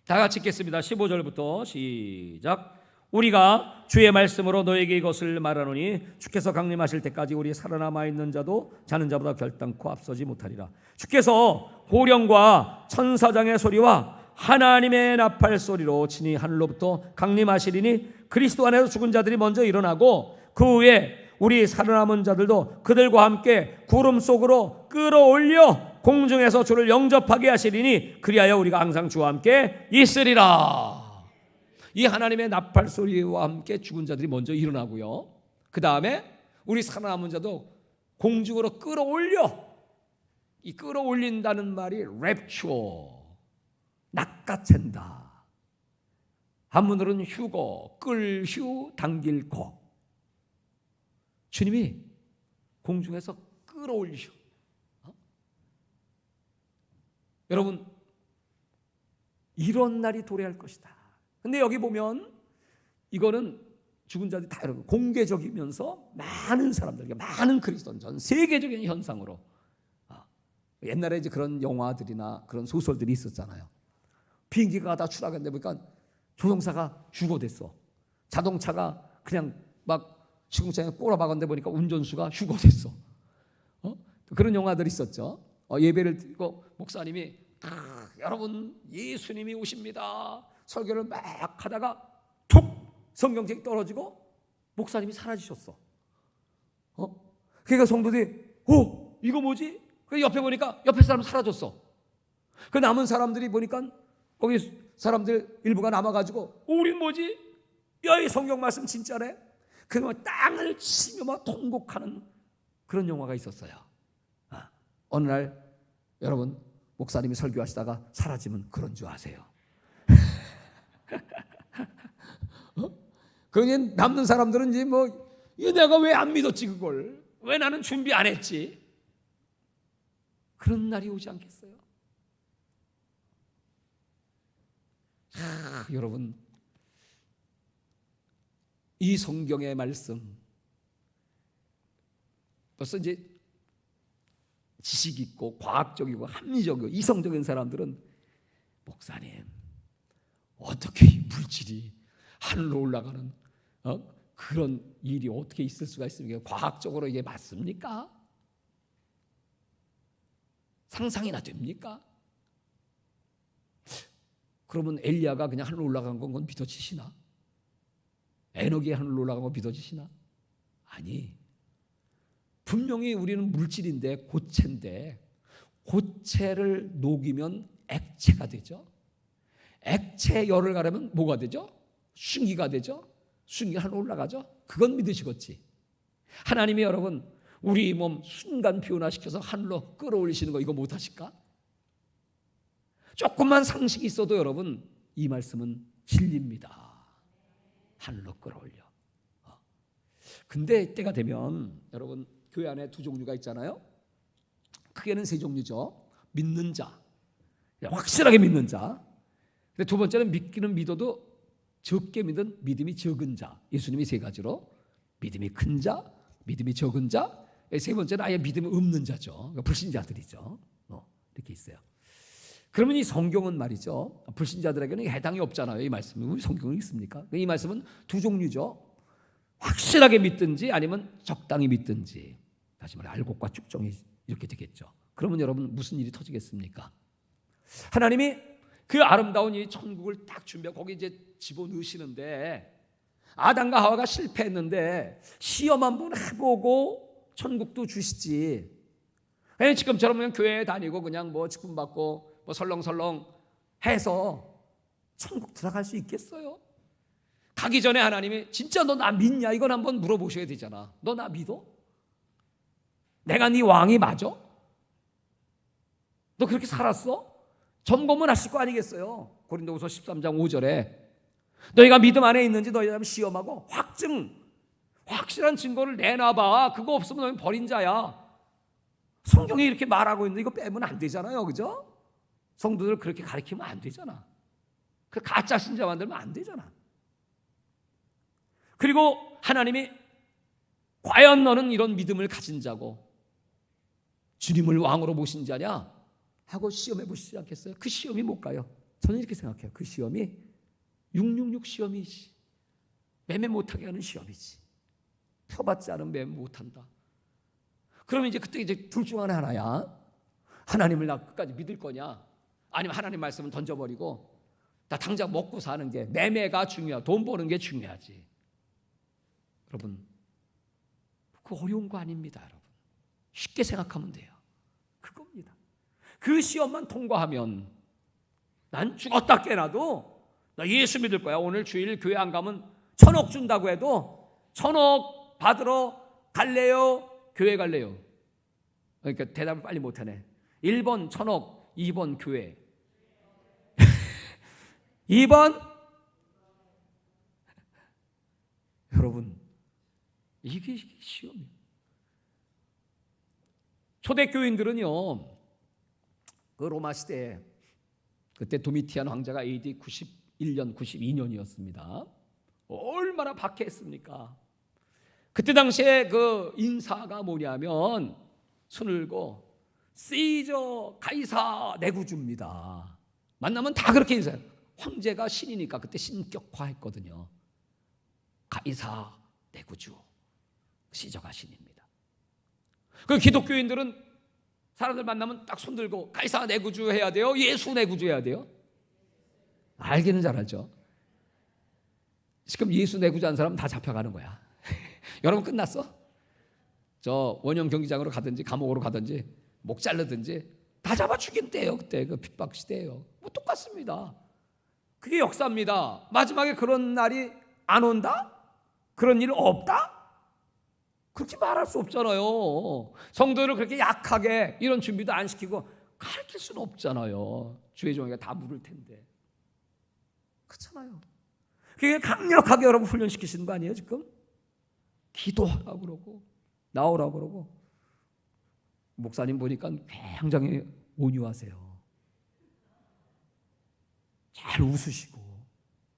다 같이 읽겠습니다. 15절부터 시작. 우리가 주의 말씀으로 너에게 이것을 말하노니 주께서 강림하실 때까지 우리 살아남아 있는 자도 자는 자보다 결단코 앞서지 못하리라. 주께서 호령과 천사장의 소리와 하나님의 나팔 소리로 친히 하늘로부터 강림하시리니 그리스도 안에서 죽은 자들이 먼저 일어나고 그 후에 우리 살아남은 자들도 그들과 함께 구름 속으로 끌어올려 공중에서 주를 영접하게 하시리니 그리하여 우리가 항상 주와 함께 있으리라. 이 하나님의 나팔 소리와 함께 죽은 자들이 먼저 일어나고요. 그 다음에 우리 살아남은 자도 공중으로 끌어올려. 이 끌어올린다는 말이 랩추어, 낚아챈다. 한문으로는 휴거, 끌휴, 당길 거. 주님이 공중에서 끌어올리셔. 여러분, 이런 날이 도래할 것이다. 근데 여기 보면 이거는 죽은 자들이 다 여러분 공개적이면서 많은 사람들, 많은 그리스도인 전 세계적인 현상으로, 옛날에 이제 그런 영화들이나 그런 소설들이 있었잖아요. 비행기가 다 추락했는데 보니까 조종사가 휴거됐어. 자동차가 그냥 막 시궁창에 꼬라박았는데 보니까 운전수가 휴거됐어. 그런 영화들이 있었죠. 예배를 드리고 목사님이 여러분 예수님이 오십니다. 설교를 막 하다가 툭 성경책이 떨어지고 목사님이 사라지셨어. 그러니까 성도들이 이거 뭐지? 그 옆에 보니까 옆에 사람 사라졌어. 그 남은 사람들이 보니까 거기 사람들 일부가 남아가지고 우린 뭐지? 야, 이 성경 말씀 진짜네? 그러면 땅을 치며 막 통곡하는 그런 영화가 있었어요. 어느 날 여러분 목사님이 설교하시다가 사라지면 그런 줄 아세요. 그러니 남는 사람들은 이제 내가 왜 안 믿었지 그걸? 왜 나는 준비 안 했지? 그런 날이 오지 않겠어요? 여러분, 이 성경의 말씀 벌써 이제 지식 있고 과학적이고 합리적이고 이성적인 사람들은 목사님, 어떻게 이 물질이 하늘로 올라가는 그런 일이 어떻게 있을 수가 있습니까? 과학적으로 이게 맞습니까? 상상이나 됩니까? 그러면 엘리야가 그냥 하늘로 올라간 건 믿어지시나? 에녹이 하늘로 올라간 건 믿어지시나? 아니, 분명히 우리는 물질인데, 고체인데, 고체를 녹이면 액체가 되죠. 액체에 열을 가려면 뭐가 되죠? 순기가 되죠. 순기가 하늘로 올라가죠. 그건 믿으시겠지. 하나님이 여러분 우리 몸 순간 변화시켜서 하늘로 끌어올리시는 거 이거 못하실까? 조금만 상식이 있어도 여러분 이 말씀은 진리입니다. 하늘로 끌어올려. 근데 때가 되면 여러분 교회 안에 두 종류가 있잖아요. 크게는 세 종류죠. 믿는 자, 확실하게 믿는 자. 근데 두 번째는 믿기는 믿어도 적게 믿은 믿음이 적은 자. 예수님이 세 가지로 믿음이 큰 자, 믿음이 적은 자, 세 번째는 아예 믿음이 없는 자죠. 그러니까 불신자들이죠. 이렇게 있어요. 그러면 이 성경은 말이죠, 불신자들에게는 해당이 없잖아요. 이 말씀이 성경에 있습니까? 이 말씀은 두 종류죠. 확실하게 믿든지 아니면 적당히 믿든지. 다시 말해 알곡과 쭉정이 이렇게 되겠죠. 그러면 여러분 무슨 일이 터지겠습니까? 하나님이 그 아름다운 이 천국을 딱 준비하고 거기 이제 집어넣으시는데 아담과 하와가 실패했는데 시험 한번 해보고 천국도 주시지. 지금처럼 그냥 교회에 다니고 그냥 뭐 직분 받고 뭐 설렁설렁 해서 천국 들어갈 수 있겠어요? 가기 전에 하나님이 진짜 너 나 믿냐? 이건 한번 물어보셔야 되잖아. 너 나 믿어? 내가 네 왕이 맞아? 너 그렇게 살았어? 점검은 하실 거 아니겠어요? 고린도후서 13장 5절에 너희가 믿음 안에 있는지 너희가 한번 시험하고 확실한 증거를 내놔봐. 그거 없으면 너희는 버린 자야. 성경이 이렇게 말하고 있는데 이거 빼면 안 되잖아요. 그죠? 성도들 그렇게 가르치면 안 되잖아. 그 가짜 신자 만들면 안 되잖아. 그리고 하나님이 과연 너는 이런 믿음을 가진 자고 주님을 왕으로 모신 자냐? 하고 시험해 보시지 않겠어요? 그 시험이 못 가요. 저는 이렇게 생각해요. 그 시험이 666 시험이지. 매매 못하게 하는 시험이지. 표받지 않으면 매매 못한다. 그러면 이제 그때 이제 둘 중 하나야. 하나님을 나 끝까지 믿을 거냐? 아니면 하나님 말씀을 던져버리고 나 당장 먹고 사는 게 매매가 중요하고 돈 버는 게 중요하지. 여러분 그 어려운 거 아닙니다. 여러분 쉽게 생각하면 돼요. 그겁니다. 그 시험만 통과하면 난 죽었다 깨나도 나 예수 믿을 거야. 오늘 주일 교회 안 가면 1,000억 준다고 해도 1,000억 받으러 갈래요? 교회 갈래요? 그러니까 대답을 빨리 못하네. 1번 1,000억, 2번 교회. 2번 여러분 이게 시험이에요. 초대교인들은요 그 로마 시대에 그때 도미티안 황제가 AD 91년, 92년이었습니다. 얼마나 박해했습니까? 그때 당시에 그 인사가 뭐냐면 손을고 시저 가이사 내구주입니다. 만나면 다 그렇게 인사해요. 황제가 신이니까 그때 신격화했거든요. 가이사 내구주, 시저가 신입니다. 그 기독교인들은 사람들 만나면 딱 손들고 가이사 내구주 해야 돼요? 예수 내구주 해야 돼요? 알기는 잘 알죠. 지금 예수 내구주 한 사람 다 잡혀가는 거야. 여러분 끝났어? 저 원형 경기장으로 가든지 감옥으로 가든지 목 자르든지 다 잡아 죽인 때예요. 그때 그 핍박 시대예요. 뭐 똑같습니다. 그게 역사입니다. 마지막에 그런 날이 안 온다? 그런 일 없다? 그렇게 말할 수 없잖아요. 성도를 그렇게 약하게 이런 준비도 안 시키고 가르칠 수는 없잖아요. 주의 종이가 다 물을 텐데. 그렇잖아요. 그게 강력하게 여러분 훈련시키시는 거 아니에요 지금? 기도하라고 그러고 나오라고 그러고. 목사님 보니까 굉장히 온유하세요. 잘 웃으시고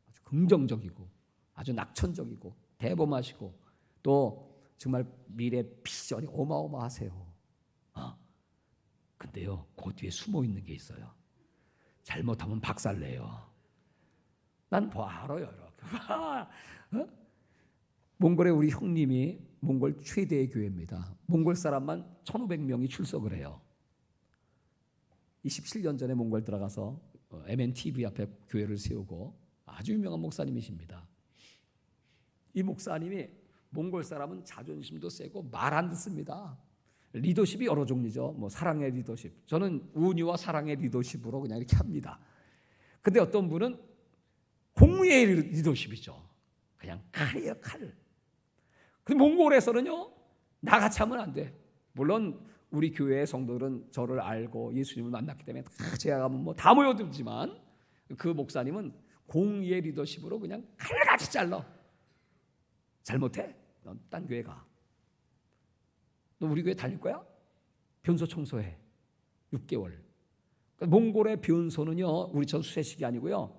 아주 긍정적이고 아주 낙천적이고 대범하시고 또 정말 미래 비전이 어마어마하세요. 근데요 그 뒤에 숨어 있는 게 있어요. 잘못하면 박살내요. 난 알아요. 이렇게. 몽골의 우리 형님이 몽골 최대의 교회입니다. 몽골 사람만 1,500명이 출석을 해요. 27년 전에 몽골 들어가서 MNTV 앞에 교회를 세우고 아주 유명한 목사님이십니다. 이 목사님이 몽골 사람은 자존심도 세고 말 안 듣습니다. 리더십이 여러 종류죠. 뭐 사랑의 리더십. 저는 운유와 사랑의 리더십으로 그냥 이렇게 합니다. 근데 어떤 분은 공의의 리더십이죠. 그냥 칼이에요, 칼. 근데 몽골에서는요, 나같이 하면 안 돼. 물론 우리 교회의 성도들은 저를 알고 예수님을 만났기 때문에 제가 가면 뭐 다 모여들지만 그 목사님은 공의의 리더십으로 그냥 칼같이 잘라. 잘못해? 넌 딴 교회 가. 너 우리 교회 다닐 거야? 변소 청소해. 6개월. 몽골의 변소는요, 우리처럼 수세식이 아니고요,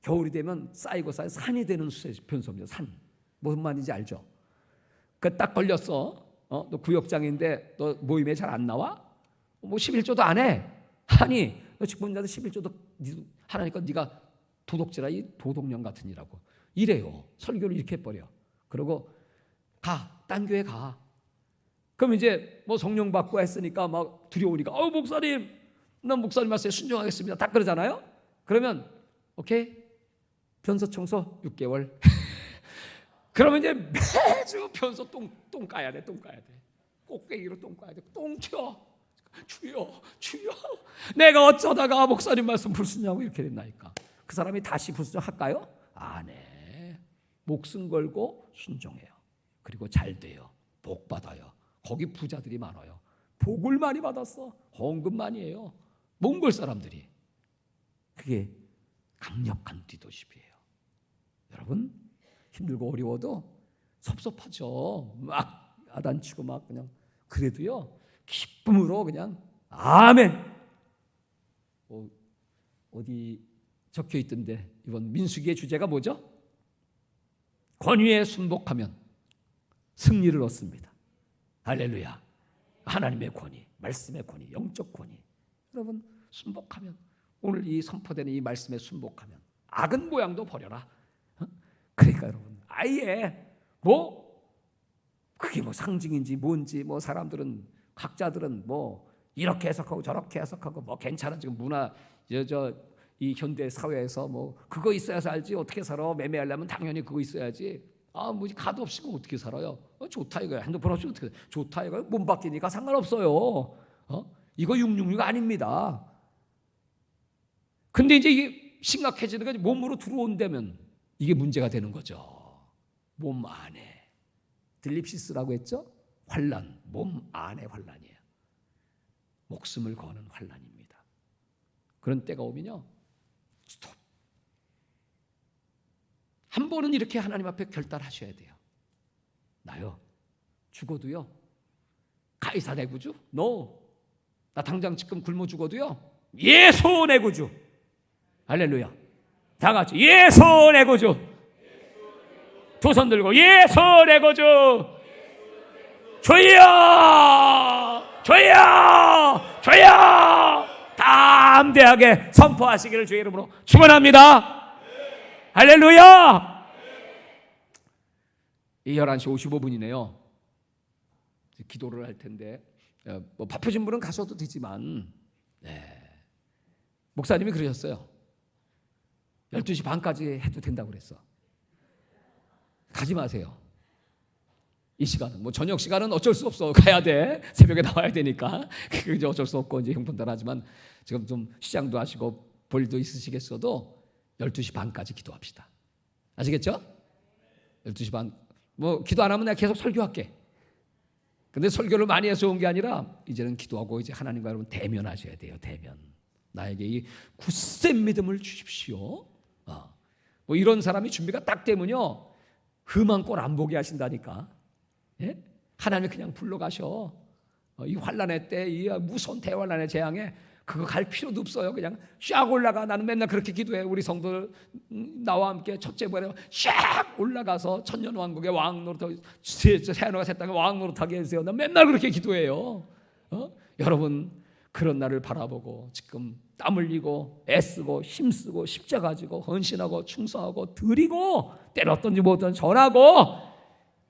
겨울이 되면 쌓이고 산이 되는 변소입니다. 산. 무슨 말인지 알죠? 그 딱 걸렸어. 너 구역장인데 너 모임에 잘 안 나와? 뭐 11조도 안 해. 아니, 너 직분자도 11조도 하나니까 네가 도둑질아, 이 도둑년 같은 이라고. 이래요. 설교를 이렇게 해버려. 그리고 가, 딴 교회 가. 그럼 이제 뭐 성령 받고 했으니까 막 두려우니까 목사님, 난 목사님 말씀에 순종하겠습니다. 딱 그러잖아요. 그러면 오케이, 변소 청소 6개월. 그러면 이제 매주 변소 똥 까야 돼. 꼭대기로 똥 까야 돼. 똥 튀어. 주여. 내가 어쩌다가 목사님 말씀 불순종하고 이렇게 됐나니까. 그 사람이 다시 불순종할까요? 안 해. 목숨 걸고 순종해요. 그리고 잘 돼요. 복 받아요. 거기 부자들이 많아요. 복을 많이 받았어. 헌금 많이 해요. 몽골 사람들이. 그게 강력한 리더십이에요. 여러분, 힘들고 어려워도 섭섭하죠. 막 야단치고 막 그냥, 그래도요, 기쁨으로 그냥 아멘. 어디 적혀 있던데, 이번 민수기의 주제가 뭐죠? 권위에 순복하면 승리를 얻습니다. 할렐루야. 하나님의 권위, 말씀의 권위, 영적 권위. 여러분, 순복하면, 오늘 이 선포되는 이 말씀에 순복하면 악은 모양도 버려라. 그러니까 여러분, 아예 뭐 그게 뭐 상징인지 뭔지, 뭐 사람들은, 각자들은 뭐 이렇게 해석하고 저렇게 해석하고, 뭐 괜찮은 지금 문화, 이 현대 사회에서 뭐 그거 있어야 살지, 어떻게 살아? 매매하려면 당연히 그거 있어야지. 뭐 카드 없이 어떻게 살아요? 좋다 이거야. 핸드폰 없이 어떻게, 좋다 이거야. 몸 바뀌니까 상관없어요. 이거 666 아닙니다. 근데 이제 이게 심각해지는 게 몸으로 들어온다면 이게 문제가 되는 거죠. 몸 안에. 들립시스라고 했죠? 환난, 몸 안의 환난이에요. 목숨을 거는 환난입니다. 그런 때가 오면요, 스톱. 한 번은 이렇게 하나님 앞에 결단하셔야 돼요. 나요, 죽어도요, 가이사 내 구주? No. 나 당장 지금 굶어 죽어도요, 예수 내 구주. 할렐루야. 다 같이 예수 내 구주. 두 손 들고 예수 내 구주. 주여, 주여, 주여. 담대하게 선포하시기를 주의 이름으로 축원합니다. 할렐루야. 이 11시 55분이네요. 기도를 할 텐데, 뭐 바쁘신 분은 가셔도 되지만, 목사님이 그러셨어요. 12시 반까지 해도 된다고 그랬어. 가지 마세요. 이 시간은, 뭐 저녁 시간은 어쩔 수 없어. 가야 돼. 새벽에 나와야 되니까. 그게 이제 어쩔 수 없고 이제 형편들 하지만, 지금 좀 시장도 하시고 볼 일도 있으시겠어도 12시 반까지 기도합시다. 아시겠죠? 12시 반. 뭐 기도 안 하면 내가 계속 설교할게. 근데 설교를 많이 해서 온 게 아니라 이제는 기도하고 이제 하나님과 여러분 대면하셔야 돼요. 대면. 나에게 이 굳센 믿음을 주십시오. 뭐 이런 사람이 준비가 딱 되면요, 흠한 꼴 안 보게 하신다니까. 예? 하나님이 그냥 불러가셔. 이 환난의 때, 이 무서운 대환난의 재앙에 그거 갈 필요도 없어요. 그냥 쫙 올라가. 나는 맨날 그렇게 기도해. 우리 성도들 나와 함께 첫째 번에 쫙 올라가서 천년왕국의 왕노릇, 새하늘과 새 땅의 왕노릇하게 해주세요. 나 맨날 그렇게 기도해요. 여러분, 그런 날을 바라보고 지금 땀 흘리고 애쓰고 힘쓰고 십자가 지고 헌신하고 충성하고 드리고 때렸던지 못했던지 전하고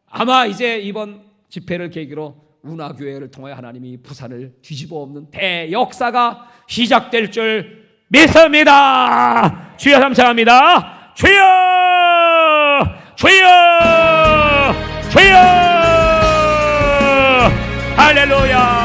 아마 이제 이번 집회를 계기로 운하교회를 통해 하나님이 부산을 뒤집어 엎는 대역사가 시작될 줄 믿습니다. 주여 감사합니다. 주여 주여